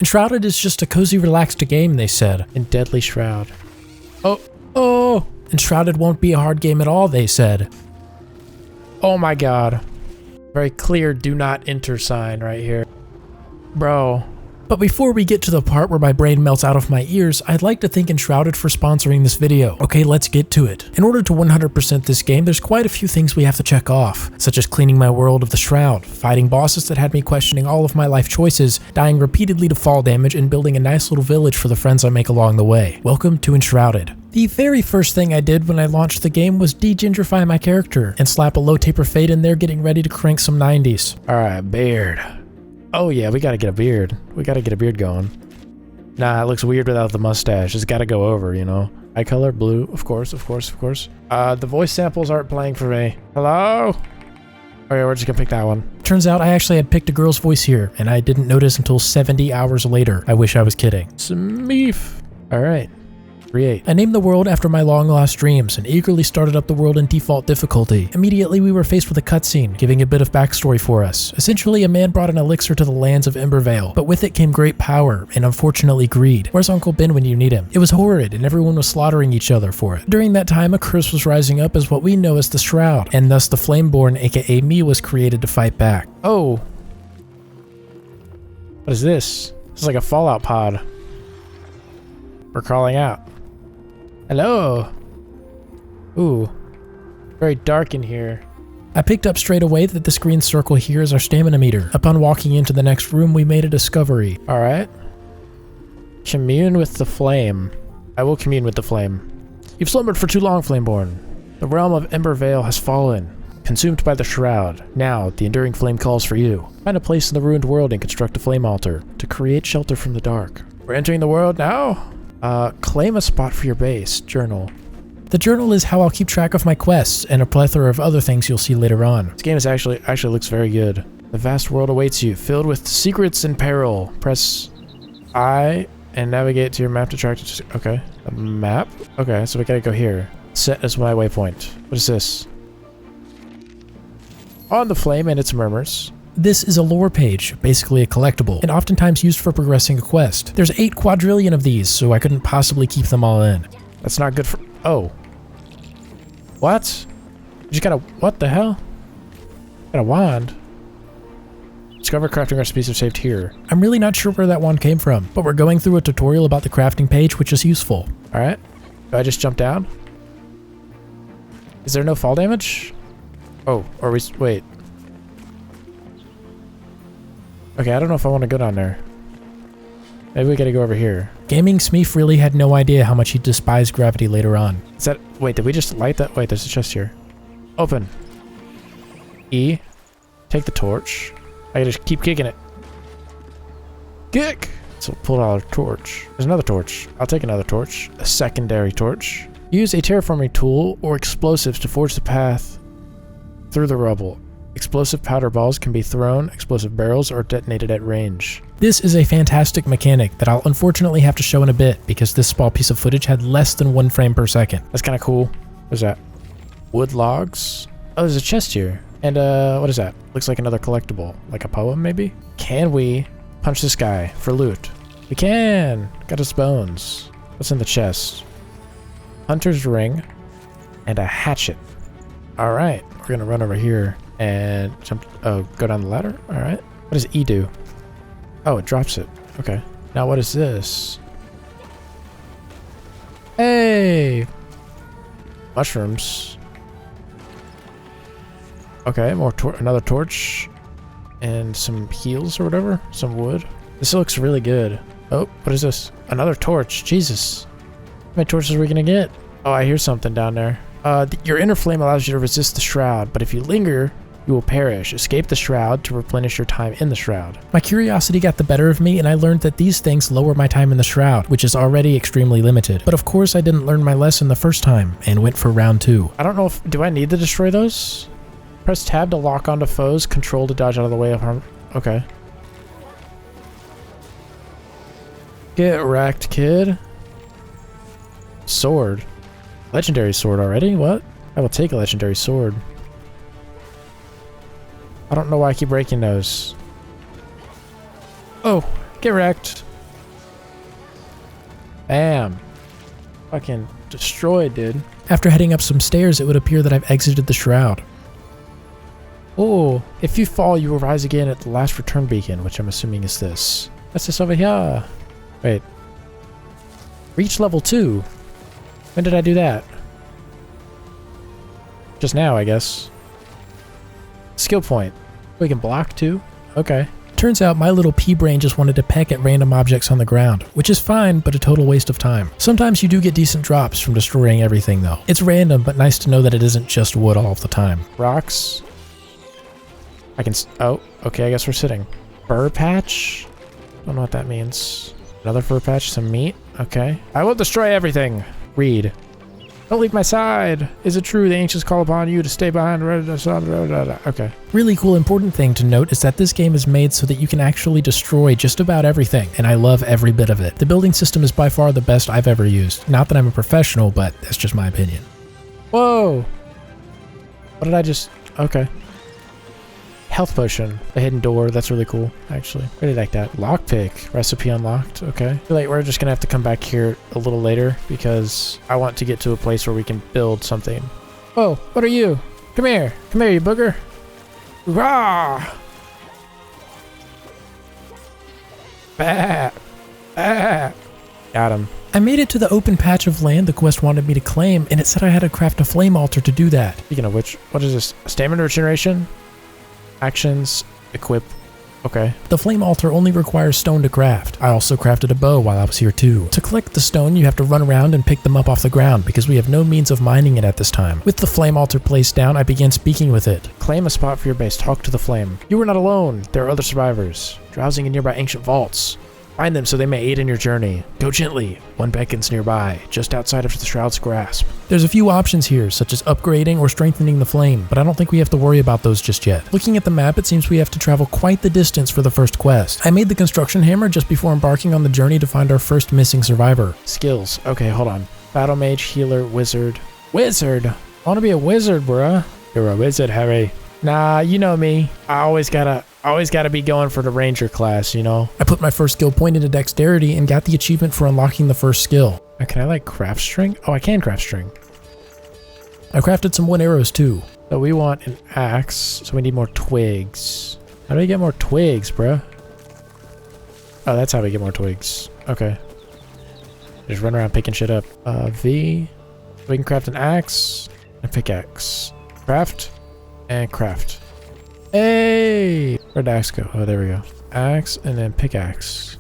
Enshrouded is just a cozy, relaxed game, they said. In deadly shroud. Oh! Enshrouded won't be a hard game at all, they said. Oh my god. Very clear do not enter sign right here. Bro. But before we get to the part where my brain melts out of my ears, I'd like to thank Enshrouded for sponsoring this video. Okay, let's get to it. In order to 100% this game, there's quite a few things we have to check off, such as cleaning my world of the Shroud, fighting bosses that had me questioning all of my life choices, dying repeatedly to fall damage, and building a nice little village for the friends I make along the way. Welcome to Enshrouded. The very first thing I did when I launched the game was de-gingerify my character, and slap a low taper fade in there getting ready to crank some 90s. Alright, beard. Oh yeah, we gotta get a beard. We gotta get a beard going. Nah, it looks weird without the mustache. It's gotta go over, you know. Eye color, blue, of course. The voice samples aren't playing for me. Hello? Okay, we're just gonna pick that one. Turns out I actually had picked a girl's voice here, and I didn't notice until 70 hours later. I wish I was kidding. Smeef. Alright. Create. I named the world after my long-lost dreams and eagerly started up the world in default difficulty. Immediately we were faced with a cutscene, giving a bit of backstory for us. Essentially, a man brought an elixir to the lands of Embervale, but with it came great power, and unfortunately greed. Where's Uncle Ben when you need him? It was horrid, and everyone was slaughtering each other for it. During that time, a curse was rising up as what we know as the Shroud, and thus the Flameborn, aka me, was created to fight back. Oh. What is this? This is like a Fallout pod. We're crawling out. Hello. Ooh. Very dark in here. I picked up straight away that this green circle here is our stamina meter. Upon walking into the next room, we made a discovery. Alright. Commune with the flame. I will commune with the flame. You've slumbered for too long, Flameborn. The realm of Embervale has fallen, consumed by the Shroud. Now, the enduring flame calls for you. Find a place in the ruined world and construct a flame altar to create shelter from the dark. We're entering the world now? Claim a spot for your base. Journal. The journal is how I'll keep track of my quests and a plethora of other things you'll see later on. This game is actually looks very good. The vast world awaits you, filled with secrets and peril. Press I and navigate to your map to track. Okay, a map? Okay, so we gotta go here. Set as my waypoint. What is this? On the flame and its murmurs. This is a lore page, basically a collectible, and oftentimes used for progressing a quest. There's 8 quadrillion of these, so I couldn't possibly keep them all in. That's not good for— oh. What? You just got a— what the hell? Got a wand. Discover crafting recipes are saved here. I'm really not sure where that wand came from, but we're going through a tutorial about the crafting page, which is useful. Alright. Do I just jump down? Is there no fall damage? Oh, or we— wait. Okay, I don't know if I want to go down there. Maybe we gotta go over here. Gaming Smeef really had no idea how much he despised gravity later on. Is that— wait, did we just light that? Wait, there's a chest here. Open. E. Take the torch. I gotta just keep kicking it. Kick! So pull out a torch. There's another torch. I'll take another torch. A secondary torch. Use a terraforming tool or explosives to forge the path through the rubble. Explosive powder balls can be thrown, explosive barrels are detonated at range. This is a fantastic mechanic that I'll unfortunately have to show in a bit because this small piece of footage had less than 1 frame per second. That's kind of cool. What is that? Wood logs? Oh, there's a chest here. And what is that? Looks like another collectible. Like a poem, maybe? Can we punch this guy for loot? We can! Got his bones. What's in the chest? Hunter's ring and a hatchet. Alright, we're gonna run over here and jump— oh, go down the ladder? Alright. What does E do? Oh, it drops it. Okay. Now what is this? Hey! Mushrooms. Okay, more another torch. And some heals or whatever. Some wood. This looks really good. Oh, what is this? Another torch. Jesus. How many torches are we gonna get? Oh, I hear something down there. Your inner flame allows you to resist the Shroud, but if you linger, you will perish. Escape the Shroud to replenish your time in the Shroud. My curiosity got the better of me, and I learned that these things lower my time in the Shroud, which is already extremely limited. But of course, I didn't learn my lesson the first time, and went for round 2. I don't know if— do I need to destroy those? Press tab to lock onto foes, control to dodge out of the way of harm. Okay. Get wrecked, kid. Sword. Legendary sword already? What? I will take a legendary sword. I don't know why I keep breaking those. Oh, get wrecked. Bam. Fucking destroyed, dude. After heading up some stairs, it would appear that I've exited the Shroud. Oh, if you fall, you will rise again at the last return beacon, which I'm assuming is this. That's this over here. Wait. Reach level 2. When did I do that? Just now, I guess. Skill point. We can block too? Okay. Turns out my little pea-brain just wanted to peck at random objects on the ground, which is fine, but a total waste of time. Sometimes you do get decent drops from destroying everything though. It's random, but nice to know that it isn't just wood all of the time. Rocks. I can, oh, okay, I guess we're sitting. Fur patch? Don't know what that means. Another fur patch, some meat, okay. I will destroy everything. Read. Don't leave my side. Is it true the ancients call upon you to stay behind? Okay. Really cool important thing to note is that this game is made so that you can actually destroy just about everything, and I love every bit of it. The building system is by far the best I've ever used. Not that I'm a professional, but that's just my opinion. Whoa! What did I just... Okay. Health potion. A hidden door. That's really cool, actually. Really like that. Lockpick. Recipe unlocked. Okay. I feel like we're just gonna have to come back here a little later because I want to get to a place where we can build something. Whoa, what are you? Come here. Come here, you booger. Rah! Bah! Ah! Got him. I made it to the open patch of land the quest wanted me to claim, and it said I had to craft a flame altar to do that. Speaking of which, what is this? Stamina regeneration? Actions, equip, okay. The flame altar only requires stone to craft. I also crafted a bow while I was here too. To collect the stone, you have to run around and pick them up off the ground because we have no means of mining it at this time. With the flame altar placed down, I began speaking with it. Claim a spot for your base, talk to the flame. You are not alone, there are other survivors, drowsing in nearby ancient vaults. Find them so they may aid in your journey. Go gently. One beckons nearby, just outside of the Shroud's grasp. There's a few options here, such as upgrading or strengthening the flame, but I don't think we have to worry about those just yet. Looking at the map, it seems we have to travel quite the distance for the first quest. I made the construction hammer just before embarking on the journey to find our first missing survivor. Skills. Okay, hold on. Battle mage, healer, wizard. Wizard! I want to be a wizard, bruh. You're a wizard, Harry. Nah, you know me. I always gotta be going for the ranger class, you know? I put my first skill point into dexterity and got the achievement for unlocking the first skill. Can I like craft string? Oh, I can craft string. I crafted some wood arrows too. So we want an axe, so we need more twigs. How do we get more twigs, bruh? Oh, that's how we get more twigs. Okay. Just run around picking shit up. V. We can craft an axe and pickaxe. Craft and craft. Hey! Where'd the axe go? Oh, there we go. Axe and then pickaxe.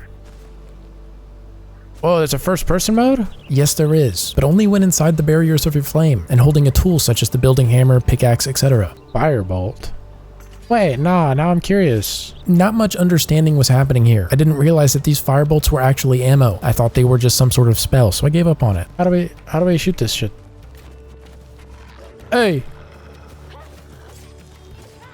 Whoa, there's a first person mode? Yes, there is, but only when inside the barriers of your flame and holding a tool such as the building hammer, pickaxe, etc. Firebolt. Wait, nah, now I'm curious. Not much understanding was happening here. I didn't realize that these firebolts were actually ammo. I thought they were just some sort of spell, so I gave up on it. How do we shoot this shit? Hey!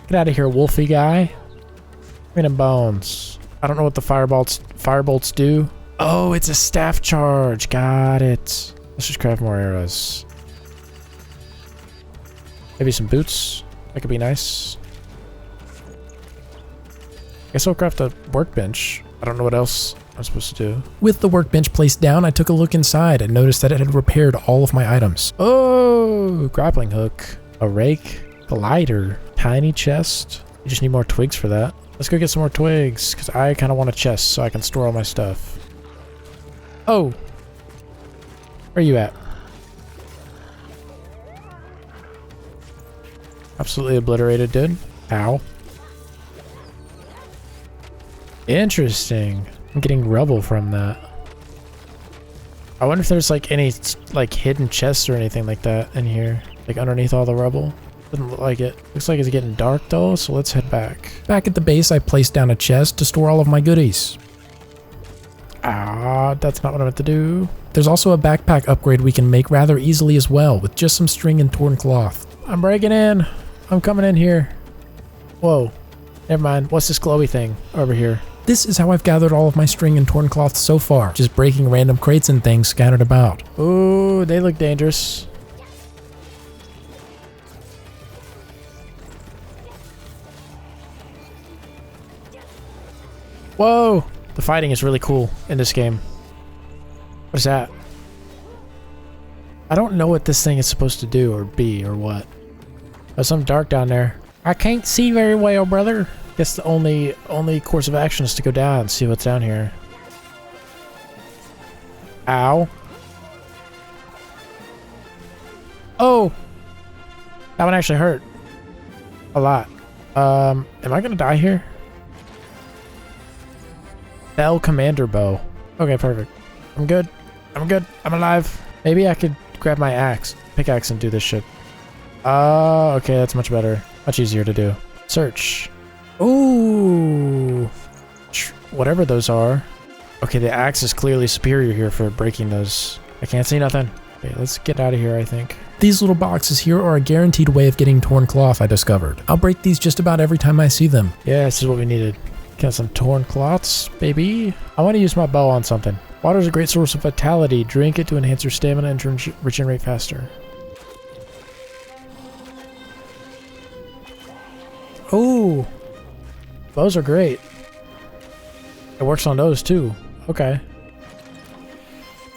Get out of here, wolfy guy. Give me them bones. I don't know what the firebolts do. Oh, it's a staff charge. Got it. Let's just craft more arrows. Maybe some boots. That could be nice. Guess I'll craft a workbench. I don't know what else I'm supposed to do. With the workbench placed down, I took a look inside and noticed that it had repaired all of my items. Oh, grappling hook, a rake, glider, tiny chest. You just need more twigs for that. Let's go get some more twigs because I kind of want a chest so I can store all my stuff. Oh, where are you at? Absolutely obliterated, dude. Ow. Interesting. I'm getting rubble from that. I wonder if there's like any like hidden chests or anything like that in here, like underneath all the rubble. Doesn't look like it. Looks like it's getting dark though, so let's head back. Back at the base, I placed down a chest to store all of my goodies. Ah, that's not what I meant to do. There's also a backpack upgrade we can make rather easily as well, with just some string and torn cloth. I'm breaking in. I'm coming in here. Whoa. Never mind. What's this glowy thing over here? This is how I've gathered all of my string and torn cloth so far, just breaking random crates and things scattered about. Ooh, they look dangerous. Whoa! The fighting is really cool in this game. What is that? I don't know what this thing is supposed to do or be or what. There's some dark down there. I can't see very well, brother. Guess the only course of action is to go down and see what's down here. Ow. Oh! That one actually hurt. A lot. Am I gonna die here? Bell Commander Bow. Okay, perfect. I'm good. I'm good. I'm alive. Maybe I could grab my pickaxe and do this shit. Okay, that's much better. Much easier to do. Search. Ooh. Whatever those are. Okay, the axe is clearly superior here for breaking those. I can't see nothing. Okay, let's get out of here, I think. These little boxes here are a guaranteed way of getting torn cloth, I discovered. I'll break these just about every time I see them. Yeah, this is what we needed. Got some torn cloths, baby. I want to use my bow on something. Water is a great source of vitality. Drink it to enhance your stamina and regenerate faster. Oh, those are great. It works on those too. Okay.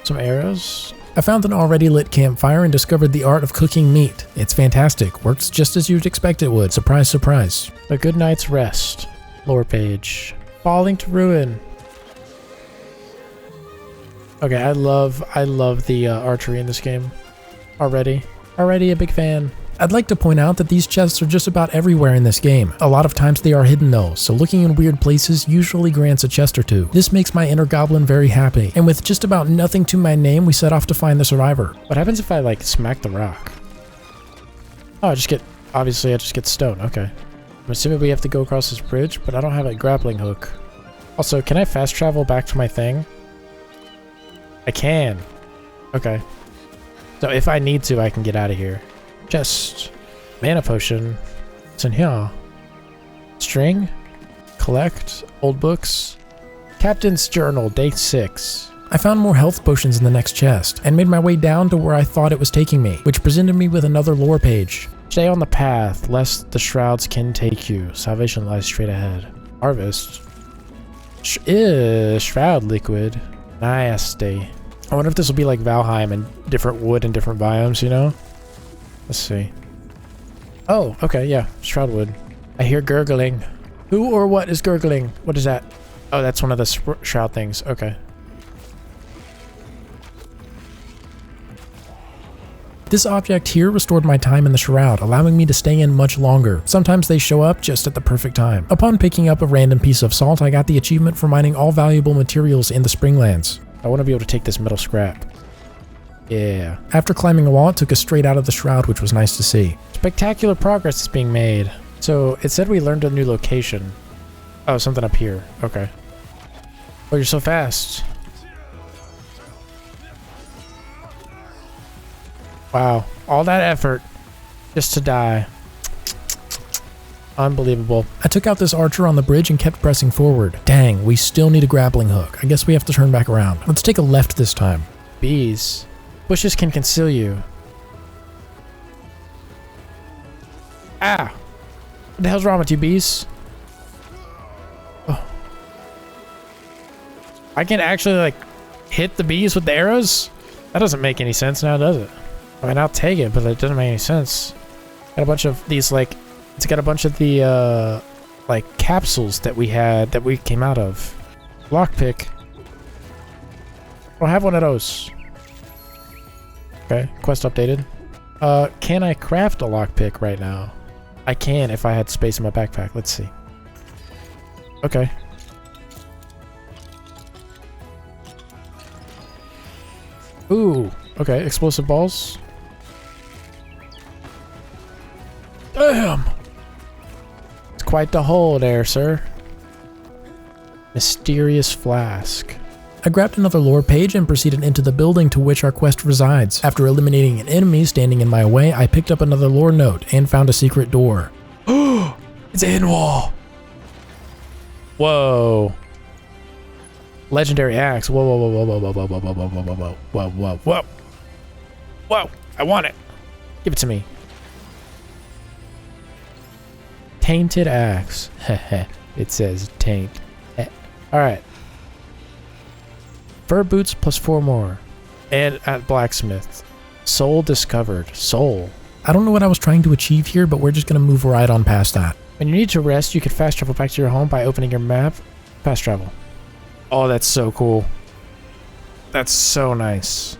Some arrows. I found an already lit campfire and discovered the art of cooking meat. It's fantastic. Works just as you'd expect it would. Surprise, surprise. A good night's rest. Lore page. Falling to ruin. Okay, I love the archery in this game. Already a big fan. I'd like to point out that these chests are just about everywhere in this game. A lot of times they are hidden though, so looking in weird places usually grants a chest or two. This makes my inner goblin very happy, and with just about nothing to my name, we set off to find the survivor. What happens if I like smack the rock? Oh, obviously I just get stone, okay. I'm assuming we have to go across this bridge, but I don't have a grappling hook. Also, can I fast travel back to my thing? I can. Okay. So if I need to, I can get out of here. Just mana potion. What's in here? String. Collect. Old books. Captain's Journal, day 6. I found more health potions in the next chest, and made my way down to where I thought it was taking me, which presented me with another lore page. Stay on the path, lest the shrouds can take you. Salvation lies straight ahead. Harvest. Shroud liquid. Nasty. I wonder if this will be like Valheim and different wood and different biomes, you know? Let's see. Oh, okay, yeah. Shroud wood. I hear gurgling. Who or what is gurgling? What is that? Oh, that's one of the shroud things. Okay. This object here restored my time in the Shroud, allowing me to stay in much longer. Sometimes they show up just at the perfect time. Upon picking up a random piece of salt, I got the achievement for mining all valuable materials in the Springlands. I want to be able to take this metal scrap. Yeah. After climbing a wall, it took us straight out of the Shroud, which was nice to see. Spectacular progress is being made. So, it said we learned a new location. Oh, something up here. Okay. Oh, you're so fast. Wow. All that effort just to die. Unbelievable. I took out this archer on the bridge and kept pressing forward. Dang, we still need a grappling hook. I guess we have to turn back around. Let's take a left this time. Bees. Bushes can conceal you. Ah! What the hell's wrong with you, bees? Oh. I can actually, like, hit the bees with the arrows? That doesn't make any sense now, does it? I mean, I'll take it, but it doesn't make any sense. Got a bunch of these, like... It's got a bunch of the, like, capsules that we had, that we came out of. Lockpick. I don't have one of those. Okay, quest updated. Can I craft a lockpick right now? I can if I had space in my backpack. Let's see. Okay. Ooh, okay, explosive balls. Damn! It's quite the hole there, sir. Mysterious flask. I grabbed another lore page and proceeded into the building to which our quest resides. After eliminating an enemy standing in my way, I picked up another lore note and found a secret door. It's a hidden wall! Whoa. Legendary axe. Whoa, whoa, whoa, whoa, whoa, whoa, whoa, whoa, whoa, whoa, whoa, whoa, whoa, whoa. Whoa, I want it. Give it to me. Tainted axe. Heh. It says taint. Alright. Fur boots plus 4 more. And at Blacksmith. Soul discovered. Soul. I don't know what I was trying to achieve here, but we're just going to move right on past that. When you need to rest, you can fast travel back to your home by opening your map. Fast travel. Oh, that's so cool. That's so nice.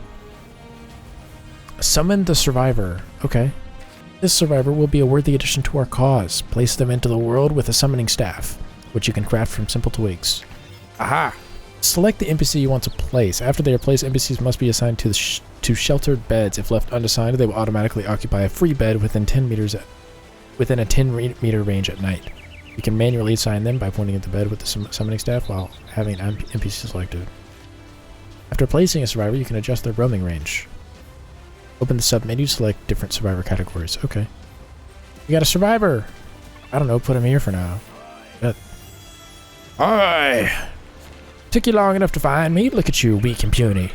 Summon the survivor. Okay. This survivor will be a worthy addition to our cause. Place them into the world with a summoning staff, which you can craft from simple twigs. Aha! Select the NPC you want to place. After they are placed, NPCs must be assigned to sheltered beds. If left unassigned, they will automatically occupy a free bed within a 10-meter range at night. You can manually assign them by pointing at the bed with the summoning staff while having an NPC selected. After placing a survivor, you can adjust their roaming range. Open the sub-menu, select different survivor categories. Okay. You got a survivor! I don't know, put him here for now. But... Hi! Took you long enough to find me? Look at you, weak and puny.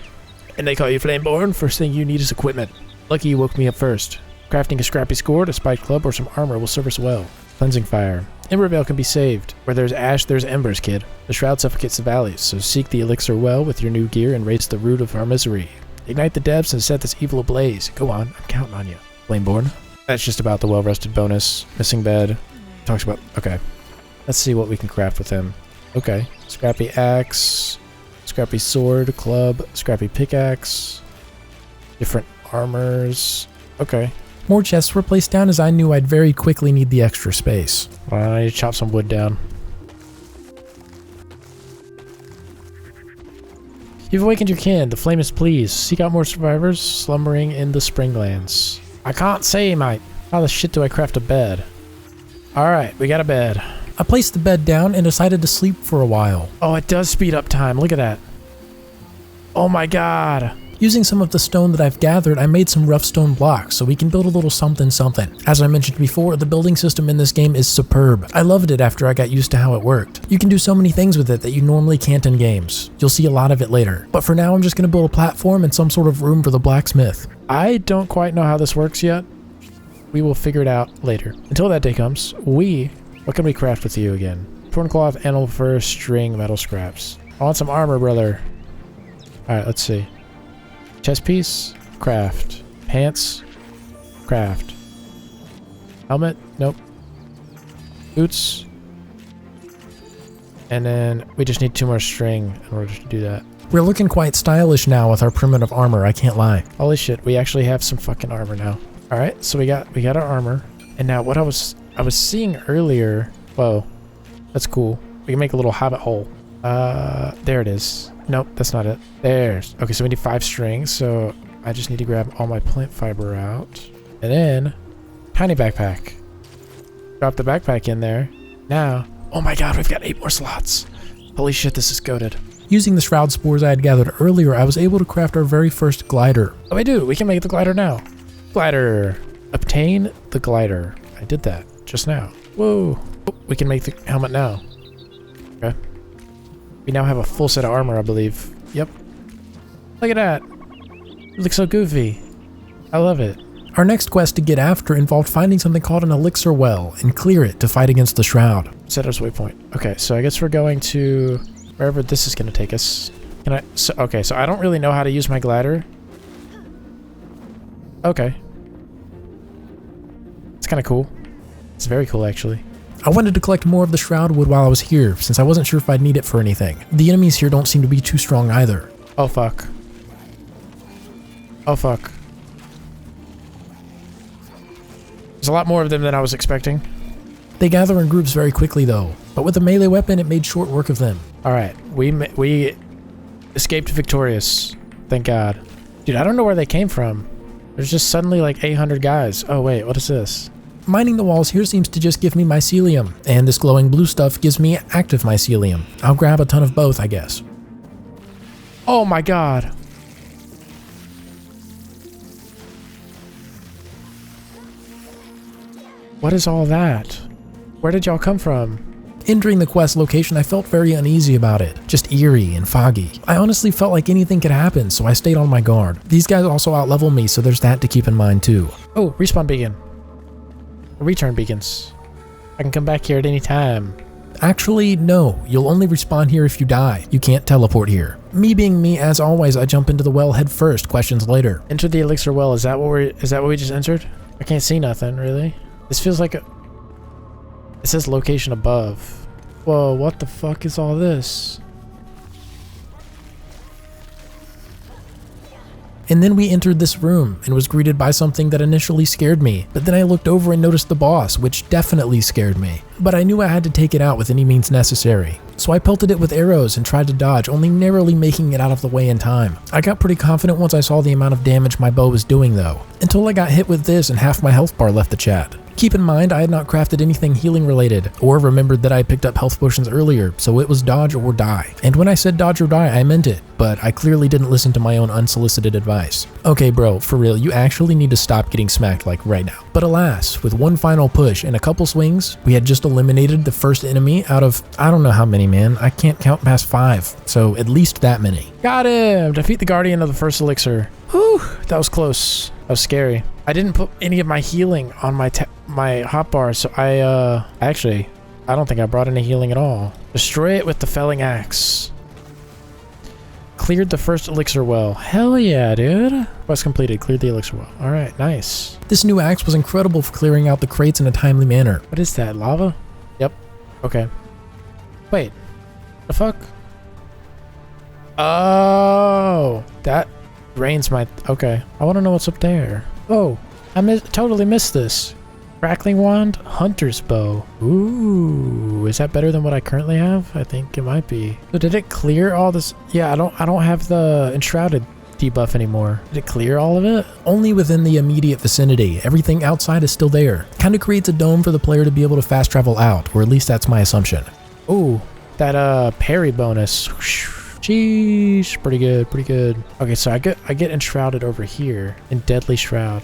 And they call you Flameborn? First thing you need is equipment. Lucky you woke me up first. Crafting a scrappy sword, a spiked club, or some armor will serve us well. Cleansing fire. Embervale can be saved. Where there's ash, there's embers, kid. The Shroud suffocates the valleys, so seek the Elixir well with your new gear and raise the root of our misery. Ignite the depths and set this evil ablaze. Go on, I'm counting on you. Flameborn. That's just about the well-rested bonus. Missing bed. Talks about... Okay. Let's see what we can craft with him. Okay. Scrappy axe. Scrappy sword, club, scrappy pickaxe. Different armors. Okay. More chests were placed down as I knew I'd very quickly need the extra space. Well, I need to chop some wood down. You've awakened your kin. The flame is pleased. Seek out more survivors slumbering in the Springlands. I can't say, mate. How the shit do I craft a bed? Alright, we got a bed. I placed the bed down and decided to sleep for a while. Oh, it does speed up time. Look at that. Oh my god. Using some of the stone that I've gathered, I made some rough stone blocks so we can build a little something something. As I mentioned before, the building system in this game is superb. I loved it after I got used to how it worked. You can do so many things with it that you normally can't in games. You'll see a lot of it later. But for now, I'm just going to build a platform and some sort of room for the blacksmith. I don't quite know how this works yet. We will figure it out later. Until that day comes, what can we craft with you again? Torn cloth, animal fur, string, metal scraps. I want some armor, brother. Alright, let's see. Chest piece, craft. Pants, craft. Helmet, nope. Boots. And then we just need 2 more string in order to do that. We're looking quite stylish now with our primitive armor, I can't lie. Holy shit, we actually have some fucking armor now. Alright, so we got our armor. And now what I was seeing earlier. Whoa, that's cool. We can make a little hobbit hole. There it is. Nope, that's not it. There's. Okay, so we need 5 strings. So I just need to grab all my plant fiber out. And then, tiny backpack. Drop the backpack in there. Now, oh my god, we've got 8 more slots. Holy shit, this is goated. Using the shroud spores I had gathered earlier, I was able to craft our very first glider. Oh, we do. We can make the glider now. Glider. Obtain the glider. I did that just now. Whoa. Oh, we can make the helmet now. Okay. We now have a full set of armor, I believe. Yep. Look at that. It looks so goofy. I love it. Our next quest to get after involved finding something called an Elixir well and clear it to fight against the Shroud. Set as waypoint. Okay, so I guess we're going to wherever this is going to take us. Can I? Okay, so I don't really know how to use my glider. Okay. It's kind of cool. It's very cool, actually. I wanted to collect more of the Shroud wood while I was here, since I wasn't sure if I'd need it for anything. The enemies here don't seem to be too strong either. Oh fuck. Oh fuck. There's a lot more of them than I was expecting. They gather in groups very quickly though, but with a melee weapon it made short work of them. Alright, we escaped victorious. Thank god. Dude, I don't know where they came from. There's just suddenly like 800 guys. Oh wait, what is this? Mining the walls here seems to just give me mycelium, and this glowing blue stuff gives me active mycelium. I'll grab a ton of both, I guess. Oh my god. What is all that? Where did y'all come from? Entering the quest location, I felt very uneasy about it. Just eerie and foggy. I honestly felt like anything could happen, so I stayed on my guard. These guys also outlevel me, so there's that to keep in mind too. Oh, respawn beacon. Return beacons. I can come back here at any time. Actually, no. You'll only respawn here if you die. You can't teleport here. Me being me, as always, I jump into the well head first, questions later. Enter the Elixir well. Is that what we just entered? I can't see nothing, really. This feels like a... It says location above. Whoa, what the fuck is all this? And then we entered this room and was greeted by something that initially scared me, but then I looked over and noticed the boss, which definitely scared me. But I knew I had to take it out with any means necessary. So I pelted it with arrows and tried to dodge, only narrowly making it out of the way in time. I got pretty confident once I saw the amount of damage my bow was doing though, until I got hit with this and half my health bar left the chat. Keep in mind, I had not crafted anything healing related, or remembered that I picked up health potions earlier, so it was dodge or die. And when I said dodge or die, I meant it, but I clearly didn't listen to my own unsolicited advice. Okay bro, for real, you actually need to stop getting smacked like right now. But alas, with one final push and a couple swings, we had just eliminated the first enemy out of, I don't know how many, man. I can't count past 5, so at least that many. Got him! Defeat the guardian of the first elixir. Whew, that was close. That was scary. I didn't put any of my healing on my hotbar, so I don't think I brought any healing at all. Destroy it with the felling axe. Cleared the first elixir well. Hell yeah, dude. Quest completed. Cleared the elixir well. Alright, nice. This new axe was incredible for clearing out the crates in a timely manner. What is that, lava? Yep. Okay. Wait. The fuck? Oh, that drains my... Okay. I want to know what's up there. Oh, I totally missed this. Crackling wand, hunter's bow. Ooh, is that better than what I currently have? I think it might be. So did it clear all this? Yeah, I don't have the Enshrouded debuff anymore. Did it clear all of it? Only within the immediate vicinity. Everything outside is still there. Kind of creates a dome for the player to be able to fast travel out, or at least that's my assumption. Ooh, that parry bonus. Jeez, pretty good, pretty good. Okay, so I get Enshrouded over here in Deadly Shroud.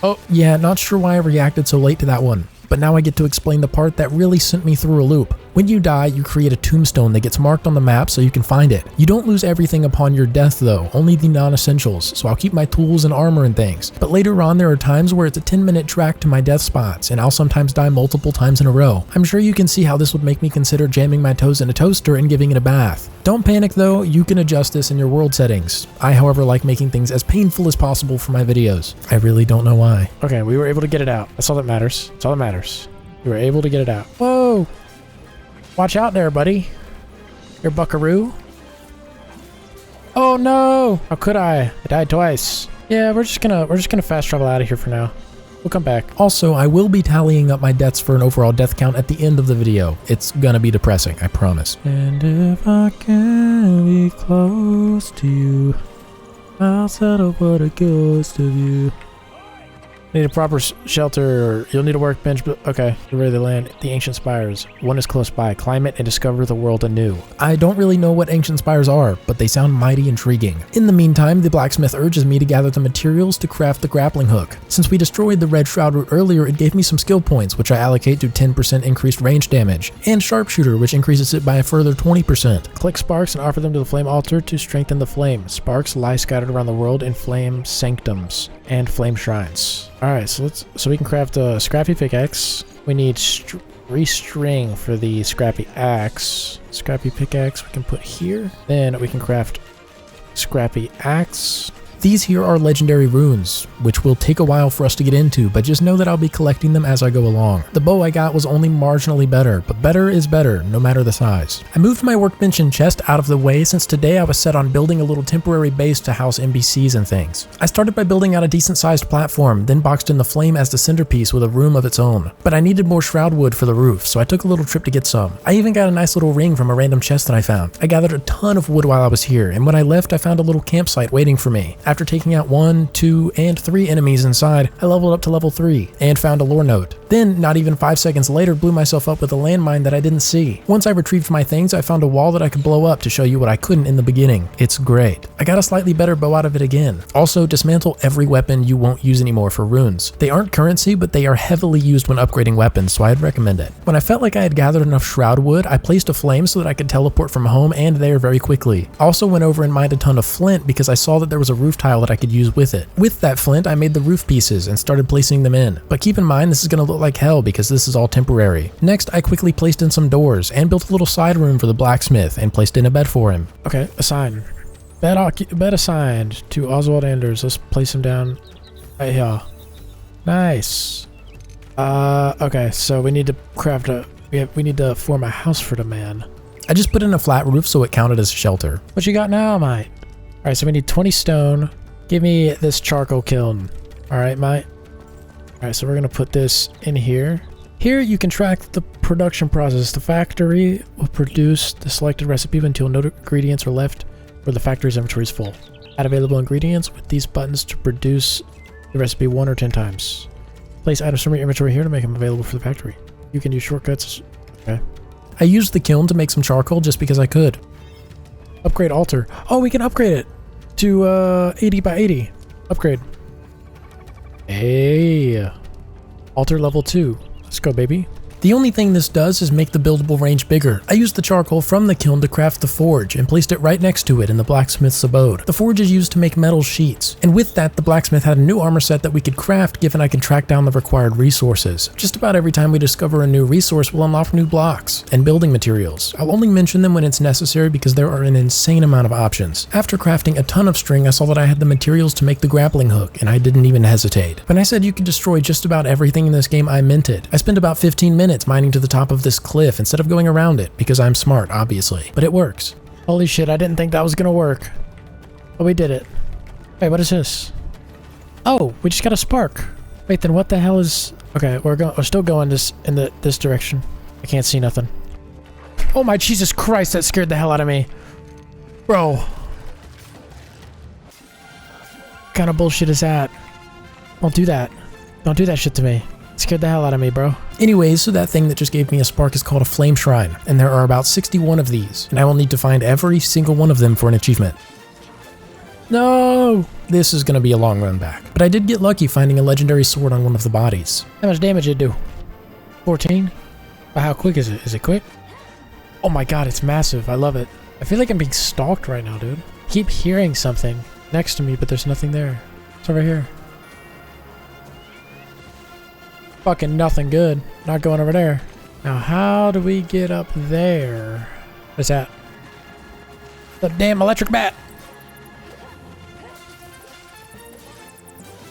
Oh, yeah, not sure why I reacted so late to that one, but now I get to explain the part that really sent me through a loop. When you die, you create a tombstone that gets marked on the map so you can find it. You don't lose everything upon your death though, only the non-essentials, so I'll keep my tools and armor and things. But later on there are times where it's a 10-minute track to my death spots, and I'll sometimes die multiple times in a row. I'm sure you can see how this would make me consider jamming my toes in a toaster and giving it a bath. Don't panic though, you can adjust this in your world settings. I however like making things as painful as possible for my videos. I really don't know why. Okay, we were able to get it out. That's all that matters. That's all that matters. We were able to get it out. Whoa! Watch out there, buddy. You're buckaroo. Oh no! How could I? I died twice. Yeah, we're just gonna fast travel out of here for now. We'll come back. Also, I will be tallying up my deaths for an overall death count at the end of the video. It's gonna be depressing, I promise. And if I can be close to you, I'll settle for the ghost of you. Need a proper shelter, or you'll need a workbench, but okay. You're ready to land. The ancient spires. One is close by. Climb it and discover the world anew. I don't really know what ancient spires are, but they sound mighty intriguing. In the meantime, the blacksmith urges me to gather the materials to craft the grappling hook. Since we destroyed the red shroud root earlier, it gave me some skill points, which I allocate to 10% increased range damage, and sharpshooter, which increases it by a further 20%. Collect sparks and offer them to the flame altar to strengthen the flame. Sparks lie scattered around the world in flame sanctums and flame shrines. Alright, so we can craft a scrappy pickaxe. We need 3 string for the scrappy axe. Scrappy pickaxe we can put here. Then we can craft scrappy axe. These here are legendary runes, which will take a while for us to get into, but just know that I'll be collecting them as I go along. The bow I got was only marginally better, but better is better, no matter the size. I moved my workbench and chest out of the way since today I was set on building a little temporary base to house NPCs and things. I started by building out a decent sized platform, then boxed in the flame as the centerpiece with a room of its own. But I needed more shroud wood for the roof, so I took a little trip to get some. I even got a nice little ring from a random chest that I found. I gathered a ton of wood while I was here, and when I left I found a little campsite waiting for me. After taking out 1, 2, and 3 enemies inside, I leveled up to level 3 and found a lore note. Then, not even 5 seconds later, blew myself up with a landmine that I didn't see. Once I retrieved my things, I found a wall that I could blow up to show you what I couldn't in the beginning. It's great. I got a slightly better bow out of it again. Also, dismantle every weapon you won't use anymore for runes. They aren't currency, but they are heavily used when upgrading weapons, so I'd recommend it. When I felt like I had gathered enough shroud wood, I placed a flame so that I could teleport from home and there very quickly. Also went over and mined a ton of flint because I saw that there was a roof roof tile that I could use with it. With that flint, I made the roof pieces and started placing them in. But keep in mind, this is going to look like hell because this is all temporary. Next, I quickly placed in some doors and built a little side room for the blacksmith and placed in a bed for him. Okay, assign. Bed assigned to Oswald Anders. Let's place him down right here. Nice. Okay, so we need to craft we need to form a house for the man. I just put in a flat roof so it counted as shelter. What you got now, mate? Alright, so we need 20 stone. Give me this charcoal kiln. Alright, mate. Alright, so we're gonna put this in here. Here you can track the production process. The factory will produce the selected recipe until no ingredients are left or the factory's inventory is full. Add available ingredients with these buttons to produce the recipe 1 or 10 times. Place items from your inventory here to make them available for the factory. You can use shortcuts. Okay. I used the kiln to make some charcoal just because I could. Upgrade altar. Oh, we can upgrade it to 80 by 80. Upgrade. Hey. Altar level 2. Let's go, baby. The only thing this does is make the buildable range bigger. I used the charcoal from the kiln to craft the forge and placed it right next to it in the blacksmith's abode. The forge is used to make metal sheets, and with that the blacksmith had a new armor set that we could craft given I could track down the required resources. Just about every time we discover a new resource we'll unlock new blocks and building materials. I'll only mention them when it's necessary because there are an insane amount of options. After crafting a ton of string I saw that I had the materials to make the grappling hook and I didn't even hesitate. When I said you could destroy just about everything in this game I meant it. I spent about 15 minutes mining to the top of this cliff instead of going around it because I'm smart, obviously, but it works. Holy shit, I didn't think that was gonna work. But we did it. Wait, what is this? Oh, we just got a spark. Wait, then what the hell is... Okay, we're still going this direction. I can't see nothing. Oh my Jesus Christ, that scared the hell out of me. Bro. What kind of bullshit is that? Don't do that. Don't do that shit to me. It scared the hell out of me, bro. Anyways, so that thing that just gave me a spark is called a flame shrine, and there are about 61 of these, and I will need to find every single one of them for an achievement. No! This is gonna be a long run back, but I did get lucky finding a legendary sword on one of the bodies. How much damage did it do? 14? But how quick is it? Is it quick? Oh my god, it's massive. I love it. I feel like I'm being stalked right now, dude. I keep hearing something next to me, but there's nothing there. It's over here. Fucking nothing good. Not going over there. Now, how do we get up there? What's that? The damn electric bat!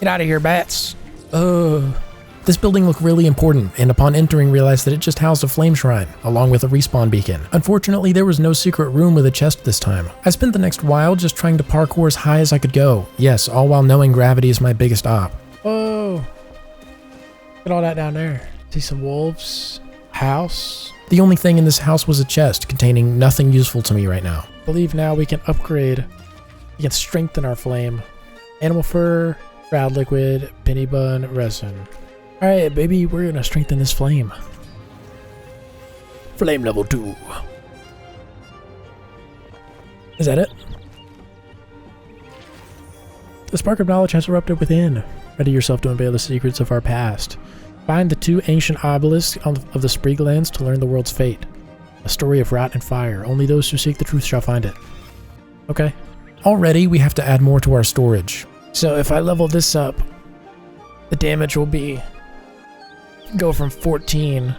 Get out of here, bats. Ugh. This building looked really important, and upon entering realized that it just housed a flame shrine, along with a respawn beacon. Unfortunately, there was no secret room with a chest this time. I spent the next while just trying to parkour as high as I could go. Yes, all while knowing gravity is my biggest op. Whoa. Look at all that down there. See some wolves. House. The only thing in this house was a chest containing nothing useful to me right now. I believe now we can upgrade. We can strengthen our flame. Animal fur, Shroud liquid, penny bun, resin. Alright, baby, we're gonna strengthen this flame. Flame level 2. Is that it? The spark of knowledge has erupted within. Ready yourself to unveil the secrets of our past. Find the 2 ancient obelisks of the Springlands to learn the world's fate. A story of rot and fire. Only those who seek the truth shall find it. Okay. Already, we have to add more to our storage. So if I level this up, the damage will be... go from 14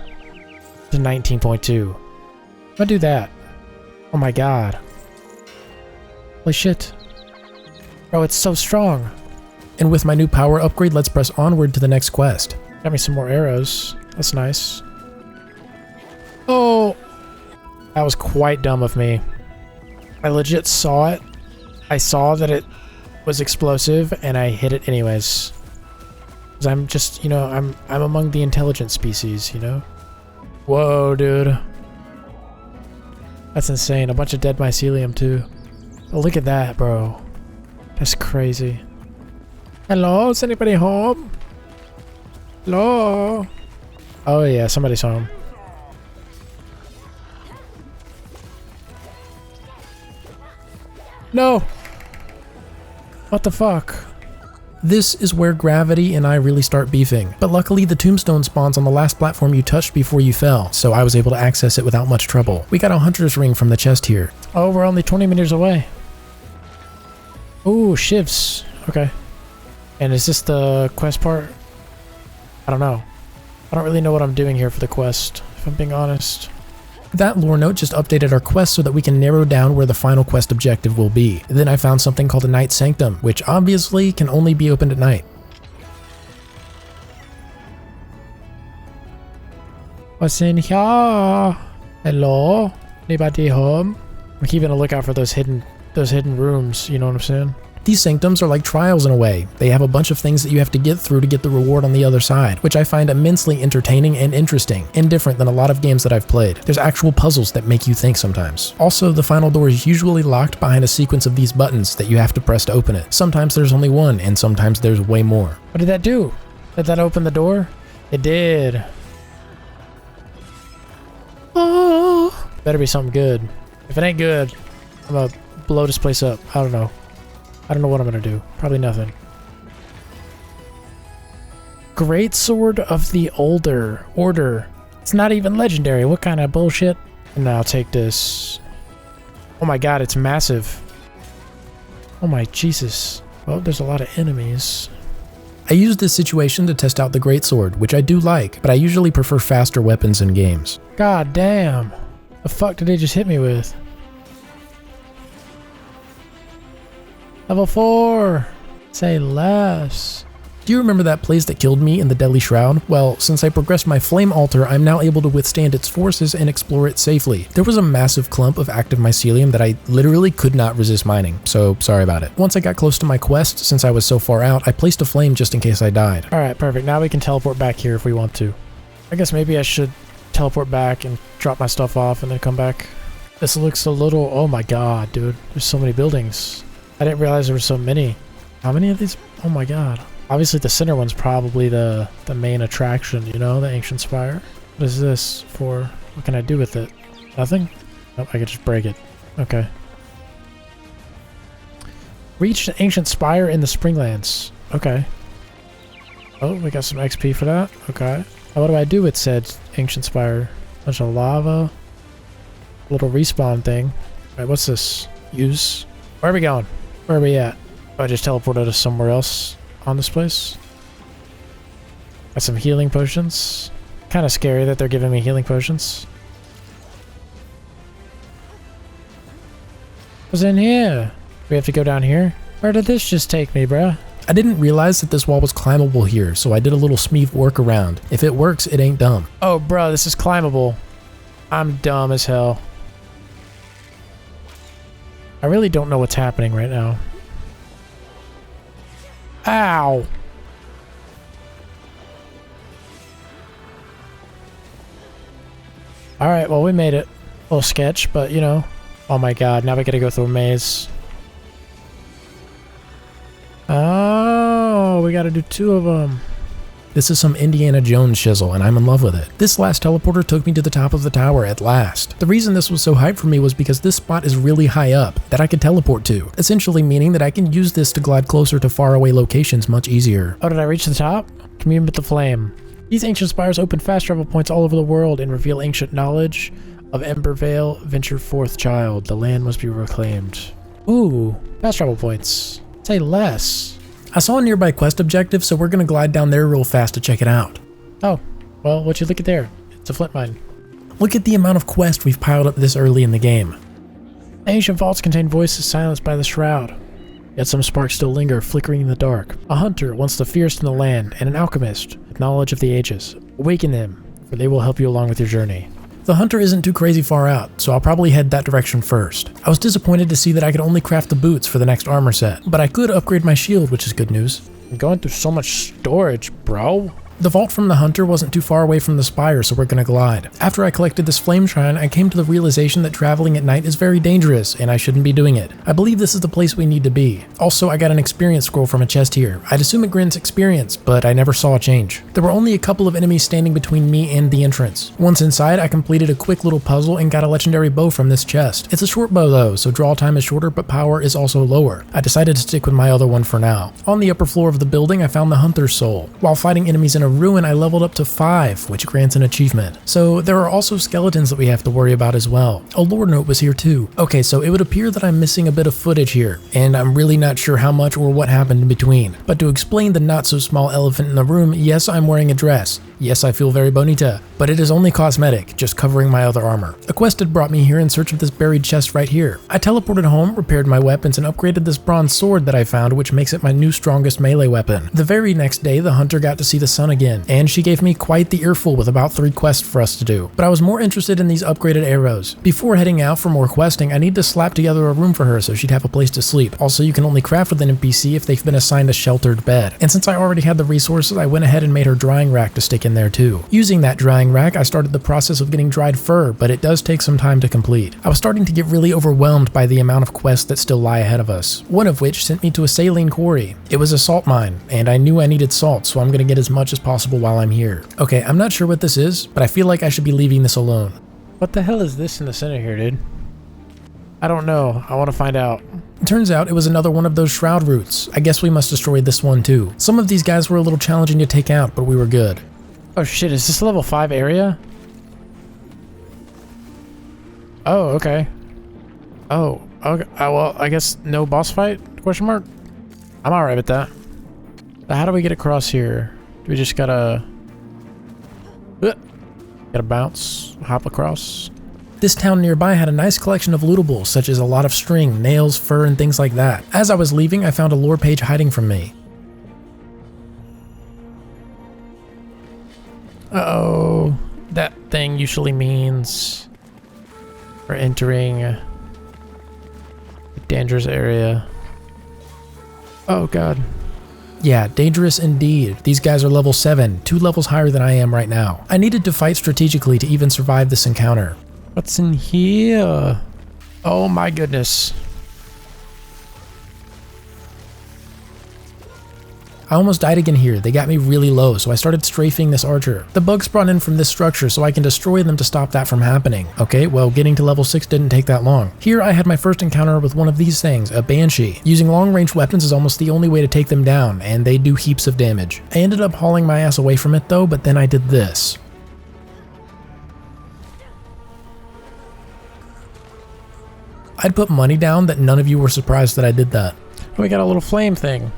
to 19.2. I'll do that. Oh my god. Holy shit. Bro, it's so strong. And with my new power upgrade, let's press onward to the next quest. Got me some more arrows. That's nice. Oh! That was quite dumb of me. I legit saw it. I saw that it was explosive, and I hit it anyways. Because I'm just, you know, I'm among the intelligent species, you know? Whoa, dude. That's insane. A bunch of dead mycelium, too. Oh, look at that, bro. That's crazy. Hello? Is anybody home? Hello? Oh, yeah. Somebody's home. No! What the fuck? This is where gravity and I really start beefing, but luckily the tombstone spawns on the last platform you touched before you fell, so I was able to access it without much trouble. We got a hunter's ring from the chest here. Oh, we're only 20 meters away. Oh, shivs. Okay. And is this the quest part? I don't know. I don't really know what I'm doing here for the quest, if I'm being honest. That lore note just updated our quest so that we can narrow down where the final quest objective will be. Then I found something called a Night Sanctum, which obviously can only be opened at night. What's in here? Hello? Anybody home? I'm keeping a lookout for those hidden rooms, you know what I'm saying? These sanctums are like trials in a way. They have a bunch of things that you have to get through to get the reward on the other side, which I find immensely entertaining and interesting, and different than a lot of games that I've played. There's actual puzzles that make you think sometimes. Also, the final door is usually locked behind a sequence of these buttons that you have to press to open it. Sometimes there's only one, and sometimes there's way more. What did that do? Did that open the door? It did. Oh, better be something good. If it ain't good, I'm gonna blow this place up. I don't know. I don't know what I'm gonna do. Probably nothing. Great Sword of the Order. It's not even legendary. What kind of bullshit? And I'll take this. Oh my god, it's massive. Oh my Jesus. Well, there's a lot of enemies. I used this situation to test out the Greatsword, which I do like, but I usually prefer faster weapons in games. God damn. The fuck did they just hit me with? Level 4! Say less. Do you remember that place that killed me in the Deadly Shroud? Well, since I progressed my flame altar, I'm now able to withstand its forces and explore it safely. There was a massive clump of active mycelium that I literally could not resist mining, so sorry about it. Once I got close to my quest, since I was so far out, I placed a flame just in case I died. Alright, perfect. Now we can teleport back here if we want to. I guess maybe I should teleport back and drop my stuff off and then come back. This looks a little... oh my god, dude. There's so many buildings. I didn't realize there were so many. How many of these? Oh my god. Obviously the center one's probably the main attraction, you know, the ancient spire. What is this for? What can I do with it? Nothing? Nope, I could just break it. Okay. Reach the ancient spire in the Springlands. Okay. Oh, we got some XP for that. Okay. Now what do I do with said ancient spire? Bunch of lava. Little respawn thing. Alright, what's this? Use. Where are we going? Where are we at? Oh, I just teleported us somewhere else on this place. Got some healing potions. Kind of scary that they're giving me healing potions. What's in here? We have to go down here? Where did this just take me, bruh? I didn't realize that this wall was climbable here, so I did a little Smeeve workaround. If it works, it ain't dumb. Oh, bro, this is climbable. I'm dumb as hell. I really don't know what's happening right now. Ow! Alright, well we made it. A little sketch, but you know. Oh my god, now we gotta go through a maze. Oh, we gotta do 2 of them. This is some Indiana Jones shizzle, and I'm in love with it. This last teleporter took me to the top of the tower at last. The reason this was so hype for me was because this spot is really high up that I could teleport to, essentially meaning that I can use this to glide closer to faraway locations much easier. Oh, did I reach the top? Commune with the flame. These ancient spires open fast travel points all over the world and reveal ancient knowledge of Embervale. Venture forth, child. The land must be reclaimed. Ooh, fast travel points. Say less. I saw a nearby quest objective, so we're gonna glide down there real fast to check it out. Oh, well, what you look at there? It's a flint mine. Look at the amount of quests we've piled up this early in the game. Ancient vaults contain voices silenced by the Shroud. Yet some sparks still linger, flickering in the dark. A hunter, once the fiercest in the land, and an alchemist, with knowledge of the ages. Awaken them, for they will help you along with your journey. The hunter isn't too crazy far out, so I'll probably head that direction first. I was disappointed to see that I could only craft the boots for the next armor set, but I could upgrade my shield, which is good news. I'm going through so much storage, bro. The vault from the hunter wasn't too far away from the spire, so we're gonna glide. After I collected this flame shrine, I came to the realization that traveling at night is very dangerous, and I shouldn't be doing it. I believe this is the place we need to be. Also, I got an experience scroll from a chest here. I'd assume it grants experience, but I never saw a change. There were only a couple of enemies standing between me and the entrance. Once inside, I completed a quick little puzzle and got a legendary bow from this chest. It's a short bow though, so draw time is shorter, but power is also lower. I decided to stick with my other one for now. On the upper floor of the building, I found the hunter's soul. While fighting enemies in a a ruin, I leveled up to 5, which grants an achievement. So there are also skeletons that we have to worry about as well. A lore note was here too. Okay, so it would appear that I'm missing a bit of footage here, and I'm really not sure how much or what happened in between. But to explain the not so small elephant in the room, yes, I'm wearing a dress. Yes, I feel very bonita, but it is only cosmetic, just covering my other armor. A quest had brought me here in search of this buried chest right here. I teleported home, repaired my weapons, and upgraded this bronze sword that I found, which makes it my new strongest melee weapon. The very next day, the hunter got to see the sun again, and she gave me quite the earful with about 3 quests for us to do. But I was more interested in these upgraded arrows. Before heading out for more questing, I need to slap together a room for her so she'd have a place to sleep. Also, you can only craft with an NPC if they've been assigned a sheltered bed. And since I already had the resources, I went ahead and made her drying rack to stick in there too. Using that drying rack, I started the process of getting dried fur, but it does take some time to complete. I was starting to get really overwhelmed by the amount of quests that still lie ahead of us, one of which sent me to a saline quarry. It was a salt mine, and I knew I needed salt, so I'm gonna get as much as possible while I'm here. Okay, I'm not sure what this is, but I feel like I should be leaving this alone. What the hell is this in the center here, dude? I don't know. I want to find out. It turns out it was another one of those Shroud roots. I guess we must destroy this one too. Some of these guys were a little challenging to take out, but we were good. Oh shit, is this a level 5 area? Oh, okay. Oh, okay. Well, I guess no boss fight? Question mark? I'm alright with that. But how do we get across here? Do we just gotta bounce, hop across? This town nearby had a nice collection of lootables, such as a lot of string, nails, fur, and things like that. As I was leaving, I found a lore page hiding from me. Uh-oh, that thing usually means we're entering a dangerous area. Oh god. Yeah, dangerous indeed. These guys are level 7, 2 levels higher than I am right now. I needed to fight strategically to even survive this encounter. What's in here? Oh my goodness. I almost died again here. They got me really low, so I started strafing this archer. The bugs spawn in from this structure, so I can destroy them to stop that from happening. Okay, well, getting to level 6 didn't take that long. Here I had my first encounter with one of these things, a banshee. Using long-range weapons is almost the only way to take them down, and they do heaps of damage. I ended up hauling my ass away from it though, but then I did this. I'd put money down that none of you were surprised that I did that. We got a little flame thing.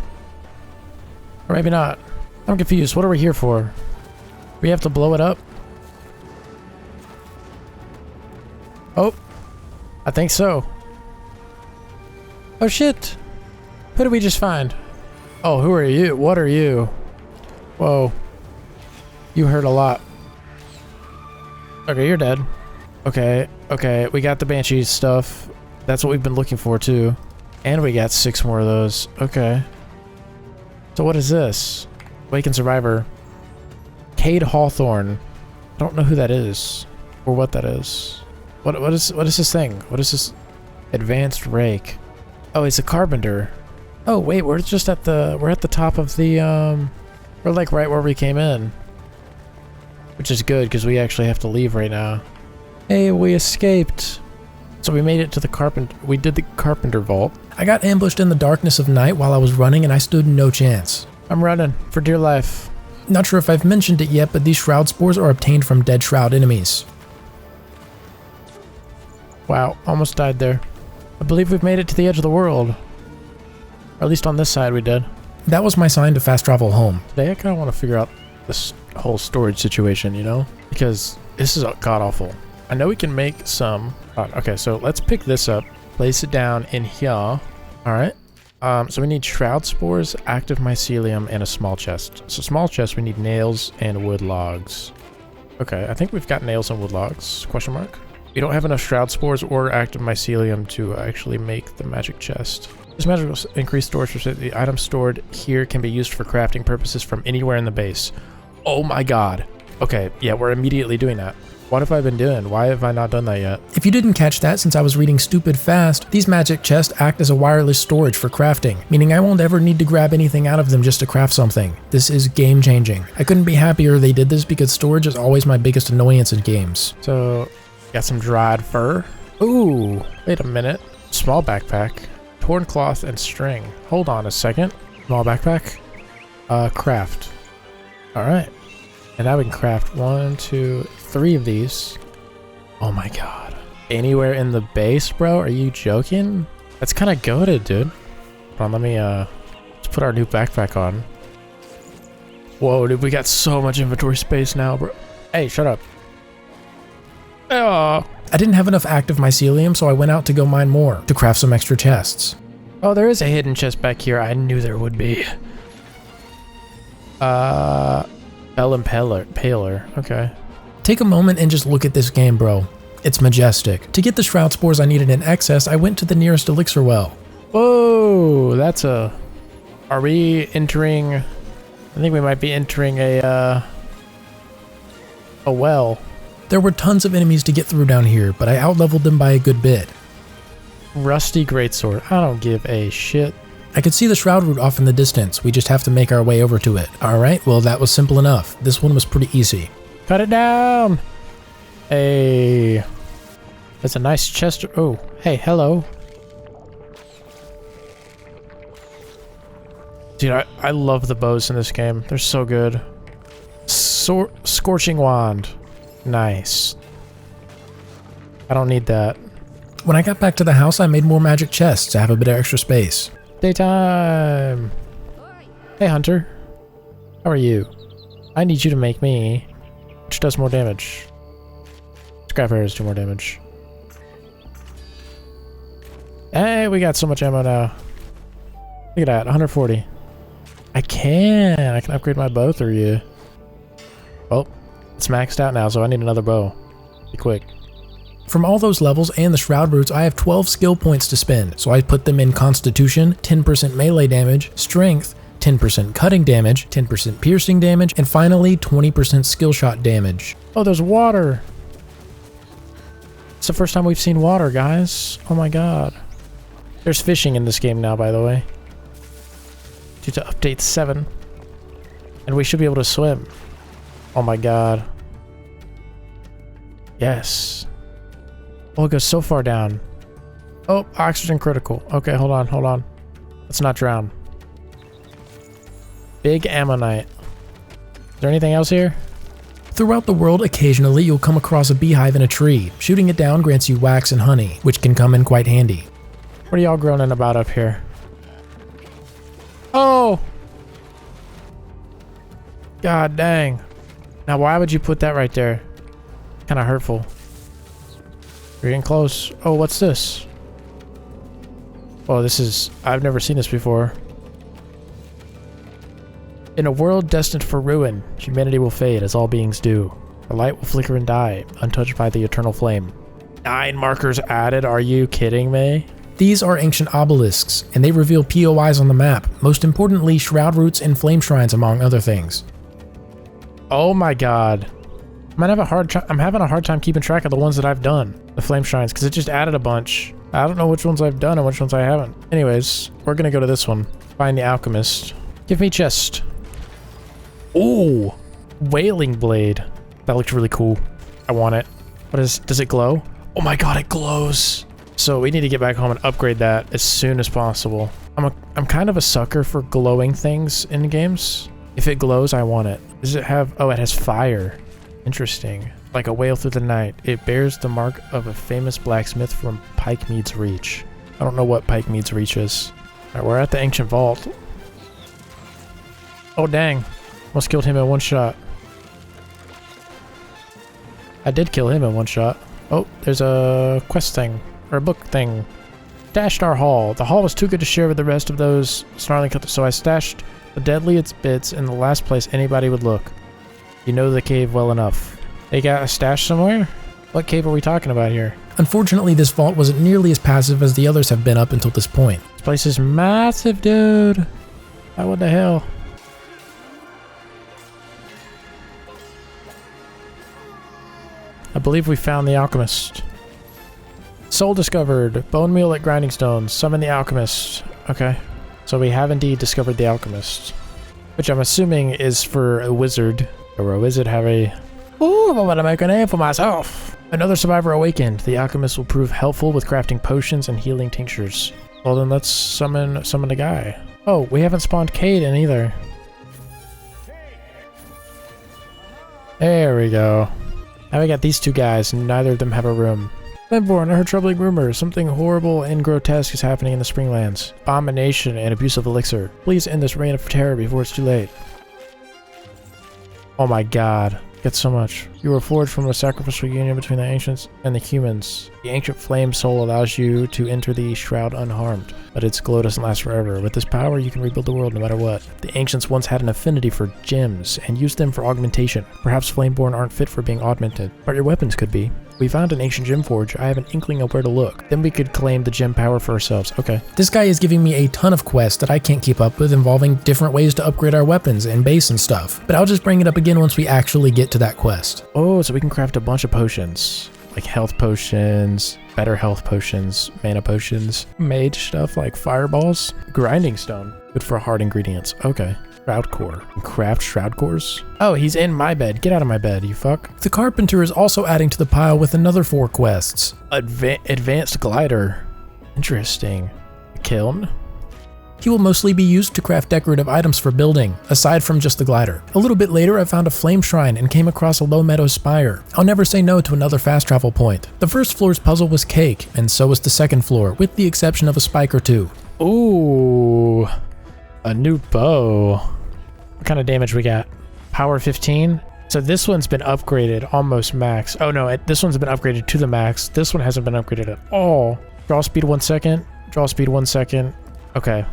Or maybe not. I'm confused. What are we here for? We have to blow it up? Oh. I think so. Oh shit. Who did we just find? Oh, who are you? What are you? Whoa. You hurt a lot. Okay, you're dead. Okay, okay. We got the Banshee stuff. That's what we've been looking for too. And we got 6 more of those. Okay. So what is this? Awakened Survivor. Cade Hawthorne. I don't know who that is. Or what that is. What is this thing? What is this? Advanced Rake. Oh, it's a carpenter. Oh wait, we're just at the top of the we're like right where we came in. Which is good because we actually have to leave right now. Hey, we escaped. So we made it to the we did the Carpenter Vault. I got ambushed in the darkness of night while I was running and I stood no chance. I'm running for dear life. Not sure if I've mentioned it yet, but these Shroud spores are obtained from dead Shroud enemies. Wow, almost died there. I believe we've made it to the edge of the world. Or at least on this side we did. That was my sign to fast travel home. Today I kind of want to figure out this whole storage situation, you know? Because this is god-awful. I know we can make some... okay, so let's pick this up. Place it down in here. Alright. So we need Shroud spores, active mycelium, and a small chest. So small chest, we need nails and wood logs. Okay, I think we've got nails and wood logs. Question mark. We don't have enough Shroud spores or active mycelium to actually make the magic chest. This magic will increase storage for the items stored here can be used for crafting purposes from anywhere in the base. Oh my god. Okay, yeah, we're immediately doing that. What have I been doing? Why have I not done that yet? If you didn't catch that since I was reading stupid fast, these magic chests act as a wireless storage for crafting, meaning I won't ever need to grab anything out of them just to craft something. This is game changing. I couldn't be happier they did this because storage is always my biggest annoyance in games. So, got some dried fur. Ooh, wait a minute. Small backpack. Torn cloth and string. Hold on a second. Small backpack. Craft. Alright. And now we can craft 1, 2, 3 of these. Oh my god. Anywhere in the base, bro? Are you joking? That's kind of goated, dude. Hold on, let me, let's put our new backpack on. Whoa, dude, we got so much inventory space now, bro. Hey, shut up. Oh. I didn't have enough active mycelium, so I went out to go mine more to craft some extra chests. Oh, there is a hidden chest back here. I knew there would be. Bell Impaler. Okay. Take a moment and just look at this game, bro. It's majestic. To get the Shroud spores I needed in excess, I went to the nearest Elixir well. Whoa, that's a... Are we entering... I think we might be entering a well. There were tons of enemies to get through down here, but I outleveled them by a good bit. Rusty greatsword. I don't give a shit. I could see the Shroud route off in the distance. We just have to make our way over to it. Alright, well that was simple enough. This one was pretty easy. Cut it down! Hey. That's a nice chest. Oh, hey, hello. Dude, I love the bows in this game. They're so good. Scorching Wand. Nice. I don't need that. When I got back to the house, I made more magic chests to have a bit of extra space. Daytime! Hey, Hunter. How are you? I need you to make me... Which does more damage? Scrap arrows do more damage. Hey, we got so much ammo now. Look at that, 140. I can upgrade my bow through you. Oh, it's maxed out now, so I need another bow. Be quick. From all those levels and the Shroud roots, I have 12 skill points to spend, so I put them in Constitution, 10% melee damage, Strength, 10% cutting damage, 10% piercing damage, and finally 20% skill shot damage. Oh, there's water! It's the first time we've seen water, guys. Oh my god. There's fishing in this game now, by the way. Due to update 7. And we should be able to swim. Oh my god. Yes. Oh, it goes so far down. Oh, oxygen critical. Okay, hold on. Let's not drown. Big ammonite. Is there anything else here? Throughout the world, occasionally you'll come across a beehive in a tree. Shooting it down grants you wax and honey, which can come in quite handy. What are y'all groaning about up here? Oh! God dang. Now why would you put that right there? Kinda hurtful. We're getting close. Oh, what's this? Oh, this is... I've never seen this before. In a world destined for ruin, humanity will fade as all beings do. The light will flicker and die, untouched by the eternal flame. 9 markers added? Are you kidding me? These are ancient obelisks, and they reveal POIs on the map, most importantly Shroud roots and flame shrines among other things. Oh my god. I'm having a hard time keeping track of the ones that I've done, the flame shrines, because it just added a bunch. I don't know which ones I've done and which ones I haven't. Anyways, we're gonna go to this one. Find the Alchemist. Give me chest. Ooh, Wailing Blade. That looks really cool. I want it. Does it glow? Oh my god, it glows. So we need to get back home and upgrade that as soon as possible. I'm kind of a sucker for glowing things in games. If it glows, I want it. Does it have... Oh, it has fire. Interesting. Like a whale through the night. It bears the mark of a famous blacksmith from Pikemead's Reach. I don't know what Pikemead's Reach is. Alright, we're at the ancient vault. Oh, dang. Almost killed him in one shot. I did kill him in one shot. Oh, there's a quest thing. Or a book thing. Stashed our haul. The haul was too good to share with the rest of those snarling cutters, so I stashed the deadliest bits in the last place anybody would look. You know the cave well enough. They got a stash somewhere? What cave are we talking about here? Unfortunately, this vault wasn't nearly as passive as the others have been up until this point. This place is massive, dude. Oh, what the hell? I believe we found the Alchemist. Soul discovered. Bone meal at Grinding Stones. Summon the Alchemist. Okay. So we have indeed discovered the Alchemist. Which I'm assuming is for a wizard. Or a wizard have a... Ooh, I'm gonna make a name for myself. Another survivor awakened. The Alchemist will prove helpful with crafting potions and healing tinctures. Well then let's summon the guy. Oh, we haven't spawned Cade in either. There we go. Now we got these two guys, and neither of them have a room. Flameborn, I heard troubling rumors. Something horrible and grotesque is happening in the Springlands. Abomination and abuse of Elixir. Please end this reign of terror before it's too late. Oh my god. Get so much. You were forged from a sacrificial union between the ancients and the humans. The ancient flame soul allows you to enter the Shroud unharmed, but its glow doesn't last forever. With this power, you can rebuild the world no matter what. The ancients once had an affinity for gems and used them for augmentation. Perhaps Flameborn aren't fit for being augmented, but your weapons could be. We found an ancient gem forge. I have an inkling of where to look. Then we could claim the gem power for ourselves. Okay. This guy is giving me a ton of quests that I can't keep up with, involving different ways to upgrade our weapons and base and stuff. But I'll just bring it up again once we actually get to that quest. Oh, so we can craft a bunch of potions. Like health potions, better health potions, mana potions, mage stuff like fireballs, grinding stone. Good for hard ingredients. Okay. Shroud core. Craft shroud cores? Oh, he's in my bed. Get out of my bed, you fuck. The Carpenter is also adding to the pile with another 4 quests. Advanced glider. Interesting. Kiln? He will mostly be used to craft decorative items for building, aside from just the glider. A little bit later, I found a flame shrine and came across a low meadow spire. I'll never say no to another fast travel point. The first floor's puzzle was cake, and so was the second floor, with the exception of a spike or two. Ooh, a new bow. What kind of damage we got? Power 15? So this one's been upgraded almost max. Oh no, this one's been upgraded to the max. This one hasn't been upgraded at all. Draw speed 1 second. Draw speed 1 second. Okay.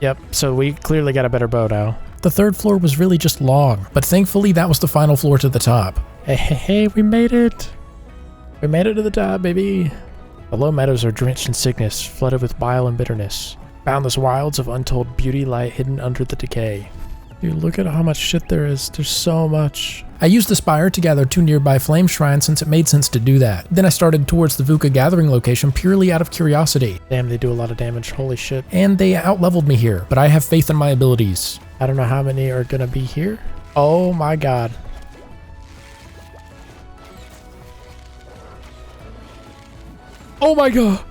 Yep, so we clearly got a better bow now. The third floor was really just long, but thankfully that was the final floor to the top. Hey, we made it. We made it to the top, baby. The low meadows are drenched in sickness, flooded with bile and bitterness. Boundless wilds of untold beauty lie hidden under the decay. Dude, look at how much shit there is. There's so much. I used the Spire to gather 2 nearby flame shrines since it made sense to do that. Then I started towards the Vuka gathering location purely out of curiosity. Damn, they do a lot of damage. Holy shit. And they outleveled me here, but I have faith in my abilities. I don't know how many are gonna be here. Oh my god. Oh my god.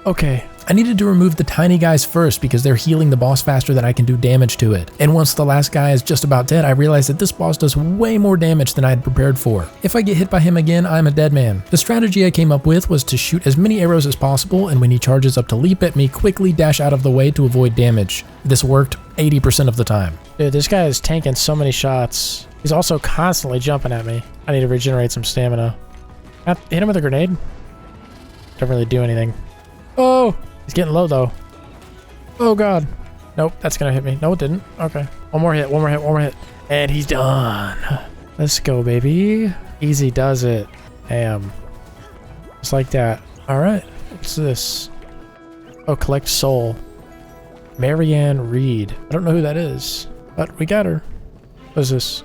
Okay. I needed to remove the tiny guys first because they're healing the boss faster than I can do damage to it. And once the last guy is just about dead, I realized that this boss does way more damage than I had prepared for. If I get hit by him again, I'm a dead man. The strategy I came up with was to shoot as many arrows as possible, and when he charges up to leap at me, quickly dash out of the way to avoid damage. This worked 80% of the time. Dude, this guy is tanking so many shots. He's also constantly jumping at me. I need to regenerate some stamina. Hit him with a grenade. Don't really do anything. Oh! He's getting low though. Oh god. Nope, that's gonna hit me. No, it didn't. Okay. One more hit, one more hit, one more hit. And he's done. Let's go, baby. Easy does it. Damn. Just like that. Alright. What's this? Oh, collect soul. Marianne Reed. I don't know who that is, but we got her. What is this?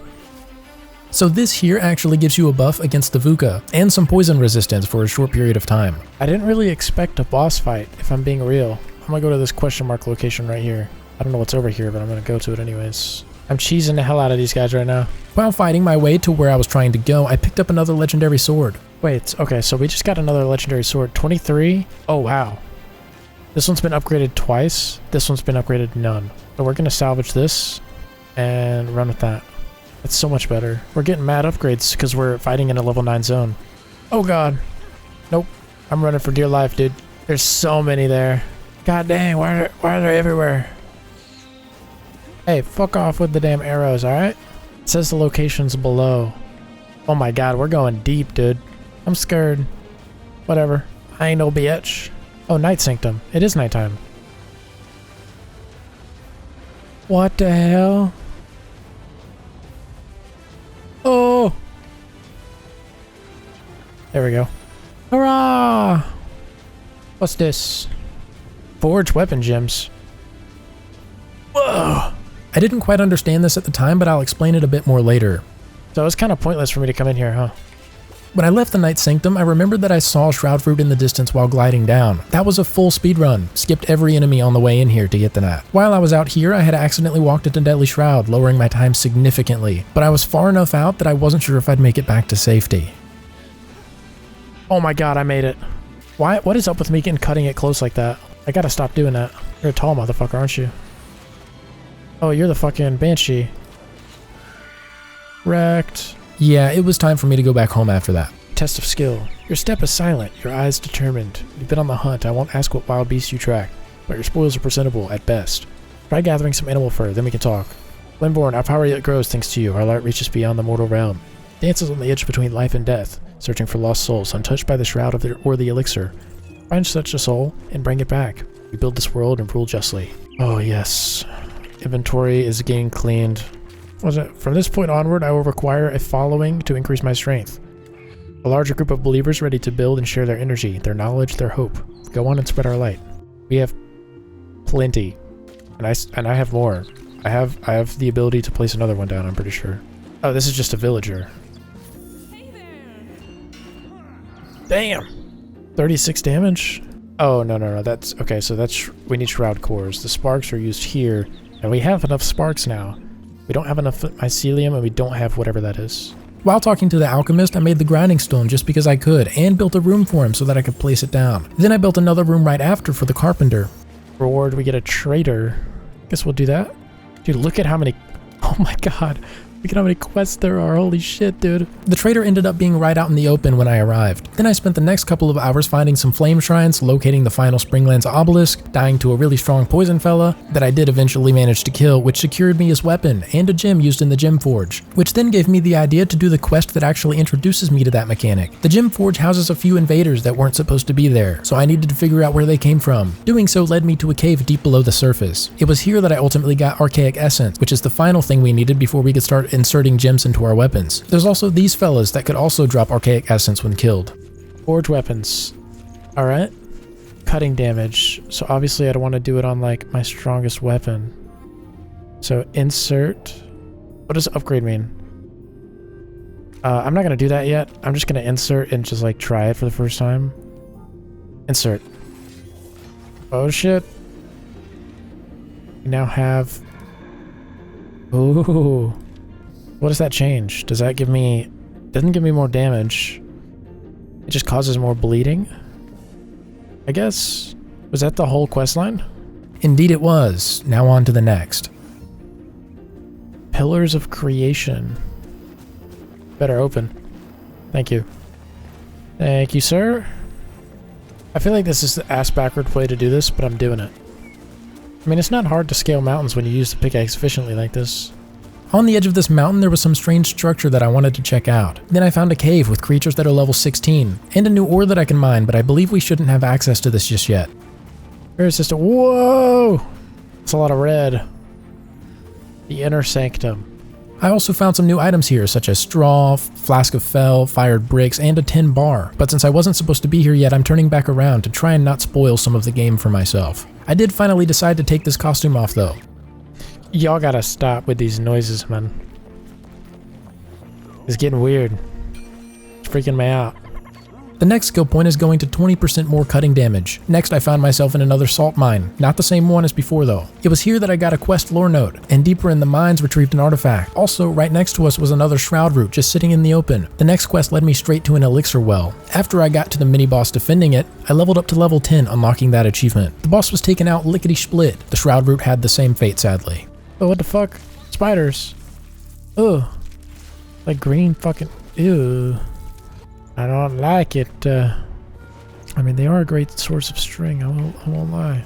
So this here actually gives you a buff against the Vuka, and some poison resistance for a short period of time. I didn't really expect a boss fight, if I'm being real. I'm gonna go to this question mark location right here. I don't know what's over here, but I'm gonna go to it anyways. I'm cheesing the hell out of these guys right now. While fighting my way to where I was trying to go, I picked up another legendary sword. Wait, okay, so we just got another legendary sword. 23? Oh wow. This one's been upgraded twice. This one's been upgraded none. So we're gonna salvage this and run with that. That's so much better. We're getting mad upgrades because we're fighting in a level 9 zone. Oh god. Nope. I'm running for dear life, dude. There's so many there. God dang, why are they everywhere? Hey, fuck off with the damn arrows, alright? It says the location's below. Oh my god, we're going deep, dude. I'm scared. Whatever. I ain't no bitch. Oh, Night Sanctum. It is nighttime. What the hell? Oh! There we go. Hurrah! What's this? Forge weapon gems. Whoa! I didn't quite understand this at the time, but I'll explain it a bit more later. So it's kind of pointless for me to come in here, huh? When I left the Night Sanctum, I remembered that I saw Shroud fruit in the distance while gliding down. That was a full speed run. Skipped every enemy on the way in here to get to that. While I was out here, I had accidentally walked into Deadly Shroud, lowering my time significantly. But I was far enough out that I wasn't sure if I'd make it back to safety. Oh my god, I made it. What is up with me cutting it close like that? I gotta stop doing that. You're a tall motherfucker, aren't you? Oh, you're the fucking Banshee. Wrecked. Yeah, it was time for me to go back home after that. Test of skill. Your step is silent, your eyes determined. You've been on the hunt. I won't ask what wild beasts you track, but your spoils are presentable at best. Try gathering some animal fur, then we can talk. Glenborn, our power yet grows thanks to you. Our light reaches beyond the mortal realm. Dances on the edge between life and death, searching for lost souls, untouched by the shroud or the elixir. Find such a soul and bring it back. We build this world and rule justly. Oh yes. Inventory is getting cleaned. From this point onward, I will require a following to increase my strength. A larger group of believers ready to build and share their energy, their knowledge, their hope. Go on and spread our light. We have plenty, and I have more. I have the ability to place another one down, I'm pretty sure. Oh, this is just a villager. Hey there. Damn! 36 damage? Oh, no. That's... Okay, so that's... We need Shroud cores. The sparks are used here, and we have enough sparks now. We don't have enough mycelium, and we don't have whatever that is. While talking to the alchemist, I made the grinding stone just because I could, and built a room for him so that I could place it down. Then I built another room right after for the carpenter. Reward, we get a trader. Guess we'll do that. Dude, look at how many... Oh my god. Look at how many quests there are. Holy shit, dude. The trader ended up being right out in the open when I arrived. Then I spent the next couple of hours finding some flame shrines, locating the final Springlands obelisk, dying to a really strong poison fella that I did eventually manage to kill, which secured me his weapon and a gem used in the gem forge, which then gave me the idea to do the quest that actually introduces me to that mechanic. The gem forge houses a few invaders that weren't supposed to be there, so I needed to figure out where they came from. Doing so led me to a cave deep below the surface. It was here that I ultimately got archaic essence, which is the final thing we needed before we could start inserting gems into our weapons. There's also these fellas that could also drop archaic essence when killed. Forge weapons. Alright. Cutting damage. So obviously I don't want to do it on like my strongest weapon. So insert. What does upgrade mean? I'm not going to do that yet. I'm just going to insert and just like try it for the first time. Insert. Oh shit. We now have... Ooh. What does that change? Does that give me... Doesn't give me more damage. It just causes more bleeding? I guess... Was that the whole questline? Indeed it was. Now on to the next. Pillars of Creation. Better open. Thank you. Thank you, sir. I feel like this is the ass-backward way to do this, but I'm doing it. I mean, it's not hard to scale mountains when you use the pickaxe efficiently like this. On the edge of this mountain, there was some strange structure that I wanted to check out. Then I found a cave with creatures that are level 16, and a new ore that I can mine, but I believe we shouldn't have access to this just yet. Where's this? Whoa! That's a lot of red. The Inner Sanctum. I also found some new items here, such as straw, flask of fel, fired bricks, and a tin bar. But since I wasn't supposed to be here yet, I'm turning back around to try and not spoil some of the game for myself. I did finally decide to take this costume off, though. Y'all gotta stop with these noises, man. It's getting weird. It's freaking me out. The next skill point is going to 20% more cutting damage. Next, I found myself in another salt mine. Not the same one as before, though. It was here that I got a quest lore note, and deeper in the mines retrieved an artifact. Also, right next to us was another Shroud root just sitting in the open. The next quest led me straight to an Elixir well. After I got to the mini-boss defending it, I leveled up to level 10, unlocking that achievement. The boss was taken out lickety-split. The Shroud root had the same fate, sadly. Oh, what the fuck? Spiders. Ugh. Like green fucking... Ew. I don't like it. I mean, they are a great source of string, I won't lie.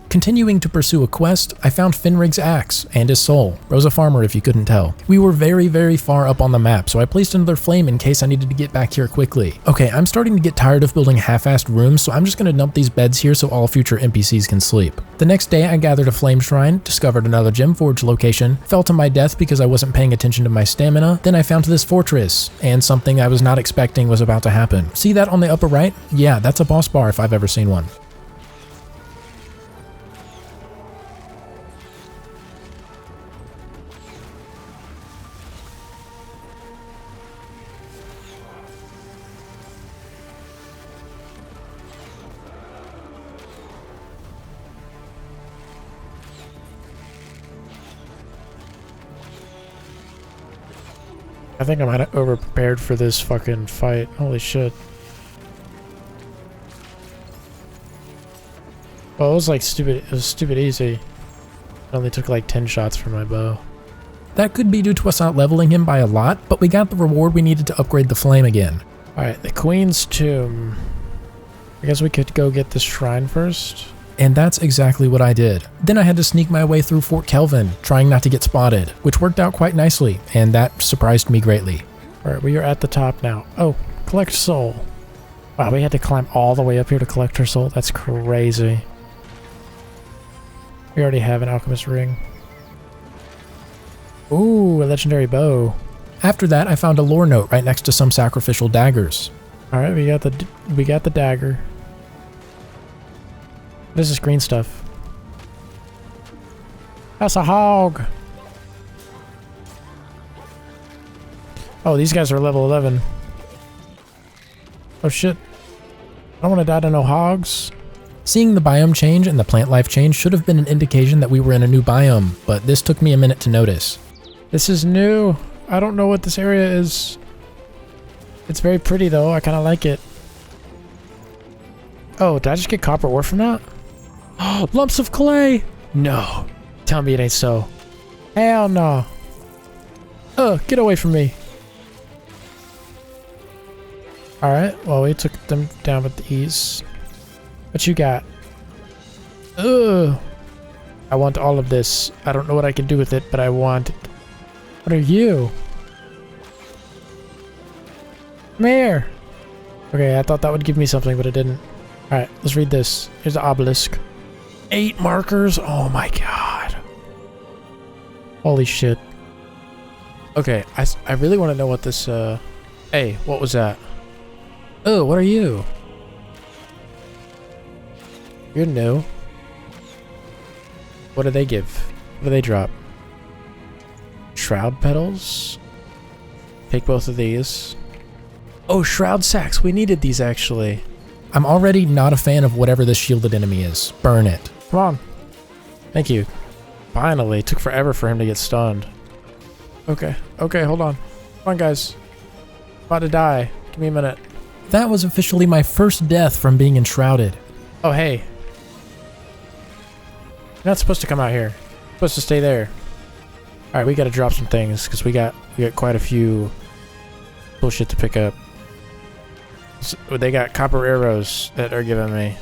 Continuing to pursue a quest, I found Finrig's axe and his soul. Bro's a farmer if you couldn't tell. We were very, very far up on the map, so I placed another flame in case I needed to get back here quickly. Okay, I'm starting to get tired of building half-assed rooms, so I'm just gonna dump these beds here so all future NPCs can sleep. The next day, I gathered a flame shrine, discovered another gem forge location, fell to my death because I wasn't paying attention to my stamina, then I found this fortress, and something I was not expecting was about to happen. See that on the upper right? Yeah, that's a boss bar if I've ever seen one. I think I might have over-prepared for this fucking fight. Holy shit. Well, it was like stupid. It was stupid easy. I only took like 10 shots for my bow. That could be due to us out leveling him by a lot, but we got the reward we needed to upgrade the flame again. Alright, the Queen's Tomb. I guess we could go get this shrine first. And that's exactly what I did. Then I had to sneak my way through Fort Kelvin, trying not to get spotted, which worked out quite nicely, and that surprised me greatly. Alright, we are at the top now. Oh, collect soul. Wow, we had to climb all the way up here to collect her soul? That's crazy. We already have an alchemist ring. Ooh, a legendary bow. After that, I found a lore note right next to some sacrificial daggers. Alright, we got the dagger. What is this green stuff? That's a hog! Oh, these guys are level 11. Oh shit. I don't want to die to no hogs. Seeing the biome change and the plant life change should have been an indication that we were in a new biome, but this took me a minute to notice. This is new. I don't know what this area is. It's very pretty though, I kind of like it. Oh, did I just get copper ore from that? Oh, lumps of clay! No. Tell me it ain't so. Hell no. Get away from me. Alright, well we took them down with ease. What you got? Ugh. I want all of this. I don't know what I can do with it, but I want it. What are you? Come here. Okay, I thought that would give me something, but it didn't. Alright, let's read this. Here's the obelisk. 8 markers? Oh my god. Holy shit. Okay, I really want to know what this, Hey, what was that? Oh, what are you? You're new. What do they give? What do they drop? Shroud petals? Take both of these. Oh, shroud sacks. We needed these actually. I'm already not a fan of whatever this shielded enemy is. Burn it. Come on. Thank you. Finally. It took forever for him to get stunned. Okay. Okay, hold on. Come on, guys. About to die. Give me a minute. That was officially my first death from being enshrouded. Oh, hey. You're not supposed to come out here. You're supposed to stay there. Alright, we gotta drop some things, because we got quite a few bullshit to pick up. So they got copper arrows that are giving me.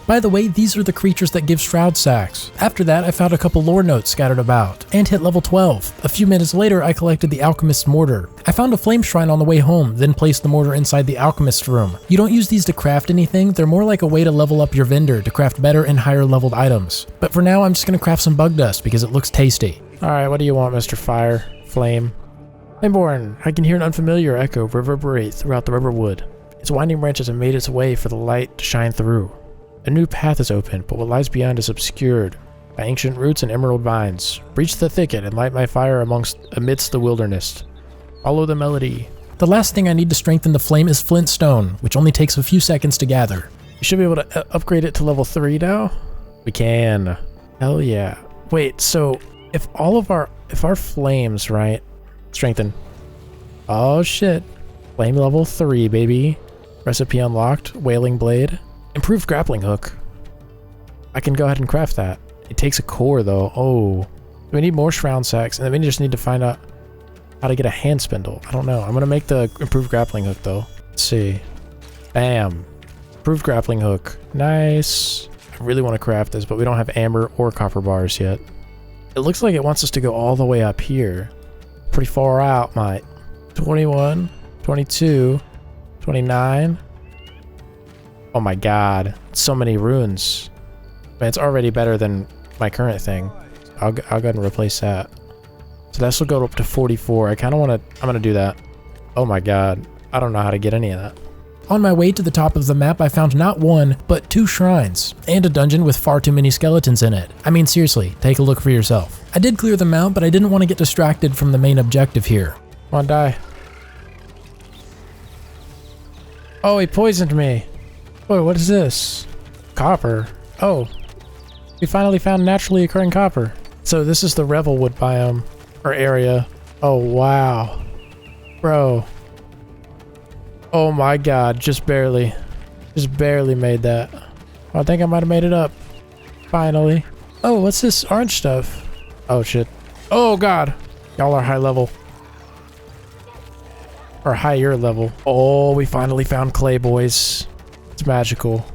By the way, these are the creatures that give shroud sacks. After that, I found a couple lore notes scattered about, and hit level 12. A few minutes later, I collected the Alchemist's mortar. I found a flame shrine on the way home, then placed the mortar inside the Alchemist's room. You don't use these to craft anything, they're more like a way to level up your vendor to craft better and higher leveled items. But for now, I'm just gonna craft some bug dust because it looks tasty. Alright, what do you want, Mr. Fire? Flame? Flameborn, I can hear an unfamiliar echo reverberate throughout the Rebelwood. Its winding branches have made its way for the light to shine through. A new path is open, but what lies beyond is obscured by ancient roots and emerald vines. Breach the thicket and light my fire amidst the wilderness. Follow the melody. The last thing I need to strengthen the flame is flintstone, which only takes a few seconds to gather. We should be able to upgrade it to level 3 now? We can. Hell yeah. Wait, so if our flames, right? Strengthen. Oh shit. Flame level 3, baby. Recipe unlocked. Wailing blade. Improved grappling hook. I can go ahead and craft that. It takes a core though. Oh. We need more shroud sacks, and then we just need to find out how to get a hand spindle. I don't know. I'm gonna make the improved grappling hook though. Let's see. Bam. Improved grappling hook. Nice. I really want to craft this, but we don't have amber or copper bars yet. It looks like it wants us to go all the way up here. Pretty far out, mate. 21, 22, 29. Oh my god. So many runes. Man, it's already better than my current thing. I'll go ahead and replace that. So this will go up to 44. I kind of want to... I'm going to do that. Oh my god. I don't know how to get any of that. On my way to the top of the map, I found not one, but 2 shrines, and a dungeon with far too many skeletons in it. I mean, seriously, take a look for yourself. I did clear them out, but I didn't want to get distracted from the main objective here. Come on, die. Oh, he poisoned me. Whoa, what is this? Copper. Oh. We finally found naturally occurring copper. So this is the Rebelwood biome, or area. Oh, wow. Bro. Oh my god, just barely. Just barely made that. I think I might have made it up. Finally. Oh, what's this orange stuff? Oh shit. Oh god. Y'all are high level. Or higher level. Oh, we finally found clay, boys. It's magical.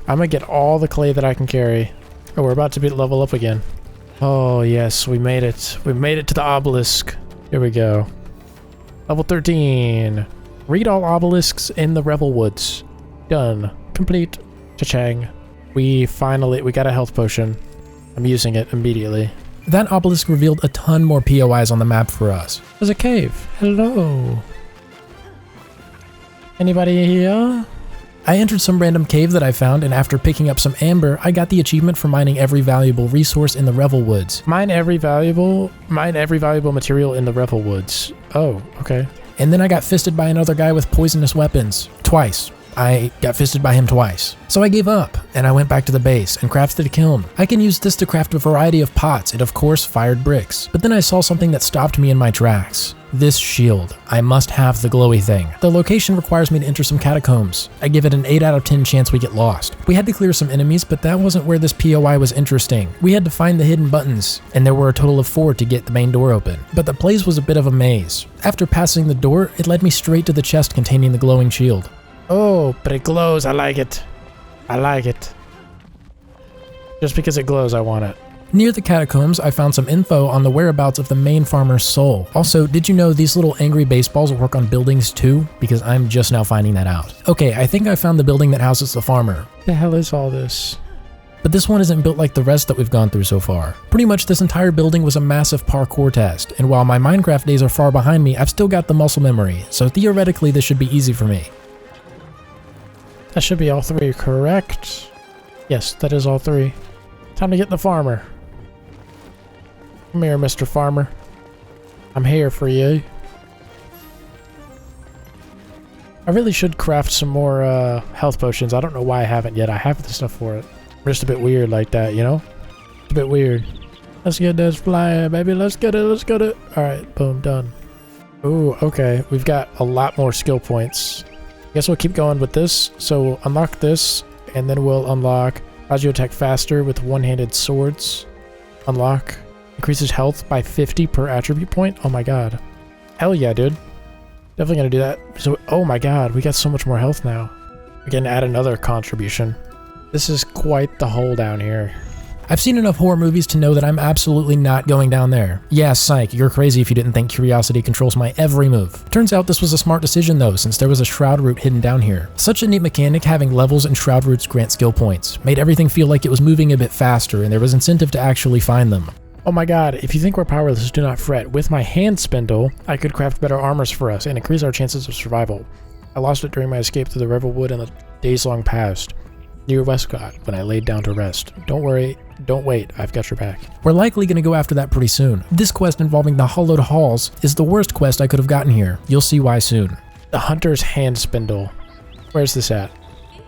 I'm gonna get all the clay that I can carry. Oh, we're about to be level up again. Oh, yes, we made it. We made it to the obelisk. Here we go. Level 13. Read all obelisks in the Rebelwoods. Done. Complete. Cha-chang. We got a health potion. I'm using it immediately. That obelisk revealed a ton more POIs on the map for us. There's a cave. Hello. Anybody here? I entered some random cave that I found, and after picking up some amber, I got the achievement for mining every valuable resource in the Rebelwoods. Mine every valuable material in the Rebelwoods. Oh, okay. And then I got fisted by another guy with poisonous weapons. Twice. I got fisted by him twice. So I gave up, and I went back to the base and crafted a kiln. I can use this to craft a variety of pots and of course fired bricks. But then I saw something that stopped me in my tracks. This shield. I must have the glowy thing. The location requires me to enter some catacombs. I give it an 8 out of 10 chance we get lost. We had to clear some enemies, but that wasn't where this POI was interesting. We had to find the hidden buttons, and there were a total of 4 to get the main door open. But the place was a bit of a maze. After passing the door, it led me straight to the chest containing the glowing shield. Oh, but it glows. I like it. I like it. Just because it glows, I want it. Near the catacombs, I found some info on the whereabouts of the main farmer's soul. Also, did you know these little angry baseballs work on buildings too? Because I'm just now finding that out. Okay, I think I found the building that houses the farmer. The hell is all this? But this one isn't built like the rest that we've gone through so far. Pretty much this entire building was a massive parkour test, and while my Minecraft days are far behind me, I've still got the muscle memory, so theoretically this should be easy for me. That should be all 3, correct? Yes, that is all 3. Time to get the farmer. Come here, Mr. Farmer. I'm here for you. I really should craft some more health potions. I don't know why I haven't yet. I have the stuff for it. I'm just a bit weird like that, you know? It's a bit weird. Let's get this flying, baby. Let's get it. Let's get it. Alright, boom, done. Ooh, okay. We've got a lot more skill points. I guess we'll keep going with this. So we'll unlock this, and then we'll unlock allows you to attack faster with one-handed swords. Unlock. Increases health by 50 per attribute point. Oh my god. Hell yeah, dude. Definitely gonna do that. So, oh my god, we got so much more health now. We can add another contribution. This is quite the hole down here. I've seen enough horror movies to know that I'm absolutely not going down there. Yeah, psych, you're crazy if you didn't think curiosity controls my every move. Turns out this was a smart decision though, since there was a Shroud route hidden down here. Such a neat mechanic, having levels and Shroud routes grant skill points. Made everything feel like it was moving a bit faster, and there was incentive to actually find them. Oh my god, if you think we're powerless, do not fret. With my hand spindle, I could craft better armors for us and increase our chances of survival. I lost it during my escape through the Rebelwood in the days long past. Near Westcott, when I laid down to rest. Don't worry, don't wait, I've got your back. We're likely going to go after that pretty soon. This quest involving the hollowed halls is the worst quest I could have gotten here. You'll see why soon. The Hunter's Hand Spindle. Where's this at?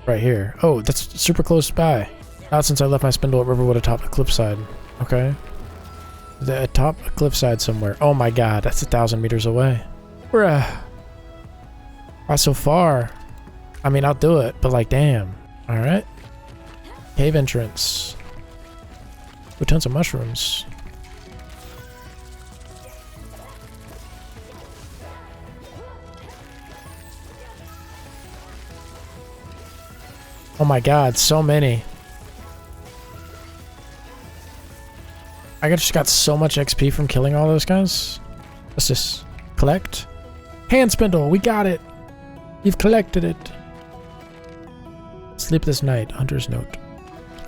Right here. Oh, that's super close by. Not since I left my spindle at Rebelwood atop the cliffside. Okay. Atop a cliffside somewhere. Oh my god, that's 1,000 meters away. Bruh. Why so far? I mean, I'll do it, but like, damn. Alright. Cave entrance. With tons of mushrooms. Oh my god, so many. I just got so much XP from killing all those guys. Let's just collect. Hand spindle, we got it. You've collected it. Sleep this night, Hunter's Note.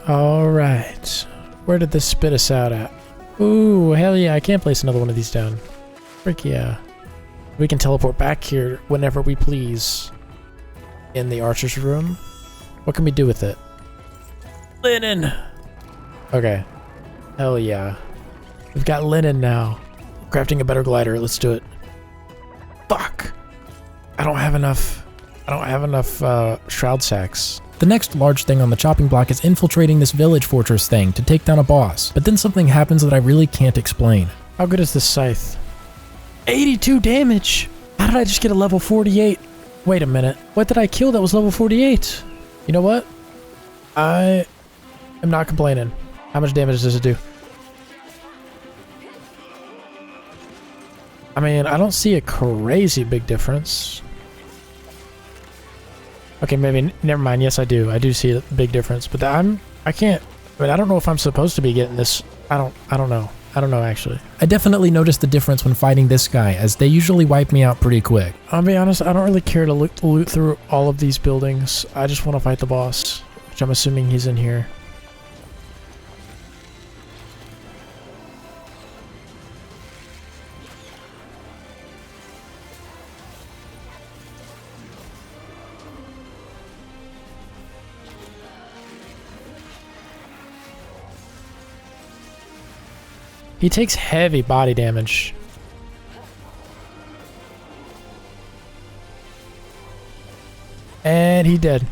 Alright. Where did this spit us out at? Ooh, hell yeah, I can't place another one of these down. Frick yeah. We can teleport back here whenever we please. In the archer's room. What can we do with it? Linen! Okay. Hell yeah. We've got linen now. Crafting a better glider, let's do it. Fuck! I don't have enough shroud sacks. The next large thing on the chopping block is infiltrating this village fortress thing to take down a boss, but then something happens that I really can't explain. How good is this scythe? 82 damage! How did I just get a level 48? Wait a minute, what did I kill that was level 48? You know what? I am not complaining. How much damage does it do? I mean, I don't see a crazy big difference. Okay, maybe, never mind. Yes, I do. I do see a big difference, but I can't, I mean, I don't know if I'm supposed to be getting this. I don't know. I don't know, actually. I definitely noticed the difference when fighting this guy, as they usually wipe me out pretty quick. I'll be honest, I don't really care to loot through all of these buildings. I just want to fight the boss, which I'm assuming he's in here. He takes heavy body damage. And he dead.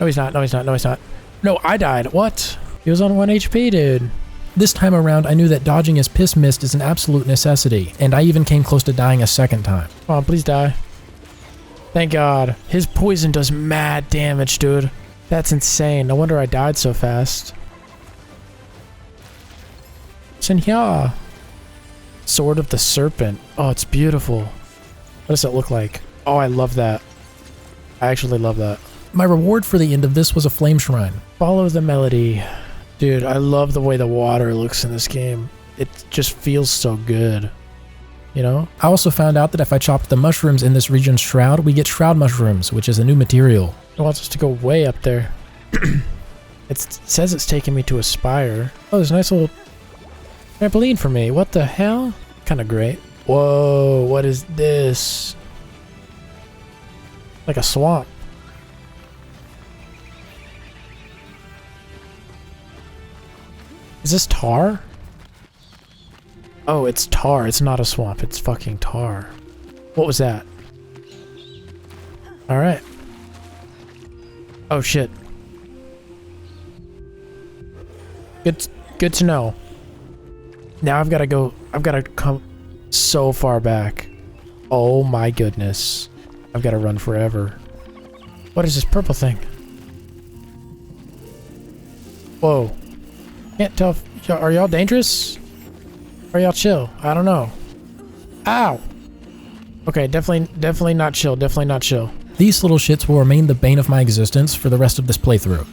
No, he's not. No, he's not. No, he's not. No, I died. What? He was on 1 HP, dude. This time around, I knew that dodging his piss mist is an absolute necessity, and I even came close to dying a second time. Come on, please die. Thank God. His poison does mad damage, dude. That's insane. No wonder I died so fast. What's in here? Sword of the Serpent. Oh, it's beautiful. What does it look like? Oh, I love that. I actually love that. My reward for the end of this was a flame shrine. Follow the melody. Dude, I love the way the water looks in this game. It just feels so good. You know? I also found out that if I chopped the mushrooms in this region's shroud, we get shroud mushrooms, which is a new material. It wants us to go way up there. It says it's taking me to a spire. Oh, there's a nice little trampoline for me. What the hell? Kind of great. Whoa, what is this? Like a swamp. Is this tar? Oh, it's tar. It's not a swamp. It's fucking tar. What was that? Alright. Oh, shit. Good to know. Now I've got to go. I've got to come so far back. Oh my goodness. I've got to run forever. What is this purple thing? Whoa. Can't tell if are y'all dangerous? Or y'all chill? I don't know. Ow! Okay, definitely not chill. Definitely not chill. These little shits will remain the bane of my existence for the rest of this playthrough.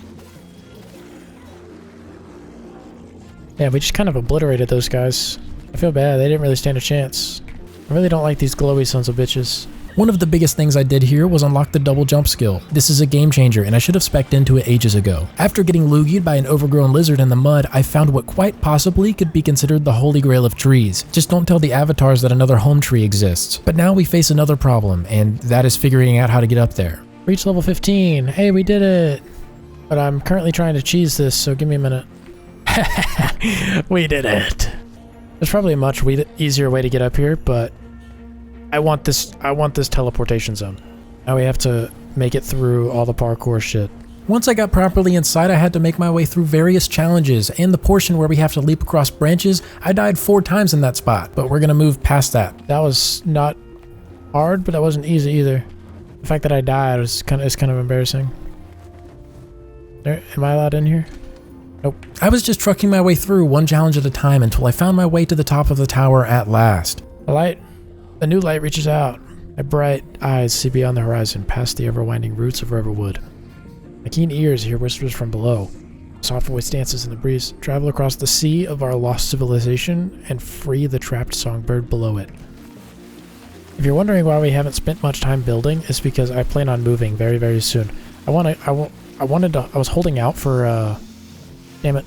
Yeah, we just kind of obliterated those guys. I feel bad. They didn't really stand a chance. I really don't like these glowy sons of bitches. One of the biggest things I did here was unlock the double jump skill. This is a game changer, and I should have spec'd into it ages ago. After getting loogied by an overgrown lizard in the mud, I found what quite possibly could be considered the holy grail of trees. Just don't tell the avatars that another home tree exists. But now we face another problem, and that is figuring out how to get up there. Reach level 15. Hey, we did it! But I'm currently trying to cheese this, so give me a minute. We did it! There's probably a much easier way to get up here, but I want this teleportation zone. Now we have to make it through all the parkour shit. Once I got properly inside, I had to make my way through various challenges, and the portion where we have to leap across branches, I died 4 times in that spot, but we're gonna move past that. That was not hard, but that wasn't easy either. The fact that I died is kind of embarrassing. Am I allowed in here? Nope. I was just trucking my way through one challenge at a time until I found my way to the top of the tower at last. The new light reaches out. My bright eyes see beyond the horizon, past the ever-winding roots of Rebelwood. My keen ears hear whispers from below. A soft voice dances in the breeze. Travel across the sea of our lost civilization and free the trapped songbird below it. If you're wondering why we haven't spent much time building, it's because I plan on moving very, very soon. I was holding out for, damn it.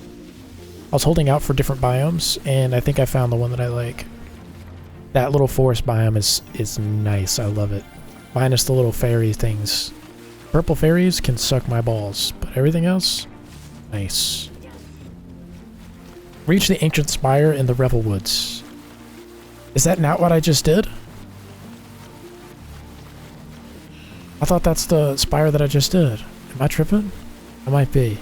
I was holding out for different biomes, and I think I found the one that I like. That little forest biome is nice. I love it. Minus the little fairy things. Purple fairies can suck my balls, but everything else, nice. Reach the ancient spire in the Rebelwoods. Is that not what I just did? I thought that's the spire that I just did. Am I tripping? I might be.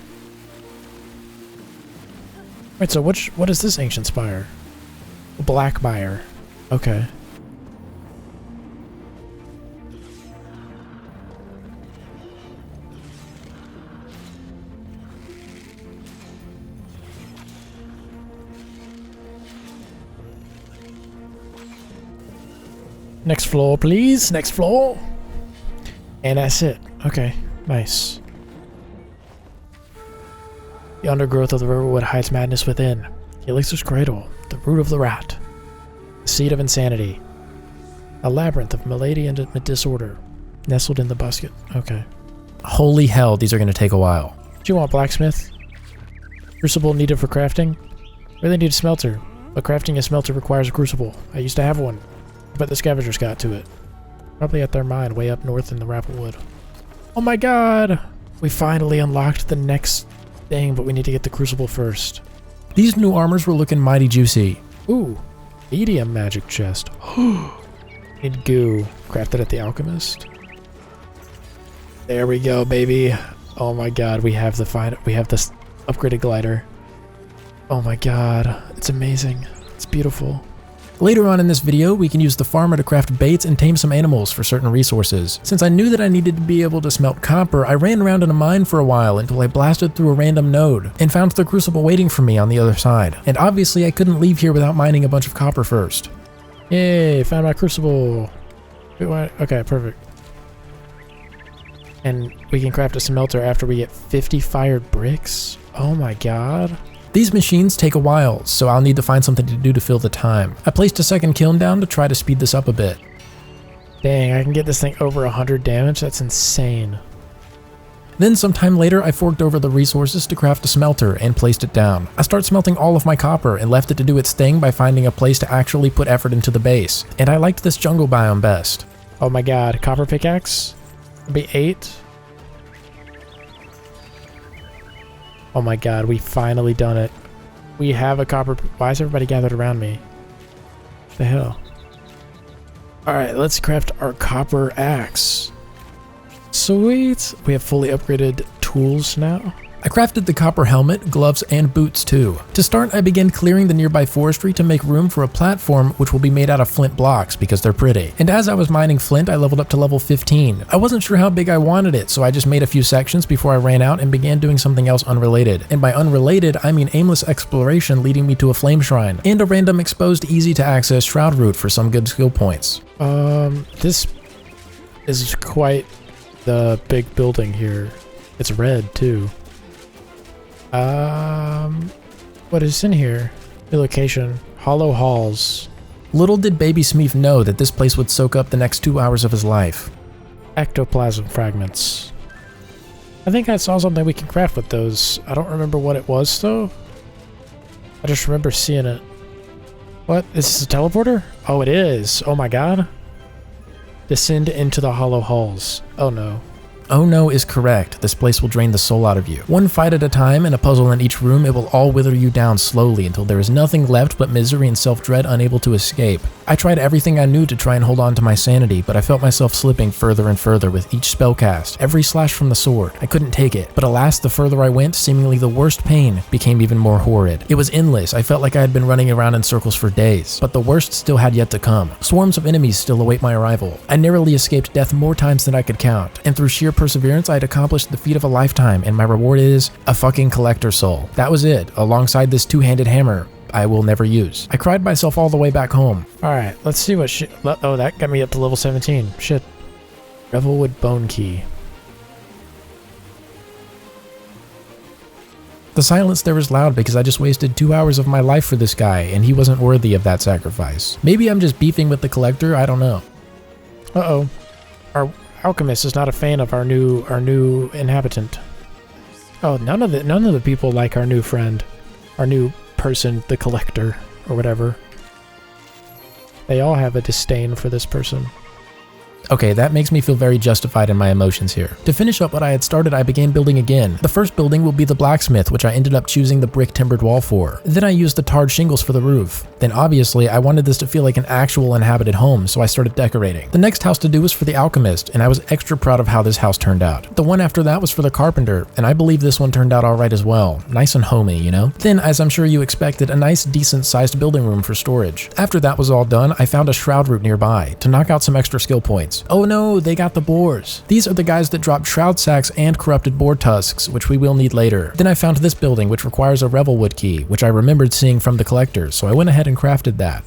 Wait, so what is this ancient spire? Blackmire. Okay. Next floor, please. Next floor. And that's it. Okay, nice. The undergrowth of the Rebelwood hides madness within. The Elixir's cradle, the root of the rat, the seed of insanity, a labyrinth of malady and disorder, nestled in the basket. Okay. Holy hell, these are going to take a while. What do you want, blacksmith? Crucible needed for crafting? Really need a smelter, but crafting a smelter requires a crucible. I used to have one, but the scavengers got to it. Probably at their mine way up north in the Rebelwood. Oh my god! We finally unlocked the next thing, but we need to get the crucible first. These new armors were looking mighty juicy. Ooh, medium magic chest. Need goo. Crafted at the Alchemist. There we go, baby. Oh my god, we have this upgraded glider. Oh my god, it's amazing. It's beautiful. Later on in this video, we can use the farmer to craft baits and tame some animals for certain resources. Since I knew that I needed to be able to smelt copper, I ran around in a mine for a while until I blasted through a random node and found the crucible waiting for me on the other side. And obviously I couldn't leave here without mining a bunch of copper first. Yay, found my crucible. Okay, perfect. And we can craft a smelter after we get 50 fired bricks? Oh my god. These machines take a while, so I'll need to find something to do to fill the time. I placed a second kiln down to try to speed this up a bit. Dang, I can get this thing over 100 damage? That's insane. Then sometime later, I forked over the resources to craft a smelter and placed it down. I started smelting all of my copper and left it to do its thing by finding a place to actually put effort into the base. And I liked this jungle biome best. Oh my god, copper pickaxe? It'll be 8. Oh my god, we finally done it. We have a copper... Why is everybody gathered around me? What the hell? Alright, let's craft our copper axe. Sweet! We have fully upgraded tools now. I crafted the copper helmet, gloves, and boots too. To start, I began clearing the nearby forestry to make room for a platform which will be made out of flint blocks because they're pretty. And as I was mining flint, I leveled up to level 15. I wasn't sure how big I wanted it, so I just made a few sections before I ran out and began doing something else unrelated. And by unrelated, I mean aimless exploration leading me to a flame shrine, and a random exposed easy to access shroud route for some good skill points. This is quite the big building here. It's red too. What is in here? The location. Hollow halls. Little did baby Smeef know that this place would soak up the next 2 hours of his life. Ectoplasm fragments. I think I saw something we can craft with those. I don't remember what it was though. I just remember seeing it. What? Is this a teleporter? Oh, it is. Oh my god. Descend into the hollow halls. Oh no. Oh no is correct. This place will drain the soul out of you. One fight at a time and a puzzle in each room, it will all wither you down slowly until there is nothing left but misery and self-dread unable to escape. I tried everything I knew to try and hold on to my sanity, but I felt myself slipping further and further with each spell cast, every slash from the sword. I couldn't take it, but alas, the further I went, seemingly the worst pain became even more horrid. It was endless. I felt like I had been running around in circles for days, but the worst still had yet to come. Swarms of enemies still await my arrival. I narrowly escaped death more times than I could count, and through sheer perseverance, I had accomplished the feat of a lifetime, and my reward is a fucking collector soul. That was it, alongside this two-handed hammer I will never use. I cried myself all the way back home. Alright, let's see what shit. Oh, that got me up to level 17. Shit. Rebelwood bone key. The silence there was loud because I just wasted 2 hours of my life for this guy, and he wasn't worthy of that sacrifice. Maybe I'm just beefing with the collector, I don't know. Uh-oh. Our Alchemist is not a fan of our new inhabitant. Oh, none of the people like our new friend. Our new person, the collector, or whatever. They all have a disdain for this person. Okay, that makes me feel very justified in my emotions here. To finish up what I had started, I began building again. The first building will be the blacksmith, which I ended up choosing the brick timbered wall for. Then I used the tarred shingles for the roof. Then obviously, I wanted this to feel like an actual inhabited home, so I started decorating. The next house to do was for the alchemist, and I was extra proud of how this house turned out. The one after that was for the carpenter, and I believe this one turned out alright as well. Nice and homey, you know? Then, as I'm sure you expected, a nice decent sized building room for storage. After that was all done, I found a shroud root nearby to knock out some extra skill points. Oh no, they got the boars. These are the guys that drop shroud sacks and corrupted boar tusks, which we will need later. Then I found this building, which requires a Rebelwood key, which I remembered seeing from the collector, so I went ahead and crafted that.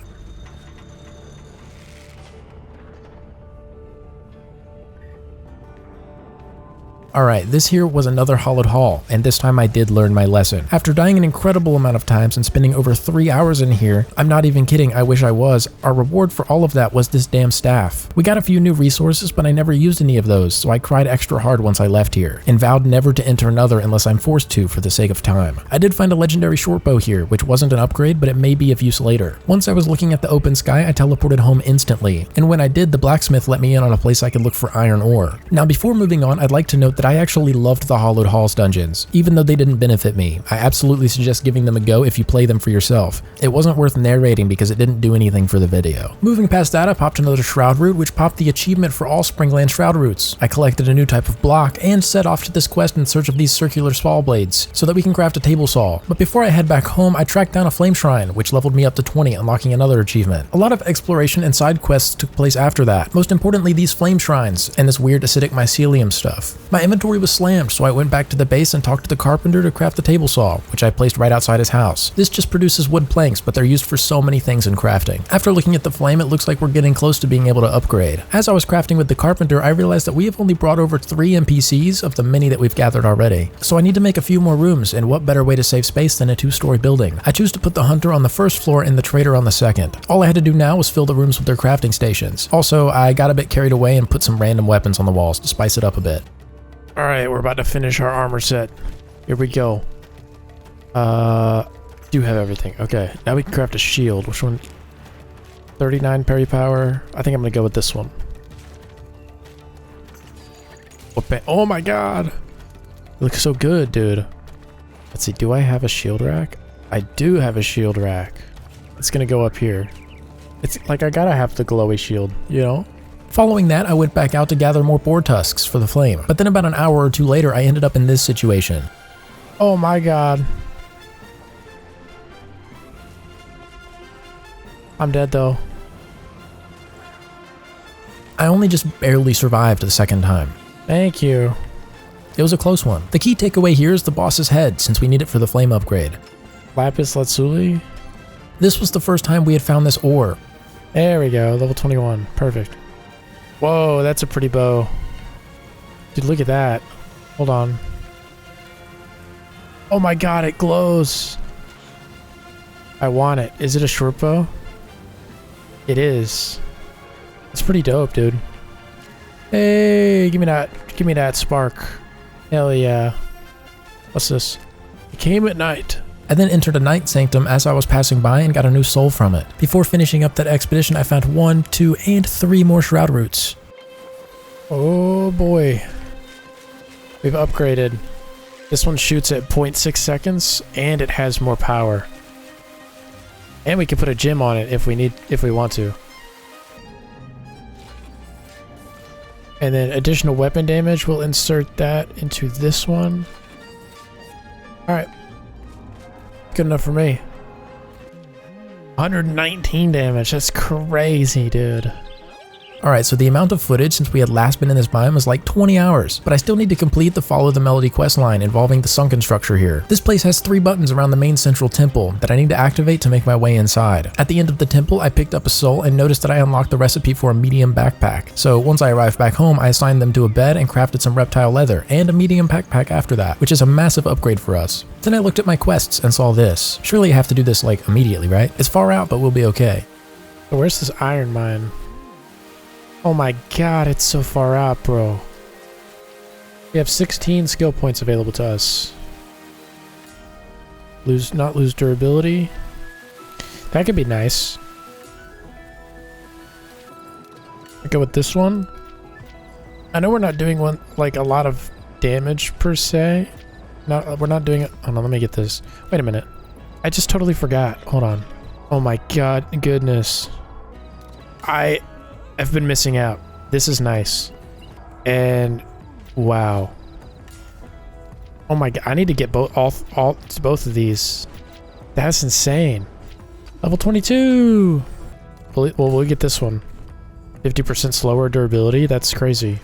Alright, this here was another hollowed hall, and this time I did learn my lesson. After dying an incredible amount of times and spending over 3 hours in here, I'm not even kidding, I wish I was, our reward for all of that was this damn staff. We got a few new resources, but I never used any of those, so I cried extra hard once I left here, and vowed never to enter another unless I'm forced to for the sake of time. I did find a legendary shortbow here, which wasn't an upgrade, but it may be of use later. Once I was looking at the open sky, I teleported home instantly, and when I did, the blacksmith let me in on a place I could look for iron ore. Now before moving on, I'd like to note that I actually loved the Hollowed Halls dungeons, even though they didn't benefit me. I absolutely suggest giving them a go if you play them for yourself. It wasn't worth narrating because it didn't do anything for the video. Moving past that, I popped another Shroud root, which popped the achievement for all Springlands Shroud roots. I collected a new type of block and set off to this quest in search of these circular saw blades so that we can craft a table saw. But before I head back home, I tracked down a flame shrine, which leveled me up to 20, unlocking another achievement. A lot of exploration and side quests took place after that, most importantly these flame shrines and this weird acidic mycelium stuff. My inventory was slammed, so I went back to the base and talked to the carpenter to craft the table saw, which I placed right outside his house. This just produces wood planks, but they're used for so many things in crafting. After looking at the flame, it looks like we're getting close to being able to upgrade. As I was crafting with the carpenter, I realized that we have only brought over 3 NPCs of the many that we've gathered already. So I need to make a few more rooms, and what better way to save space than a 2-story building? I choose to put the hunter on the first floor and the trader on the second. All I had to do now was fill the rooms with their crafting stations. Also, I got a bit carried away and put some random weapons on the walls to spice it up a bit. Alright, we're about to finish our armor set. Here we go. Do have everything. Okay, now we can craft a shield. Which one? 39 parry power. I think I'm gonna go with this one. Oh my god! It looks so good, dude. Let's see, do I have a shield rack? I do have a shield rack. It's gonna go up here. It's like I gotta have the glowy shield, you know? Following that, I went back out to gather more boar tusks for the flame. But then about an hour or two later, I ended up in this situation. Oh my god. I'm dead though. I only just barely survived the second time. Thank you. It was a close one. The key takeaway here is the boss's head, since we need it for the flame upgrade. Lapis lazuli? This was the first time we had found this ore. There we go, level 21. Perfect. Whoa, that's a pretty bow. Dude, look at that. Hold on. Oh my god, it glows. I want it. Is it a short bow? It is. It's pretty dope, dude. Hey, give me that spark. Hell yeah. What's this? It came at night. I then entered a night sanctum as I was passing by and got a new soul from it. Before finishing up that expedition, I found 1, 2, and 3 more Shroud roots. Oh boy. We've upgraded. This one shoots at 0.6 seconds and it has more power. And we can put a gem on it if we want to. And then additional weapon damage, we'll insert that into this one. Alright. Good enough for me. 119 damage, that's crazy, dude. Alright, so the amount of footage since we had last been in this biome is like 20 hours, but I still need to complete the Follow the Melody questline involving the sunken structure here. This place has 3 buttons around the main central temple that I need to activate to make my way inside. At the end of the temple, I picked up a soul and noticed that I unlocked the recipe for a medium backpack. So once I arrived back home, I assigned them to a bed and crafted some reptile leather and a medium backpack after that, which is a massive upgrade for us. Then I looked at my quests and saw this. Surely I have to do this like immediately, right? It's far out, but we'll be okay. So where's this iron mine? Oh my god, it's so far out, bro. We have 16 skill points available to us. Not lose durability. That could be nice. I go with this one. I know we're not doing one like a lot of damage per se. We're not doing it. Hold on, let me get this. Wait a minute. I just totally forgot. Hold on. Oh my god, goodness. I've been missing out. This is nice. And wow. Oh my god, I need to get both of these. That's insane. Level 22. Well, we'll get this one. 50% slower durability. That's crazy.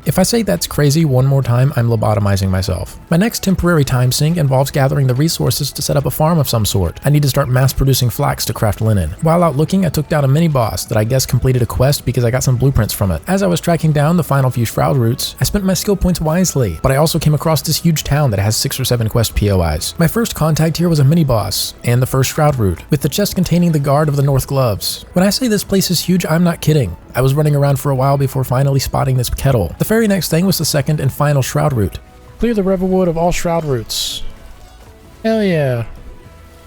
If I say that's crazy one more time, I'm lobotomizing myself. My next temporary time sink involves gathering the resources to set up a farm of some sort. I need to start mass producing flax to craft linen. While out looking, I took down a mini boss that I guess completed a quest because I got some blueprints from it. As I was tracking down the final few Shroud routes, I spent my skill points wisely, but I also came across this huge town that has 6 or 7 quest POIs. My first contact here was a mini boss and the first Shroud route, with the chest containing the Guard of the North gloves. When I say this place is huge, I'm not kidding. I was running around for a while before finally spotting this kettle. The very next thing was the second and final Shroud route. Clear the Rebelwood of all Shroud routes. Hell yeah.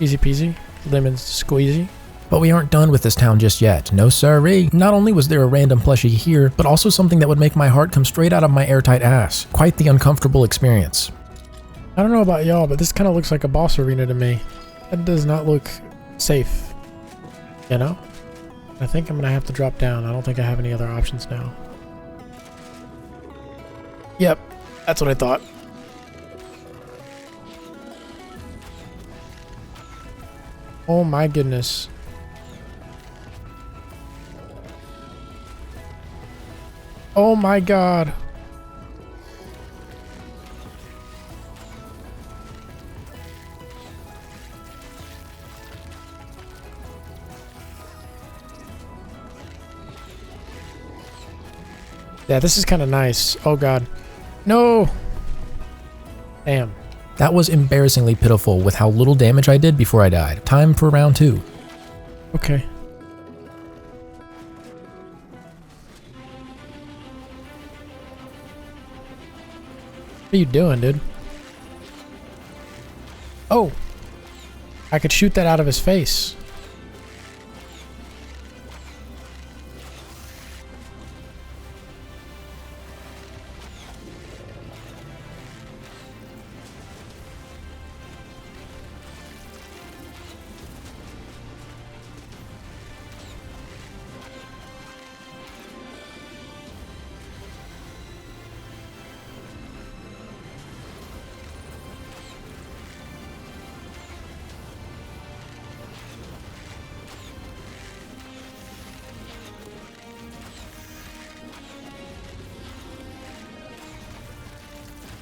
Easy peasy, lemon squeezy. But we aren't done with this town just yet. No siree. Not only was there a random plushie here, but also something that would make my heart come straight out of my airtight ass. Quite the uncomfortable experience. I don't know about y'all, but this kind of looks like a boss arena to me. That does not look safe. You know? I think I'm gonna have to drop down. I don't think I have any other options now. Yep, that's what I thought. Oh my goodness. Oh my god. Yeah, this is kind of nice. Oh god. No! Damn. That was embarrassingly pitiful with how little damage I did before I died. Time for round 2. Okay. What are you doing, dude? Oh! I could shoot that out of his face.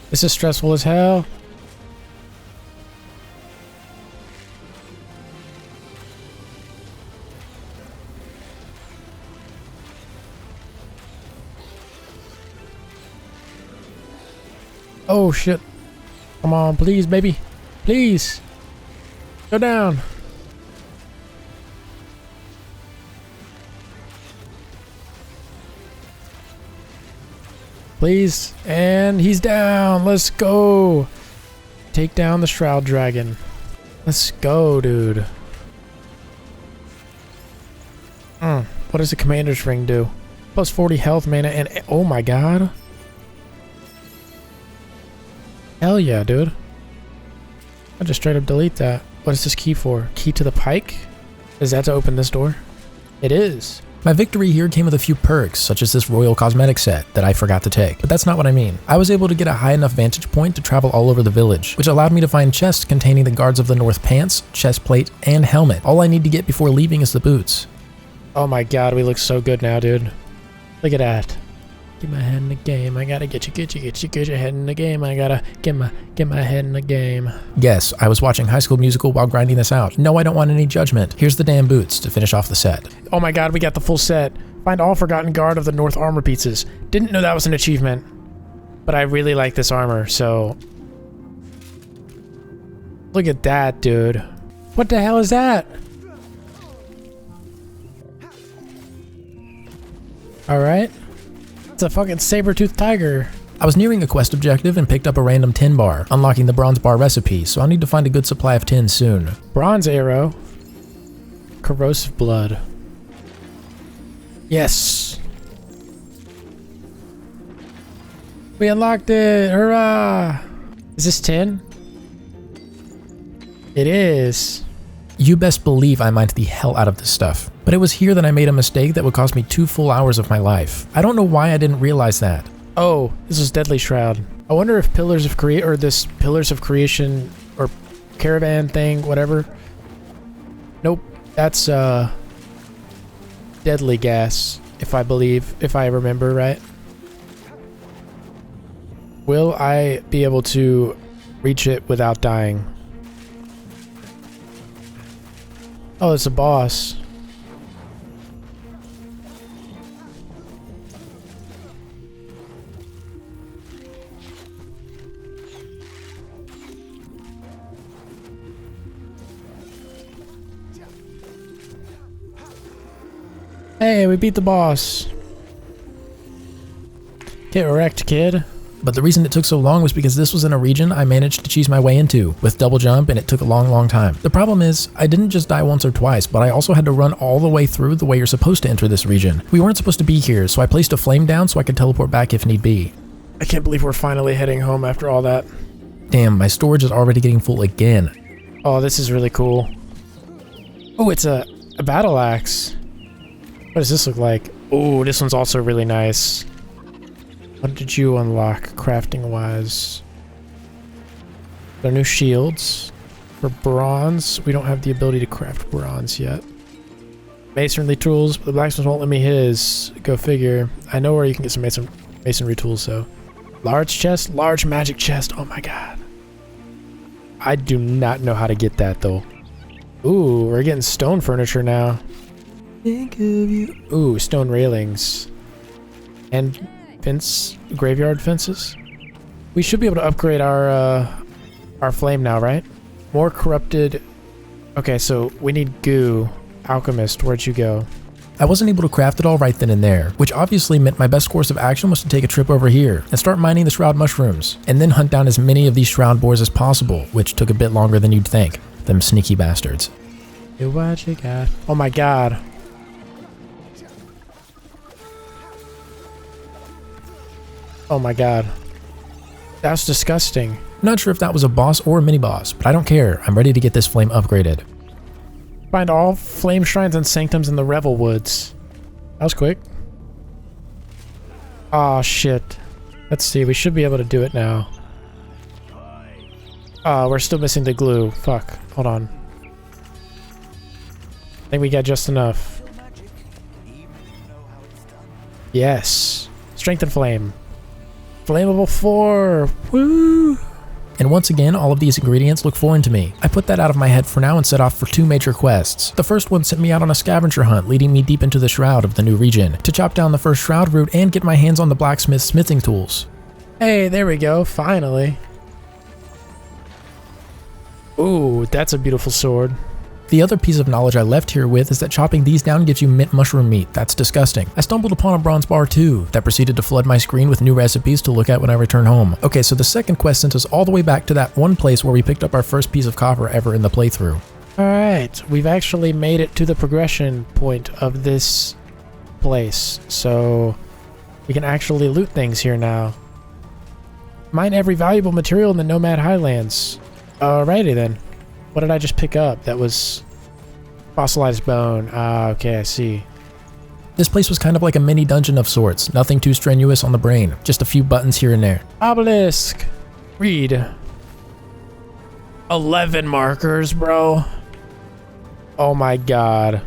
This is stressful as hell. Oh shit. Come on, please, baby. Please. Go down. Please. And he's down. Let's go. Take down the Shroud Dragon. Let's go, dude. What does the Commander's Ring do? Plus 40 health, mana, and... Oh my god. Hell yeah, dude. I'll just straight up delete that. What is this key for? Key to the pike? Is that to open this door? It is. My victory here came with a few perks, such as this royal cosmetic set that I forgot to take, but that's not what I mean. I was able to get a high enough vantage point to travel all over the village, which allowed me to find chests containing the Guards of the North pants, chest plate, and helmet. All I need to get before leaving is the boots. Oh my god, we look so good now, dude. Look at that. Get my head in the game. I gotta get your head in the game. I gotta get my head in the game. Yes, I was watching High School Musical while grinding this out. No, I don't want any judgment. Here's the damn boots to finish off the set. Oh my god, we got the full set. Find all forgotten Guard of the North armor pieces. Didn't know that was an achievement. But I really like this armor, so... Look at that, dude. What the hell is that? Alright. It's a fucking saber-toothed tiger. I was nearing a quest objective and picked up a random tin bar, unlocking the bronze bar recipe, so I'll need to find a good supply of tin soon. Bronze arrow. Corrosive blood. Yes! We unlocked it! Hurrah! Is this tin? It is. You best believe I mined the hell out of this stuff. But it was here that I made a mistake that would cost me 2 full hours of my life. I don't know why I didn't realize that. Oh, this is Deadly Shroud. I wonder if Pillars of Creation or caravan thing, whatever. Nope, that's deadly gas, if I remember right. Will I be able to reach it without dying? Oh, it's a boss. Hey, we beat the boss. Get wrecked, kid. But the reason it took so long was because this was in a region I managed to cheese my way into with double jump, and it took a long time. The problem is, I didn't just die once or twice, but I also had to run all the way through the way you're supposed to enter this region. We weren't supposed to be here, so I placed a flame down so I could teleport back if need be. I can't believe we're finally heading home after all that. Damn, my storage is already getting full again. Oh, this is really cool. Oh, it's a battle axe. What does this look like? Oh, this one's also really nice. What did you unlock crafting-wise? There are new shields. For bronze, we don't have the ability to craft bronze yet. Masonry tools, but the blacksmith won't let me his. Go figure. I know where you can get some masonry tools, though. Large chest? Large magic chest. Oh my god. I do not know how to get that, though. Ooh, we're getting stone furniture now. Think of you. Ooh, stone railings. And graveyard fences. We should be able to upgrade our flame now, right? More corrupted. Okay, so we need goo. Alchemist, where'd you go? I wasn't able to craft it all right then and there, which obviously meant my best course of action was to take a trip over here and start mining the Shroud mushrooms, and then hunt down as many of these Shroud boars as possible, which took a bit longer than you'd think. Them sneaky bastards. What you got? Oh my god. Oh my god. That's disgusting. I'm not sure if that was a boss or a mini-boss, but I don't care. I'm ready to get this flame upgraded. Find all flame shrines and sanctums in the Rebelwoods. That was quick. Aw, shit. Let's see, we should be able to do it now. We're still missing the glue. Fuck. Hold on. I think we got just enough. Yes. Strength and flame. Flammable 4! Woo! And once again, all of these ingredients look foreign to me. I put that out of my head for now and set off for 2 major quests. The first one sent me out on a scavenger hunt, leading me deep into the Shroud of the new region, to chop down the first Shroud root and get my hands on the blacksmith smithing tools. Hey, there we go, finally. Ooh, that's a beautiful sword. The other piece of knowledge I left here with is that chopping these down gives you mint mushroom meat. That's disgusting. I stumbled upon a bronze bar too, that proceeded to flood my screen with new recipes to look at when I return home. Okay, so the second quest sent us all the way back to that one place where we picked up our first piece of copper ever in the playthrough. Alright, we've actually made it to the progression point of this place, so we can actually loot things here now. Mine every valuable material in the Nomad Highlands. Alrighty then. What did I just pick up? That was fossilized bone. Ah, okay, I see. This place was kind of like a mini dungeon of sorts. Nothing too strenuous on the brain. Just a few buttons here and there. Obelisk! Read. 11 markers, bro. Oh my god.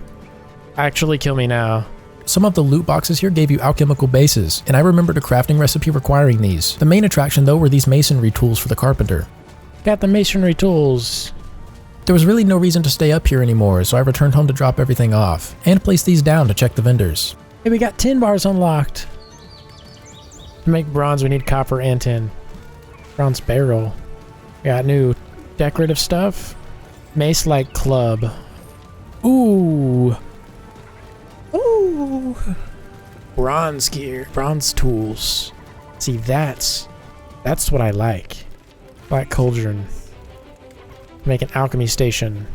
Actually kill me now. Some of the loot boxes here gave you alchemical bases, and I remembered a crafting recipe requiring these. The main attraction though were these masonry tools for the carpenter. Got the masonry tools. There was really no reason to stay up here anymore, so I returned home to drop everything off, and place these down to check the vendors. Hey, we got tin bars unlocked. To make bronze, we need copper and tin. Bronze barrel. We got new decorative stuff. Mace-like club. Ooh. Ooh. Bronze gear. Bronze tools. See, that's what I like. Black cauldron. Make an alchemy station.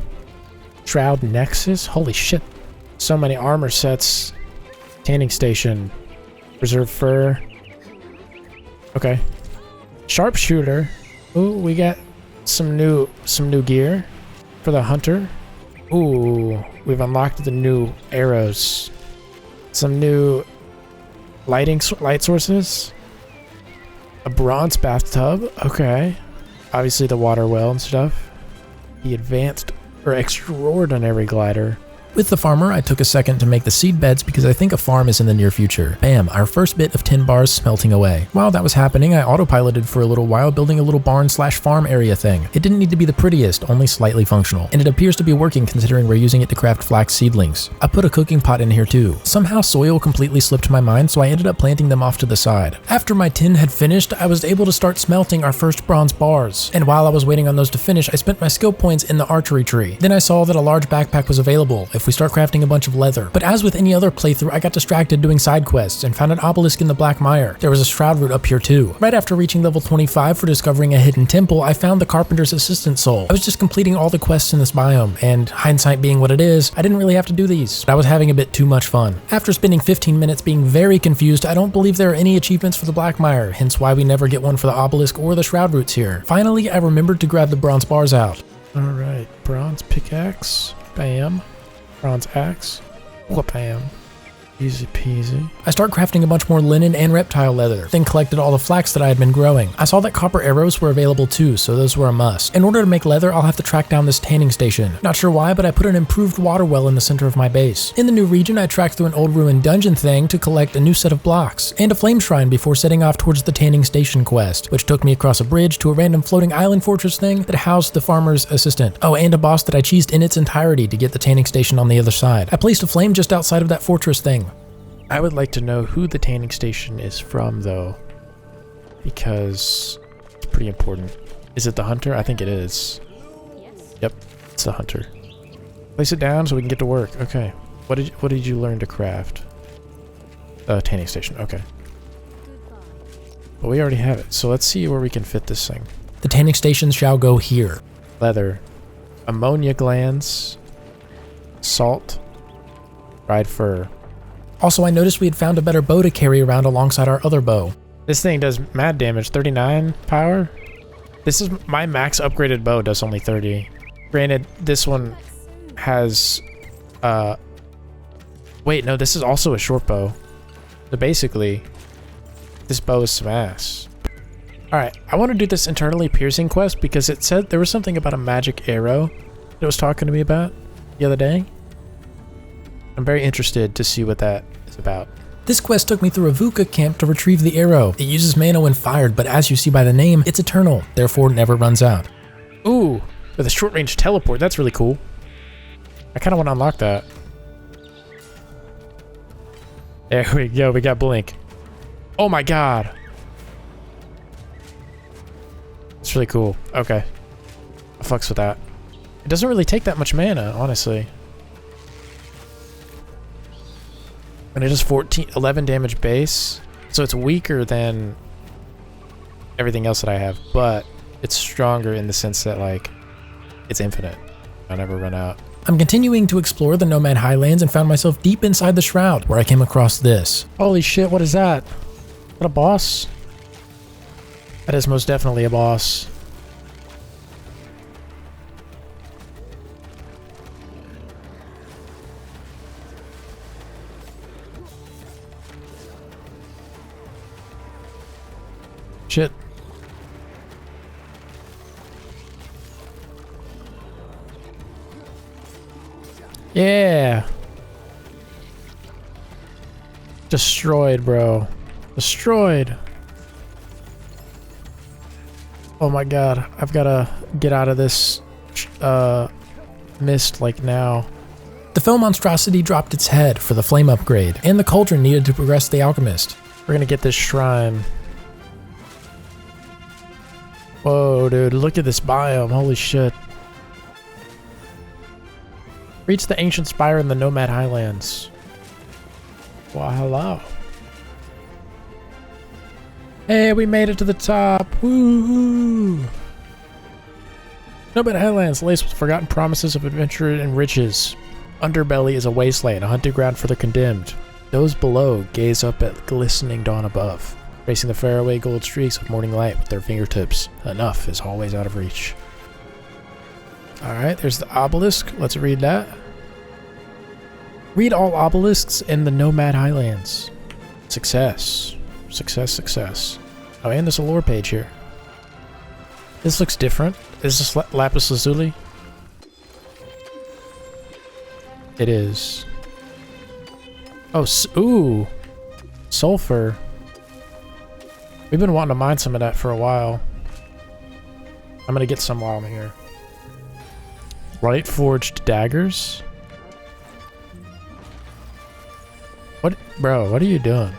Shroud nexus? Holy shit. So many armor sets. Tanning station. Reserve fur. Okay. Sharpshooter. Ooh, we got some new gear for the hunter. Ooh, we've unlocked the new arrows. Some new light sources. A bronze bathtub. Okay. Obviously the water well and stuff. The advanced or extraordinary glider. With the farmer, I took a second to make the seed beds because I think a farm is in the near future. Bam, our first bit of tin bars smelting away. While that was happening, I autopiloted for a little while building a little barn/farm area thing. It didn't need to be the prettiest, only slightly functional, and it appears to be working considering we're using it to craft flax seedlings. I put a cooking pot in here too. Somehow soil completely slipped my mind, so I ended up planting them off to the side. After my tin had finished, I was able to start smelting our first bronze bars, and while I was waiting on those to finish, I spent my skill points in the archery tree. Then I saw that a large backpack was available if we start crafting a bunch of leather. But as with any other playthrough, I got distracted doing side quests and found an obelisk in the Black Mire. There was a Shroud root up here too. Right after reaching level 25 for discovering a hidden temple, I found the Carpenter's Assistant Soul. I was just completing all the quests in this biome, and hindsight being what it is, I didn't really have to do these. But I was having a bit too much fun. After spending 15 minutes being very confused, I don't believe there are any achievements for the Black Mire, hence why we never get one for the obelisk or the Shroud roots here. Finally, I remembered to grab the bronze bars out. Alright, bronze pickaxe, bam. Bronze axe, whoop-bam. Easy peasy. I start crafting a bunch more linen and reptile leather, then collected all the flax that I had been growing. I saw that copper arrows were available too, so those were a must. In order to make leather, I'll have to track down this tanning station. Not sure why, but I put an improved water well in the center of my base. In the new region, I tracked through an old ruined dungeon thing to collect a new set of blocks, and a flame shrine before setting off towards the tanning station quest, which took me across a bridge to a random floating island fortress thing that housed the farmer's assistant. Oh, and a boss that I cheesed in its entirety to get the tanning station on the other side. I placed a flame just outside of that fortress thing. I would like to know who the tanning station is from, though, because it's pretty important. Is it the hunter? I think it is. Yes. Yep, it's the hunter. Place it down so we can get to work. Okay. What did you learn to craft? Tanning station. Okay. But we already have it, so let's see where we can fit this thing. The tanning station shall go here. Leather, ammonia glands, salt, dried fur. Also, I noticed we had found a better bow to carry around alongside our other bow. This thing does mad damage, 39 power. This is my max upgraded bow, does only 30. Granted, this one has, wait, no, this is also a short bow. So basically, this bow is some ass. Alright, I want to do this internally piercing quest because it said there was something about a magic arrow that it was talking to me about the other day. I'm very interested to see what that is about. This quest took me through a Vuka camp to retrieve the arrow. It uses mana when fired, but as you see by the name, it's eternal, therefore never runs out. Ooh, with a short-range teleport, that's really cool. I kind of want to unlock that. There we go, we got Blink. Oh my god. It's really cool. Okay. I fucks with that. It doesn't really take that much mana, honestly. And it does 11 damage base, so it's weaker than everything else that I have, but it's stronger in the sense that, like, it's infinite. I never run out. I'm continuing to explore the Nomad Highlands and found myself deep inside the Shroud, where I came across this. Holy shit, what is that? Is that a boss? That is most definitely a boss. Shit. Yeah. Destroyed, bro. Destroyed. Oh my god. I've got to get out of this mist like now. The fell monstrosity dropped its head for the flame upgrade, and the cauldron needed to progress the alchemist. We're gonna get this shrine. Whoa, dude, look at this biome. Holy shit. Reach the ancient spire in the Nomad Highlands. Wow, hello. Hey, we made it to the top. Woo! Nomad Highlands, laced with forgotten promises of adventure and riches. Underbelly is a wasteland, a hunting ground for the condemned. Those below gaze up at glistening dawn above, tracing the faraway gold streaks of morning light with their fingertips. Enough is always out of reach. Alright, there's the obelisk. Let's read that. Read all obelisks in the Nomad Highlands. Success. Success, success. Oh, and there's a lore page here. This looks different. Is this lapis lazuli? It is. Oh, ooh. Sulfur. We've been wanting to mine some of that for a while. I'm gonna get some while I'm here. Light forged daggers? What? Bro, what are you doing?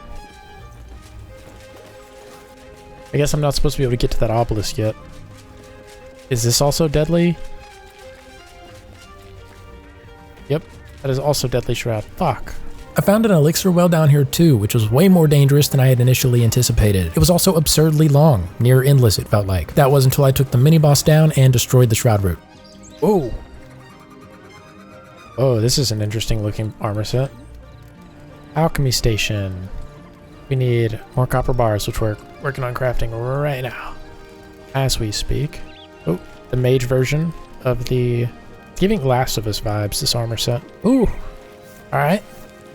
I guess I'm not supposed to be able to get to that obelisk yet. Is this also deadly? Yep, that is also deadly shroud. Fuck. I found an elixir well down here too, which was way more dangerous than I had initially anticipated. It was also absurdly long, near endless it felt like. That was until I took the mini-boss down and destroyed the shroud root. Whoa. Oh, this is an interesting looking armor set. Alchemy station. We need more copper bars, which we're working on crafting right now, as we speak. Oh, the mage version of the... It's giving Last of Us vibes, this armor set. Ooh. Alright.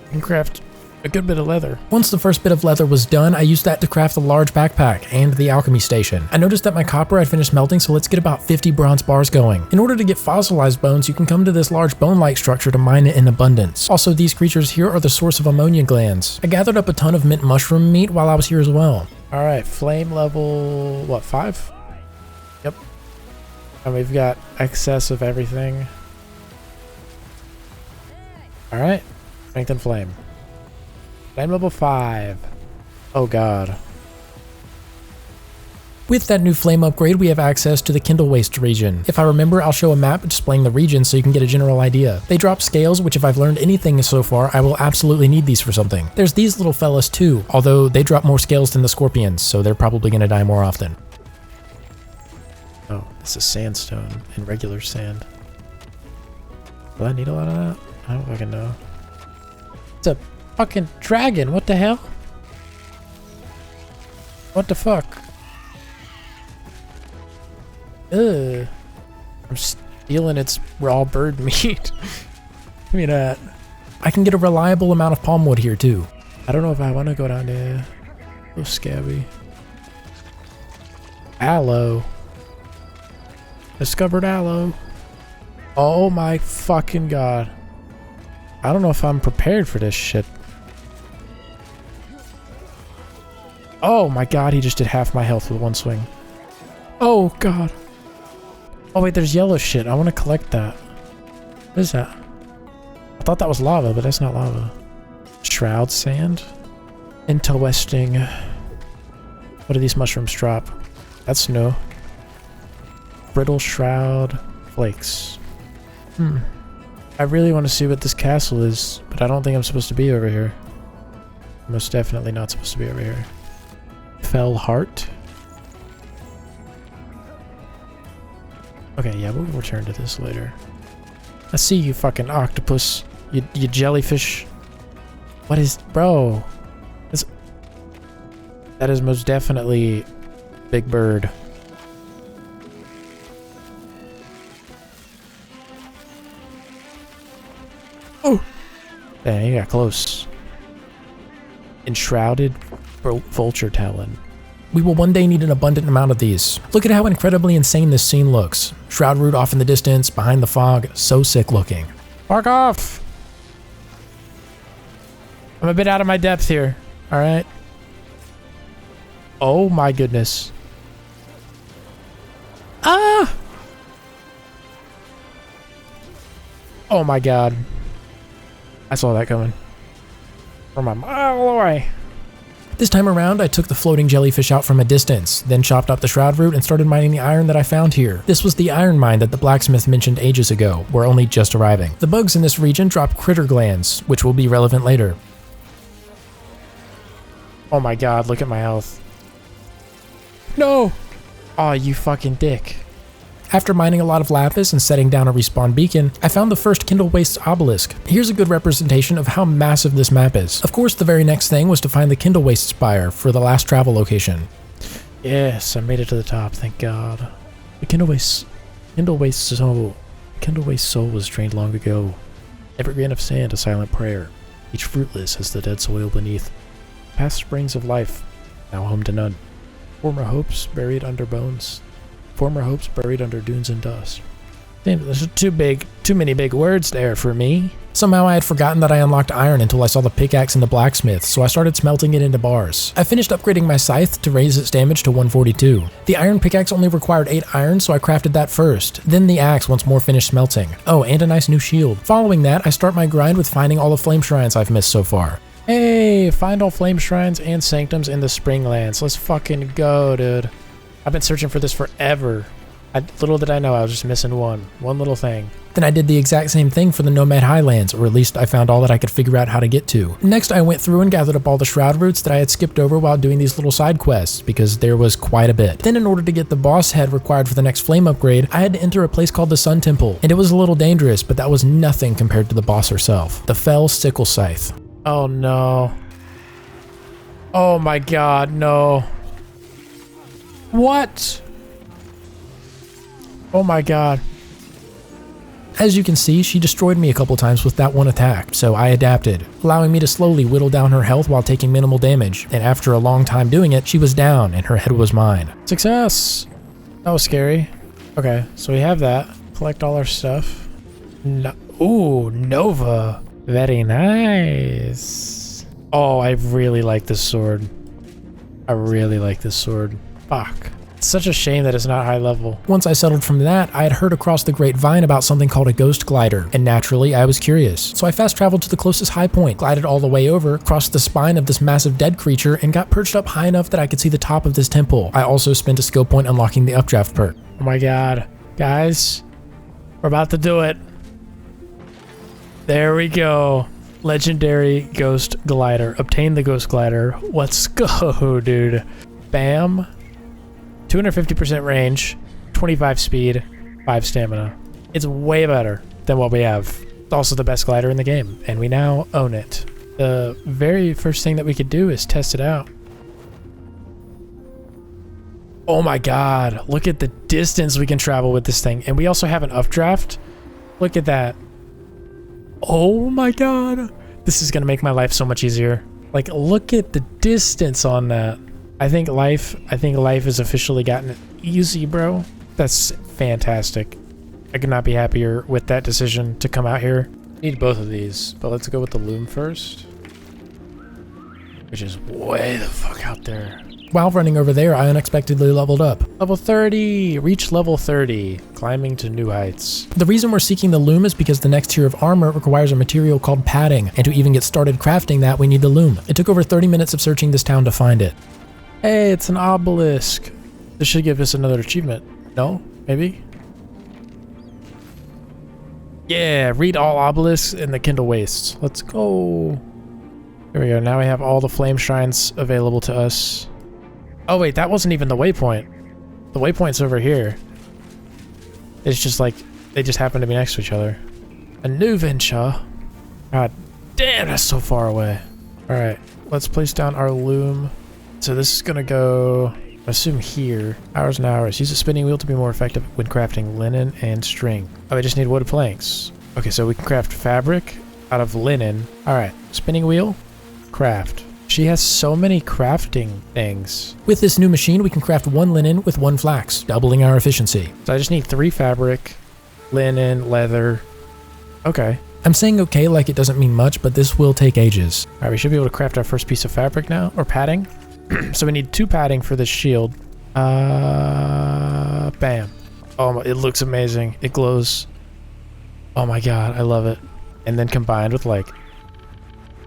We can craft a good bit of leather. Once the first bit of leather was done, I used that to craft a large backpack and the alchemy station. I noticed that my copper had finished melting, so let's get about 50 bronze bars going. In order to get fossilized bones, you can come to this large bone-like structure to mine it in abundance. Also, these creatures here are the source of ammonia glands. I gathered up a ton of mint mushroom meat while I was here as well. Alright, flame level, what, 5? Yep. And we've got excess of everything. Alright, strength and flame. Flame level 5. Oh god. With that new flame upgrade, we have access to the Kindle Waste region. If I remember, I'll show a map displaying the region so you can get a general idea. They drop scales, which if I've learned anything so far, I will absolutely need these for something. There's these little fellas too, although they drop more scales than the scorpions, so they're probably going to die more often. Oh, this is sandstone and regular sand. Do I need a lot of that? I don't fucking know. It's a fucking dragon, what the hell? What the fuck? Ugh. I'm stealing its raw bird meat. Give me that. I can get a reliable amount of palm wood here too. I don't know if I want to go down there. A little scabby. Aloe. Discovered aloe. Oh my fucking god. I don't know if I'm prepared for this shit. Oh my god, he just did half my health with one swing. Oh god. Oh wait, there's yellow shit. I want to collect that. What is that? I thought that was lava, but that's not lava. Shroud sand? Interesting. What do these mushrooms drop? That's new. Brittle shroud flakes. I really want to see what this castle is, but I don't think I'm supposed to be over here. Most definitely not supposed to be over here. Fell heart. Okay, yeah, we'll return to this later. I see you fucking octopus. You jellyfish. What is... Bro. That is most definitely Big Bird. Oh! Dang, you got close. Enshrouded vulture talon. We will one day need an abundant amount of these. Look at how incredibly insane this scene looks. Shroud root off in the distance, behind the fog, so sick looking. Fuck off! I'm a bit out of my depth here. Alright. Oh my goodness. Ah! Oh my god. I saw that coming. From a mile away. This time around, I took the floating jellyfish out from a distance, then chopped up the shroud root and started mining the iron that I found here. This was the iron mine that the blacksmith mentioned ages ago. We're only just arriving. The bugs in this region drop critter glands, which will be relevant later. Oh my god, look at my health. No! Aw, you fucking dick. After mining a lot of lapis and setting down a respawn beacon, I found the first Kindle Waste obelisk. Here's a good representation of how massive this map is. Of course, the very next thing was to find the Kindle Waste Spire for the last travel location. Yes, I made it to the top, thank god. The Kindle Waste soul was drained long ago. Every grain of sand a silent prayer, each fruitless as the dead soil beneath. Past springs of life, now home to none. Former hopes buried under bones. Former hopes buried under dunes and dust. There's too many big words there for me. Somehow I had forgotten that I unlocked iron until I saw the pickaxe in the blacksmith, so I started smelting it into bars. I finished upgrading my scythe to raise its damage to 142. The iron pickaxe only required 8 iron, so I crafted that first. Then the axe once more finished smelting. Oh, and a nice new shield. Following that, I start my grind with finding all the flame shrines I've missed so far. Hey, find all flame shrines and sanctums in the Springlands. Let's fucking go, dude. I've been searching for this forever. Little did I know I was just missing one little thing. Then I did the exact same thing for the Nomad Highlands, or at least I found all that I could figure out how to get to. Next, I went through and gathered up all the Shroud roots that I had skipped over while doing these little side quests, because there was quite a bit. Then in order to get the boss head required for the next flame upgrade, I had to enter a place called the Sun Temple, and it was a little dangerous, but that was nothing compared to the boss herself, the Fell Sickle Scythe. Oh no. Oh my god, no. What? Oh my god. As you can see, she destroyed me a couple times with that one attack, so I adapted, allowing me to slowly whittle down her health while taking minimal damage, and after a long time doing it, she was down and her head was mine. Success! That was scary. Okay, so we have that. Collect all our stuff. No. Ooh, Nova. Very nice. Oh, I really like this sword. I really like this sword. Fuck. It's such a shame that it's not high level. Once I settled from that, I had heard across the grapevine about something called a ghost glider, and naturally I was curious. So I fast traveled to the closest high point, glided all the way over, crossed the spine of this massive dead creature, and got perched up high enough that I could see the top of this temple. I also spent a skill point unlocking the updraft perk. Oh my god. Guys, we're about to do it. There we go. Legendary ghost glider. Obtain the ghost glider. Let's go, dude. Bam. 250% range, 25 speed, 5 stamina. It's way better than what we have. It's also the best glider in the game, and we now own it. The very first thing that we could do is test it out. Oh my god, look at the distance we can travel with this thing. And we also have an updraft. Look at that. Oh my god. This is gonna make my life so much easier. Like, look at the distance on that. I think life has officially gotten easy, bro. That's fantastic. I could not be happier with that decision to come out here. Need both of these, but let's go with the loom first, which is way the fuck out there. While running over there, I unexpectedly leveled up. Level 30! Reach level 30. Climbing to new heights. The reason we're seeking the loom is because the next tier of armor requires a material called padding, and to even get started crafting that, we need the loom. It took over 30 minutes of searching this town to find it. Hey, it's an obelisk. This should give us another achievement. No? Maybe? Yeah, read all obelisks in the Kindle Waste. Let's go. There we go. Now we have all the flame shrines available to us. Oh wait, that wasn't even the waypoint. The waypoint's over here. It's just like, they just happen to be next to each other. A new venture. God damn, that's so far away. Alright, let's place down our loom. So this is gonna go, I assume here. Hours and hours. Use a spinning wheel to be more effective when crafting linen and string. Oh, we just need wood planks. Okay, so we can craft fabric out of linen. Alright, spinning wheel, craft. She has so many crafting things. With this new machine, we can craft 1 linen with 1 flax, doubling our efficiency. So I just need 3 fabric, linen, leather. Okay. I'm saying okay like it doesn't mean much, but this will take ages. Alright, we should be able to craft our first piece of fabric now, or padding. So we need 2 padding for this shield. Bam. Oh, it looks amazing. It glows. Oh my god, I love it. And then combined with like,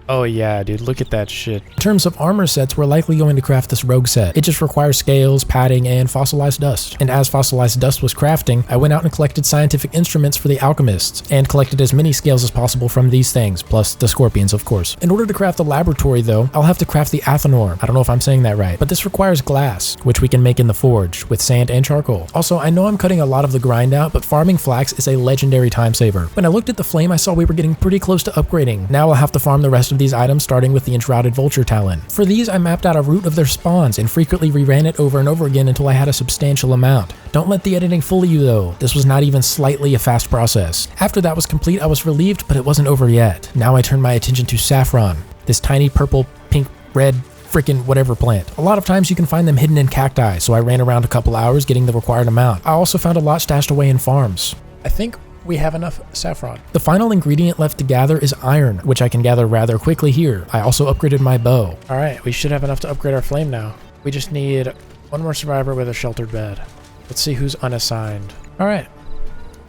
oh yeah, dude, look at that shit. In terms of armor sets, we're likely going to craft this rogue set. It just requires scales, padding, and fossilized dust. And as fossilized dust was crafting, I went out and collected scientific instruments for the alchemists, and collected as many scales as possible from these things, plus the scorpions, of course. In order to craft the laboratory, though, I'll have to craft the Athenor. I don't know if I'm saying that right, but this requires glass, which we can make in the forge, with sand and charcoal. Also, I know I'm cutting a lot of the grind out, but farming flax is a legendary time saver. When I looked at the flame, I saw we were getting pretty close to upgrading. Now I'll have to farm the rest of these items, starting with the Enshrouded vulture talon. For these, I mapped out a route of their spawns and frequently reran it over and over again until I had a substantial amount. Don't let the editing fool you though, this was not even slightly a fast process. After that was complete, I was relieved, but it wasn't over yet. Now I turned my attention to saffron, this tiny purple, pink, red, frickin' whatever plant. A lot of times you can find them hidden in cacti, so I ran around a couple hours getting the required amount. I also found a lot stashed away in farms. I think we have enough saffron. The final ingredient left to gather is iron, which I can gather rather quickly here. I also upgraded my bow. All right, we should have enough to upgrade our flame now. We just need one more survivor with a sheltered bed. Let's see who's unassigned. All right,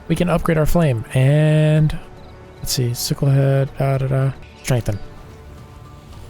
we can upgrade our flame and let's see, sicklehead, strengthen.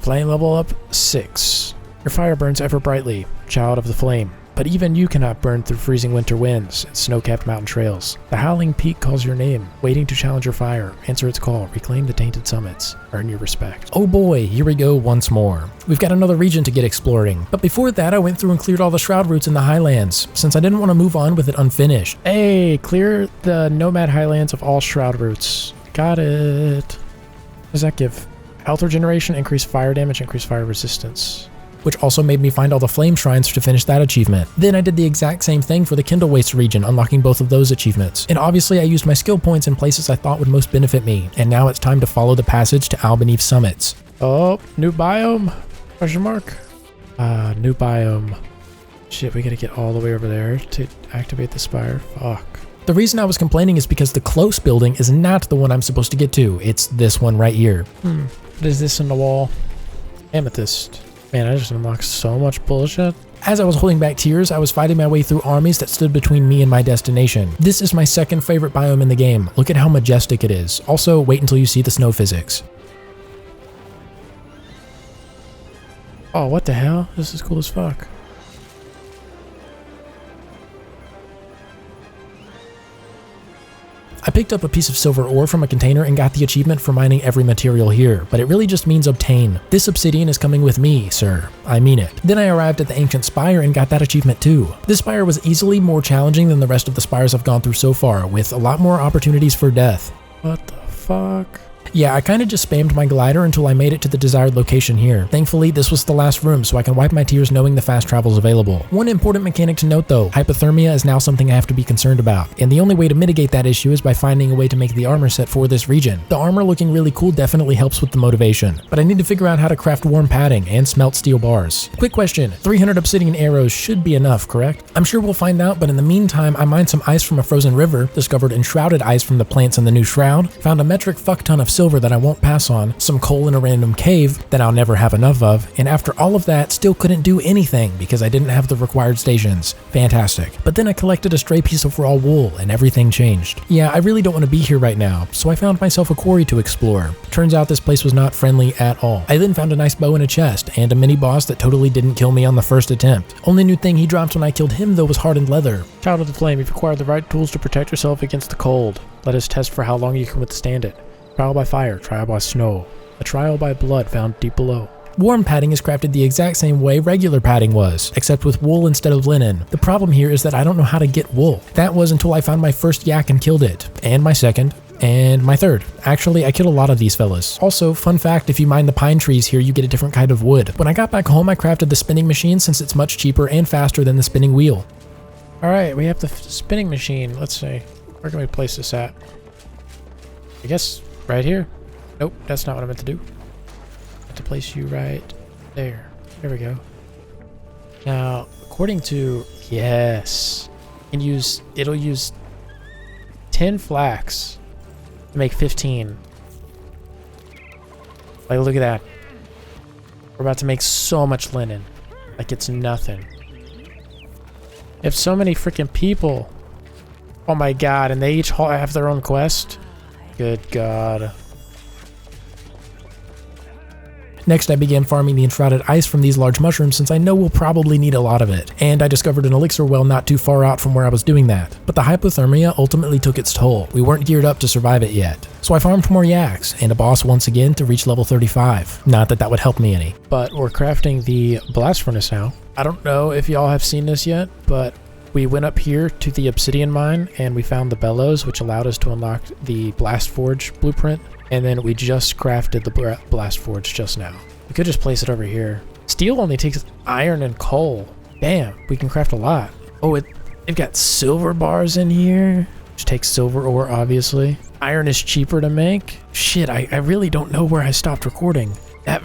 Flame level up 6. Your fire burns ever brightly, child of the flame. But even you cannot burn through freezing winter winds and snow-capped mountain trails. The howling peak calls your name, waiting to challenge your fire. Answer its call, reclaim the tainted summits, earn your respect. Oh boy, here we go once more. We've got another region to get exploring. But before that, I went through and cleared all the Shroud roots in the Highlands, since I didn't want to move on with it unfinished. Hey, clear the Nomad Highlands of all Shroud roots. Got it. What does that give? Health regeneration, increased fire damage, increased fire resistance. Which also made me find all the flame shrines to finish that achievement. Then I did the exact same thing for the Kindle Waste region, unlocking both of those achievements. And obviously I used my skill points in places I thought would most benefit me. And now it's time to follow the passage to Alban Summits. Oh, new biome? Question mark? New biome. Shit, we gotta get all the way over there to activate the Spire. Fuck. The reason I was complaining is because the close building is not the one I'm supposed to get to. It's this one right here. What is this in the wall? Amethyst. Man, I just unlocked so much bullshit. As I was holding back tears, I was fighting my way through armies that stood between me and my destination. This is my second favorite biome in the game. Look at how majestic it is. Also, wait until you see the snow physics. Oh, what the hell? This is cool as fuck. I picked up a piece of silver ore from a container and got the achievement for mining every material here, but it really just means obtain. This obsidian is coming with me, sir. I mean it. Then I arrived at the ancient spire and got that achievement too. This spire was easily more challenging than the rest of the spires I've gone through so far, with a lot more opportunities for death. What the fuck? Yeah, I kinda just spammed my glider until I made it to the desired location here. Thankfully, this was the last room, so I can wipe my tears knowing the fast travel's available. One important mechanic to note though, hypothermia is now something I have to be concerned about, and the only way to mitigate that issue is by finding a way to make the armor set for this region. The armor looking really cool definitely helps with the motivation, but I need to figure out how to craft warm padding and smelt steel bars. Quick question, 300 obsidian arrows should be enough, correct? I'm sure we'll find out, but in the meantime, I mined some ice from a frozen river, discovered enshrouded ice from the plants in the new Shroud, found a metric fuck ton of silver that I won't pass on, some coal in a random cave that I'll never have enough of, and after all of that, still couldn't do anything because I didn't have the required stations. Fantastic. But then I collected a stray piece of raw wool and everything changed. Yeah, I really don't want to be here right now, so I found myself a quarry to explore. Turns out this place was not friendly at all. I then found a nice bow in a chest and a mini boss that totally didn't kill me on the first attempt. Only new thing he dropped when I killed him though was hardened leather. Child of the Flame, you've acquired the right tools to protect yourself against the cold. Let us test for how long you can withstand it. Trial by fire, trial by snow, a trial by blood found deep below. Warm padding is crafted the exact same way regular padding was, except with wool instead of linen. The problem here is that I don't know how to get wool. That was until I found my first yak and killed it, and my second, and my third. Actually, I killed a lot of these fellas. Also, fun fact, if you mine the pine trees here, you get a different kind of wood. When I got back home, I crafted the spinning machine since it's much cheaper and faster than the spinning wheel. All right, we have the spinning machine. Let's see, where can we place this at? I guess right here. Nope, that's not what I meant to do. I have to place you right there. There we go. Now, according to, yes, it'll use 10 flax to make 15. Like, look at that. We're about to make so much linen. Like it's nothing. You have so many freaking people. Oh my god, and they each have their own quest? Good god. Next, I began farming the enshrouded ice from these large mushrooms since I know we'll probably need a lot of it, and I discovered an elixir well not too far out from where I was doing that. But the hypothermia ultimately took its toll. We weren't geared up to survive it yet. So I farmed more yaks, and a boss once again to reach level 35. Not that that would help me any. But we're crafting the blast furnace now. I don't know if y'all have seen this yet, but we went up here to the obsidian mine and we found the bellows, which allowed us to unlock the blast forge blueprint. And then we just crafted the blast forge just now. We could just place it over here. Steel only takes iron and coal. Damn, we can craft a lot. Oh, it got silver bars in here, which takes silver ore, obviously. Iron is cheaper to make. Shit, I really don't know where I stopped recording. That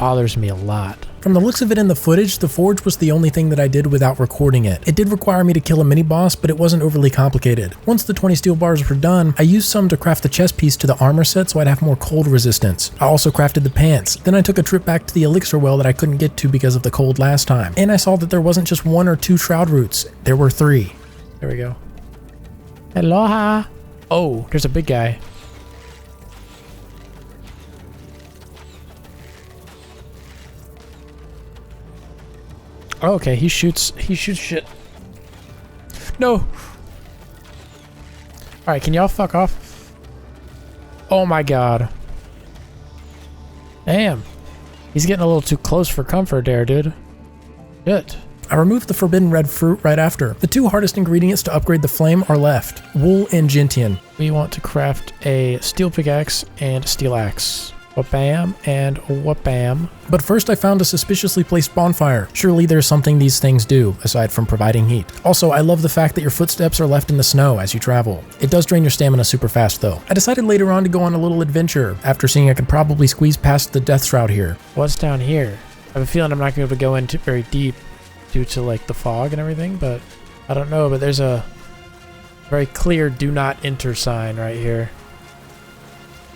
bothers me a lot. From the looks of it in the footage, the forge was the only thing that I did without recording it. It did require me to kill a mini boss, but it wasn't overly complicated. Once the 20 steel bars were done, I used some to craft the chest piece to the armor set so I'd have more cold resistance. I also crafted the pants. Then I took a trip back to the Elixir well that I couldn't get to because of the cold last time. And I saw that there wasn't just 1 or 2 shroud roots, there were 3. There we go. Aloha! Oh, there's a big guy. Oh, okay, he shoots shit. No! Alright, can y'all fuck off? Oh my god. Damn. He's getting a little too close for comfort there, dude. Shit. I removed the forbidden red fruit right after. The 2 hardest ingredients to upgrade the flame are left: wool and gentian. We want to craft a steel pickaxe and steel axe. Wha-bam and wha-bam. But first I found a suspiciously placed bonfire. Surely there's something these things do, aside from providing heat. Also, I love the fact that your footsteps are left in the snow as you travel. It does drain your stamina super fast though. I decided later on to go on a little adventure, after seeing I could probably squeeze past the death shroud here. What's down here? I have a feeling I'm not going to be able to go into very deep due to like the fog and everything, but I don't know, but there's a very clear do not enter sign right here.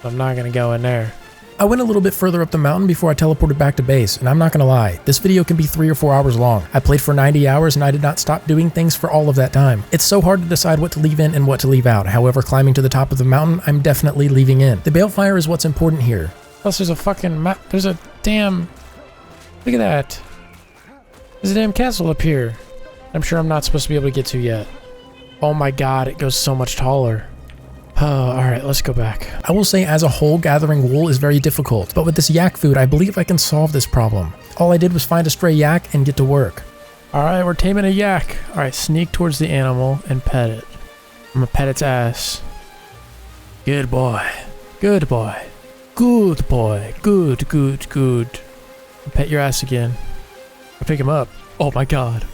I'm not going to go in there. I went a little bit further up the mountain before I teleported back to base, and I'm not gonna lie, this video can be 3 or 4 hours long. I played for 90 hours and I did not stop doing things for all of that time. It's so hard to decide what to leave in and what to leave out. However, climbing to the top of the mountain, I'm definitely leaving in. The balefire is what's important here. Plus there's a fucking map, there's a damn, look at that. There's a damn castle up here. I'm sure I'm not supposed to be able to get to yet. Oh my god, it goes so much taller. Oh, alright, let's go back. I will say as a whole, gathering wool is very difficult, but with this yak food, I believe I can solve this problem. All I did was find a stray yak and get to work. Alright, we're taming a yak. Alright, sneak towards the animal and pet it. I'm gonna pet its ass. Good boy. Good boy. Good boy. Good, good, good. I'll pet your ass again. I'll pick him up. Oh my god.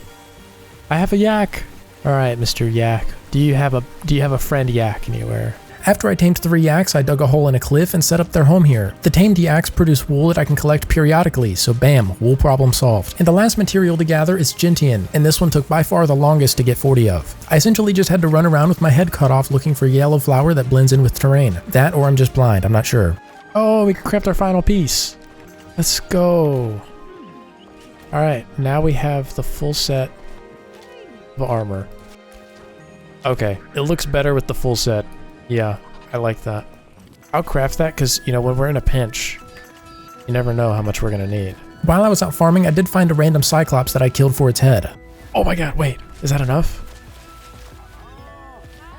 I have a yak. Alright, Mr. Yak. Do you have a friend yak anywhere? After I tamed 3 yaks, I dug a hole in a cliff and set up their home here. The tamed yaks produce wool that I can collect periodically, so bam, wool problem solved. And the last material to gather is gentian, and this one took by far the longest to get 40 of. I essentially just had to run around with my head cut off looking for yellow flour that blends in with terrain. That or I'm just blind, I'm not sure. Oh, we craft our final piece. Let's go. Alright, now we have the full set of armor. Okay, it looks better with the full set. Yeah, I like that. I'll craft that because, you know, when we're in a pinch, you never know how much we're going to need. While I was out farming, I did find a random cyclops that I killed for its head. Oh my god, wait, is that enough?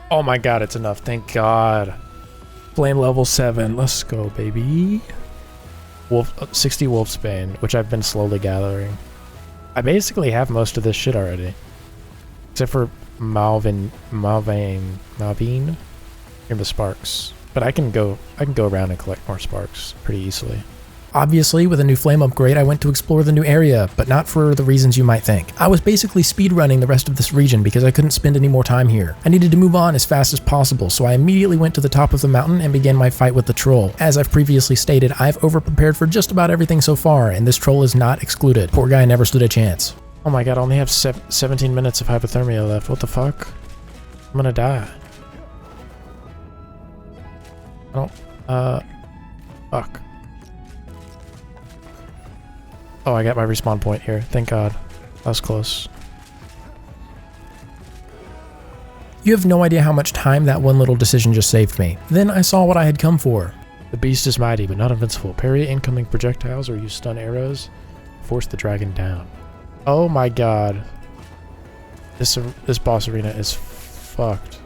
Oh my god, it's enough, thank god. Flame level 7, let's go, baby. 60 wolfsbane, which I've been slowly gathering. I basically have most of this shit already. Except for Malvine, and the sparks. But I can go around and collect more sparks pretty easily. Obviously, with a new flame upgrade, I went to explore the new area, but not for the reasons you might think. I was basically speedrunning the rest of this region because I couldn't spend any more time here. I needed to move on as fast as possible, so I immediately went to the top of the mountain and began my fight with the troll. As I've previously stated, I've overprepared for just about everything so far, and this troll is not excluded. Poor guy never stood a chance. Oh my god, I only have 17 minutes of hypothermia left. What the fuck? I'm gonna die. I don't... Fuck. Oh, I got my respawn point here. Thank god. That was close. You have no idea how much time that one little decision just saved me. Then I saw what I had come for. The beast is mighty, but not invincible. Parry incoming projectiles or use stun arrows. Force the dragon down. Oh my god. This boss arena is fucked.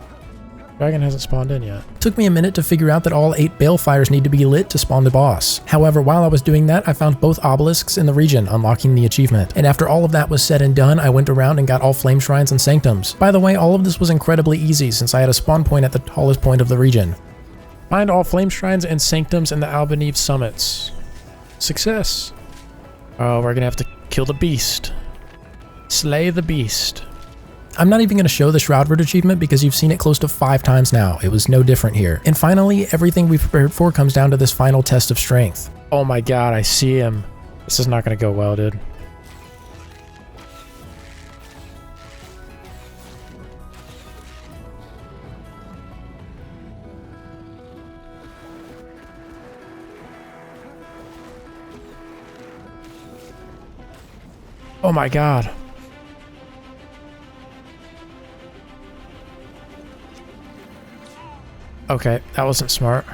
Dragon hasn't spawned in yet. Took me a minute to figure out that all 8 balefires need to be lit to spawn the boss. However, while I was doing that, I found both obelisks in the region, unlocking the achievement. And after all of that was said and done, I went around and got all flame shrines and sanctums. By the way, all of this was incredibly easy since I had a spawn point at the tallest point of the region. Find all flame shrines and sanctums in the Alban Summits. Success. Oh, we're gonna have to kill the beast. Slay the beast. I'm not even going to show the Shroud Root achievement because you've seen it close to 5 times now. It was no different here. And finally, everything we prepared for comes down to this final test of strength. Oh my god, I see him. This is not gonna go well, dude. Oh my god. Okay, that wasn't smart.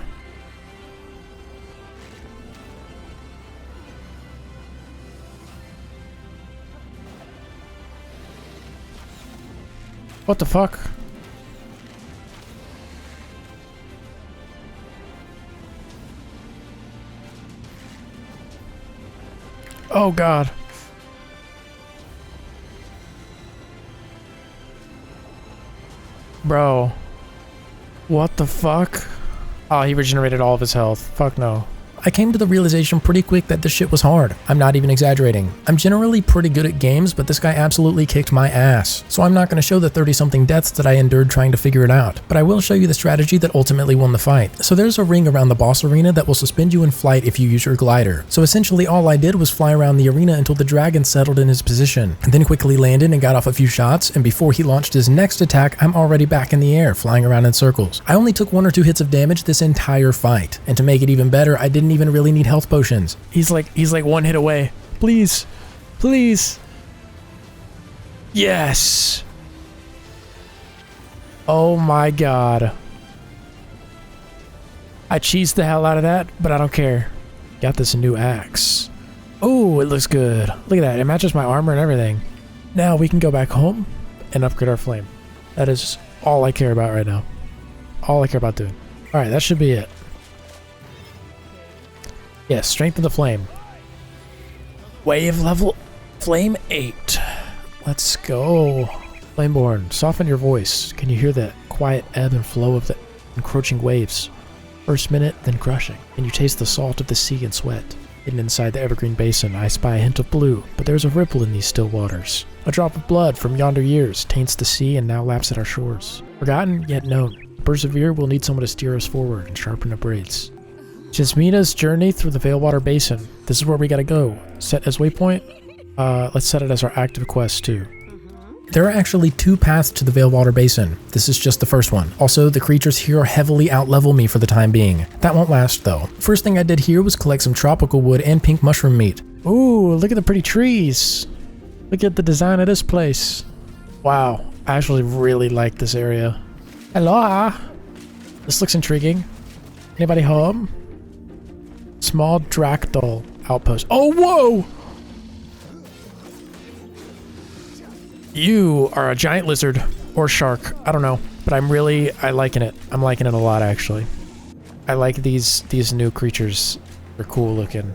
What the fuck? Oh god. Bro. What the fuck? Oh, he regenerated all of his health. Fuck no. I came to the realization pretty quick that this shit was hard. I'm not even exaggerating. I'm generally pretty good at games, but this guy absolutely kicked my ass. So I'm not going to show the 30-something deaths that I endured trying to figure it out, but I will show you the strategy that ultimately won the fight. So there's a ring around the boss arena that will suspend you in flight if you use your glider. So essentially all I did was fly around the arena until the dragon settled in his position, and then quickly landed and got off a few shots, and before he launched his next attack, I'm already back in the air, flying around in circles. I only took 1 or 2 hits of damage this entire fight, and to make it even better, I didn't even really need health potions. He's like 1 hit away. Please. Please. Yes. Oh my god. I cheesed the hell out of that, but I don't care. Got this new axe. Oh, it looks good. Look at that. It matches my armor and everything. Now we can go back home and upgrade our flame. That is all I care about right now. All I care about doing. Alright, that should be it. Yes, strength of the flame. Wave level flame 8. Let's go. Flameborn, soften your voice. Can you hear the quiet ebb and flow of the encroaching waves? First minute, then crushing. Can you taste the salt of the sea and sweat? Hidden inside the evergreen basin, I spy a hint of blue, but there's a ripple in these still waters. A drop of blood from yonder years taints the sea and now laps at our shores. Forgotten, yet known. To persevere, we'll need someone to steer us forward and sharpen the braids. Jasmina's journey through the Veilwater Basin. This is where we gotta go. Set as waypoint. Let's set it as our active quest too. There are actually 2 paths to the Veilwater Basin. This is just the first one. Also, the creatures here heavily outlevel me for the time being. That won't last though. First thing I did here was collect some tropical wood and pink mushroom meat. Ooh, look at the pretty trees. Look at the design of this place. Wow, I actually really like this area. Hello. This looks intriguing. Anybody home? Small Drakdol outpost. Oh, whoa! You are a giant lizard or shark. I don't know, but I liking it. I'm liking it a lot, actually. I like these new creatures. They're cool looking.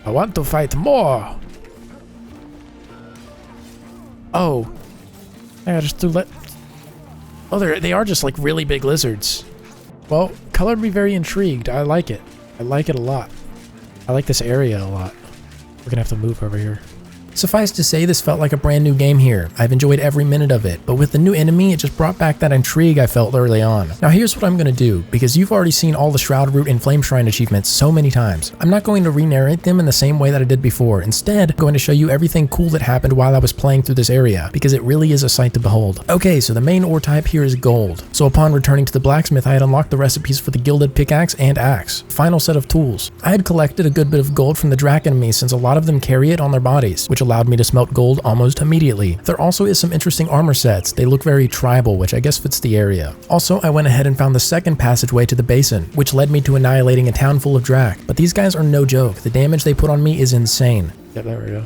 I want to fight more. Oh, I just threw Oh, they are just like really big lizards. Well, colored me very intrigued. I like it. I like it a lot. I like this area a lot. We're gonna have to move over here. Suffice to say, this felt like a brand new game here. I've enjoyed every minute of it, but with the new enemy, it just brought back that intrigue I felt early on. Now here's what I'm going to do, because you've already seen all the Shroud Root and Flame Shrine achievements so many times. I'm not going to re-narrate them in the same way that I did before. Instead, I'm going to show you everything cool that happened while I was playing through this area, because it really is a sight to behold. Okay, so the main ore type here is gold. So upon returning to the blacksmith, I had unlocked the recipes for the gilded pickaxe and axe. Final set of tools. I had collected a good bit of gold from the Drac enemies since a lot of them carry it on their bodies, which allowed me to smelt gold almost immediately. There also is some interesting armor sets. They look very tribal, which I guess fits the area. Also, I went ahead and found the second passageway to the basin, which led me to annihilating a town full of Drac. But these guys are no joke. The damage they put on me is insane. Yeah, there we go.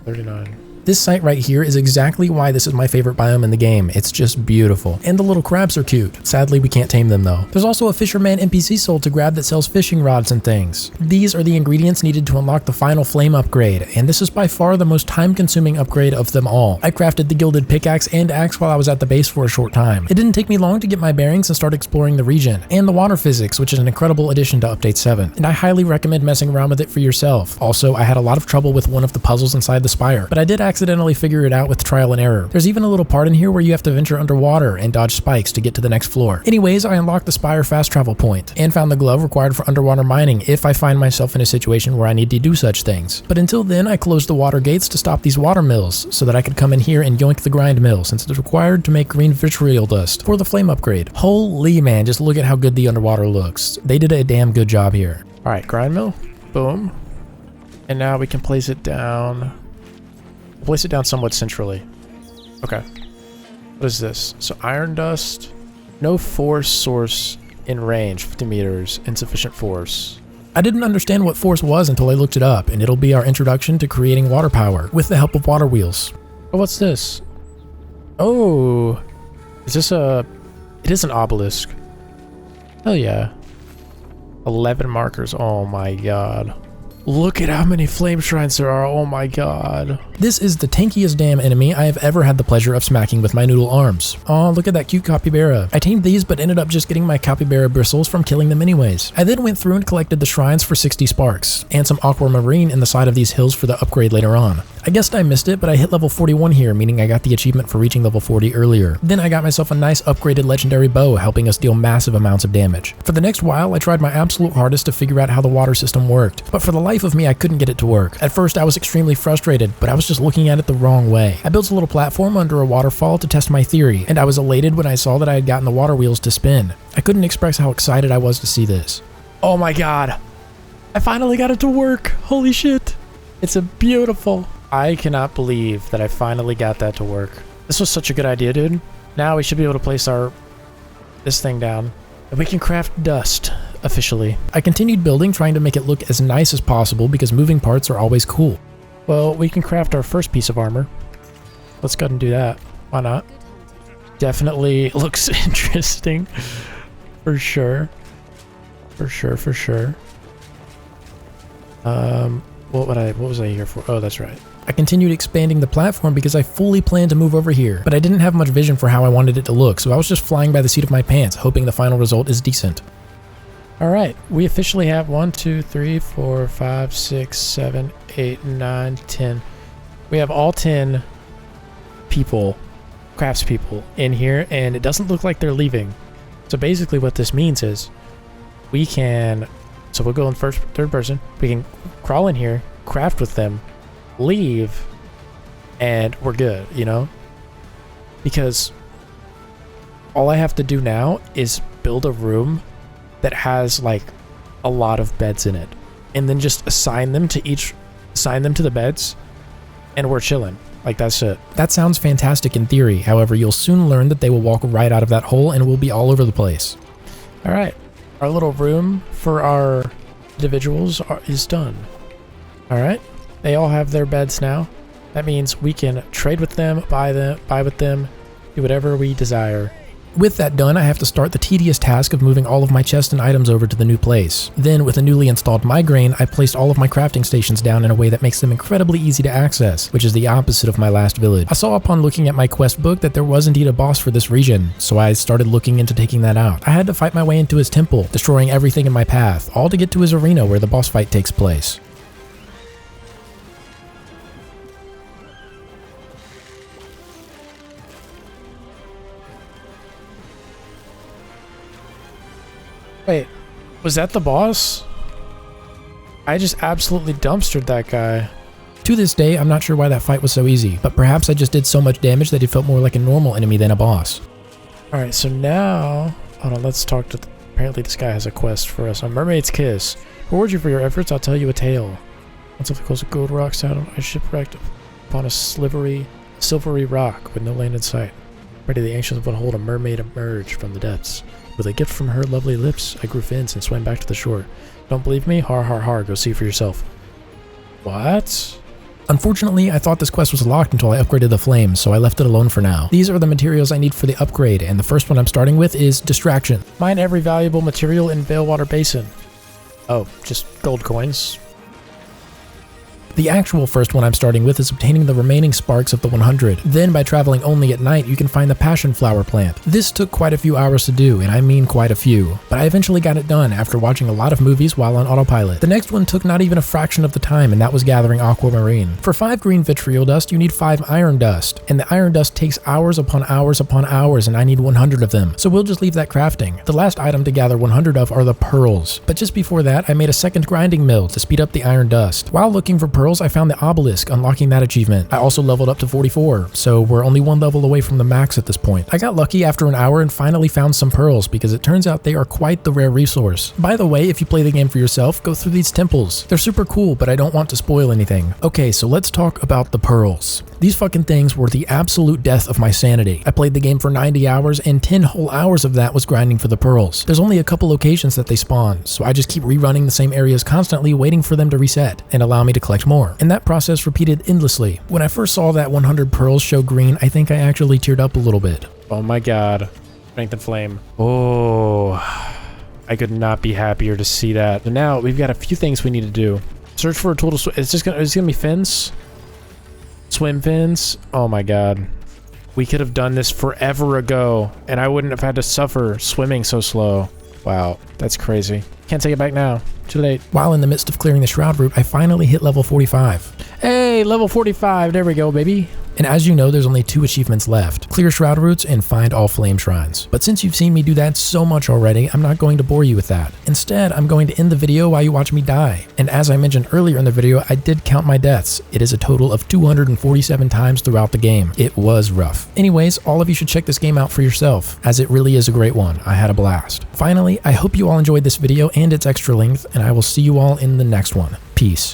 39. This site right here is exactly why this is my favorite biome in the game. It's just beautiful. And the little crabs are cute. Sadly, we can't tame them though. There's also a fisherman NPC soul to grab that sells fishing rods and things. These are the ingredients needed to unlock the final flame upgrade, and this is by far the most time-consuming upgrade of them all. I crafted the gilded pickaxe and axe while I was at the base for a short time. It didn't take me long to get my bearings and start exploring the region, and the water physics, which is an incredible addition to Update 7, and I highly recommend messing around with it for yourself. Also, I had a lot of trouble with one of the puzzles inside the Spire, but I did accidentally figure it out with trial and error. There's even a little part in here where you have to venture underwater and dodge spikes to get to the next floor. Anyways, I unlocked the Spire fast travel point and found the glove required for underwater mining if I find myself in a situation where I need to do such things. But until then, I closed the water gates to stop these water mills so that I could come in here and yoink the grind mill since it's required to make green vitriol dust for the flame upgrade. Holy man, just look at how good the underwater looks. They did a damn good job here. All right, grind mill, boom. And now we can place it down. Place it down somewhat centrally. Okay. What is this? So iron dust, no force source in range, 50 meters, insufficient force. I didn't understand what force was until I looked it up, and it'll be our introduction to creating water power with the help of water wheels. Oh, what's this? Oh, is this a... It is an obelisk. Hell yeah. 11 markers. Oh my god. Look at how many flame shrines there are. Oh my god. This is the tankiest damn enemy I have ever had the pleasure of smacking with my noodle arms. Aw, look at that cute capybara. I tamed these but ended up just getting my capybara bristles from killing them anyways. I then went through and collected the shrines for 60 sparks, and some aquamarine in the side of these hills for the upgrade later on. I guessed I missed it, but I hit level 41 here, meaning I got the achievement for reaching level 40 earlier. Then I got myself a nice upgraded legendary bow, helping us deal massive amounts of damage. For the next while, I tried my absolute hardest to figure out how the water system worked, but for the life of me, I couldn't get it to work. At first, I was extremely frustrated, but I was just looking at it the wrong way. I built a little platform under a waterfall to test my theory, and I was elated when I saw that I had gotten the water wheels to spin. I couldn't express how excited I was to see this. Oh my god. I finally got it to work. Holy shit. It's a beautiful... I cannot believe that I finally got that to work. This was such a good idea, dude. Now we should be able to place this thing down. And we can craft dust, officially. I continued building, trying to make it look as nice as possible because moving parts are always cool. Well, we can craft our first piece of armor. Let's go ahead and do that. Why not? Definitely looks interesting. For sure. For sure, for sure. What was I here for? Oh, that's right. I continued expanding the platform because I fully planned to move over here, but I didn't have much vision for how I wanted it to look, so I was just flying by the seat of my pants, hoping the final result is decent. Alright, we officially have 1, 2, 3, 4, 5, 6, 7, 8, 9, 10. We have all 10 people, craftspeople, in here, and it doesn't look like they're leaving. So basically what this means is we can... So we'll go in third person. We can crawl in here, craft with them, leave, and we're good, you know? Because all I have to do now is build a room that has like a lot of beds in it, and then just assign them to the beds, and we're chilling. Like, that's it. That sounds fantastic in theory. However, you'll soon learn that they will walk right out of that hole and will be all over the place. All right. Our little room for our individuals is done. All right. They all have their beds now. That means we can trade with them, buy with them, do whatever we desire. With that done, I have to start the tedious task of moving all of my chests and items over to the new place. Then, with a newly installed migraine, I placed all of my crafting stations down in a way that makes them incredibly easy to access, which is the opposite of my last village. I saw upon looking at my quest book that there was indeed a boss for this region, so I started looking into taking that out. I had to fight my way into his temple, destroying everything in my path, all to get to his arena where the boss fight takes place. Wait, was that the boss? I just absolutely dumpstered that guy. To this day, I'm not sure why that fight was so easy, but perhaps I just did so much damage that it felt more like a normal enemy than a boss. Alright, so now... Hold on, let's talk to... Apparently this guy has a quest for us. A Mermaid's Kiss. Reward you for your efforts, I'll tell you a tale. Once off the coast of Gold Rock Saddle, I shipwrecked upon a silvery rock with no land in sight. Ready, the ancients would hold a mermaid emerge from the depths. With a gift from her lovely lips, I grew fins and swam back to the shore. Don't believe me? Har har har, go see for yourself. What? Unfortunately, I thought this quest was locked until I upgraded the flames, so I left it alone for now. These are the materials I need for the upgrade, and the first one I'm starting with is Distraction. Mine every valuable material in Valewater Basin. Oh, just gold coins. The actual first one I'm starting with is obtaining the remaining sparks of the 100. Then by traveling only at night, you can find the passion flower plant. This took quite a few hours to do, and I mean quite a few, but I eventually got it done after watching a lot of movies while on autopilot. The next one took not even a fraction of the time, and that was gathering aquamarine. For 5 green vitriol dust, you need 5 iron dust, and the iron dust takes hours upon hours upon hours, and I need 100 of them, so we'll just leave that crafting. The last item to gather 100 of are the pearls, but just before that, I made a second grinding mill to speed up the iron dust. While looking for pearls, I found the obelisk, unlocking that achievement. I also leveled up to 44, so we're only 1 level away from the max at this point. I got lucky after an hour and finally found some pearls because it turns out they are quite the rare resource. By the way, if you play the game for yourself, go through these temples. They're super cool, but I don't want to spoil anything. Okay, so let's talk about the pearls. These fucking things were the absolute death of my sanity. I played the game for 90 hours and 10 whole hours of that was grinding for the pearls. There's only a couple locations that they spawn, so I just keep rerunning the same areas constantly waiting for them to reset and allow me to collect more. And that process repeated endlessly. When I first saw that 100 pearls show green, I think I actually teared up a little bit. Oh my god. Strength and flame. Oh, I could not be happier to see that. So now we've got a few things we need to do. Search for a tool to swim. It's gonna be fins. Swim fins. Oh my god. We could have done this forever ago, and I wouldn't have had to suffer swimming so slow. Wow, that's crazy. Can't take it back now. Too late. While in the midst of clearing the Shroud route, I finally hit level 45. Hey, level 45. There we go, baby. And as you know, there's only 2 achievements left. Clear Shroud routes and find all flame shrines. But since you've seen me do that so much already, I'm not going to bore you with that. Instead, I'm going to end the video while you watch me die. And as I mentioned earlier in the video, I did count my deaths. It is a total of 247 times throughout the game. It was rough. Anyways, all of you should check this game out for yourself, as it really is a great one. I had a blast. Finally, I hope you all enjoyed this video and its extra length, and I will see you all in the next one. Peace.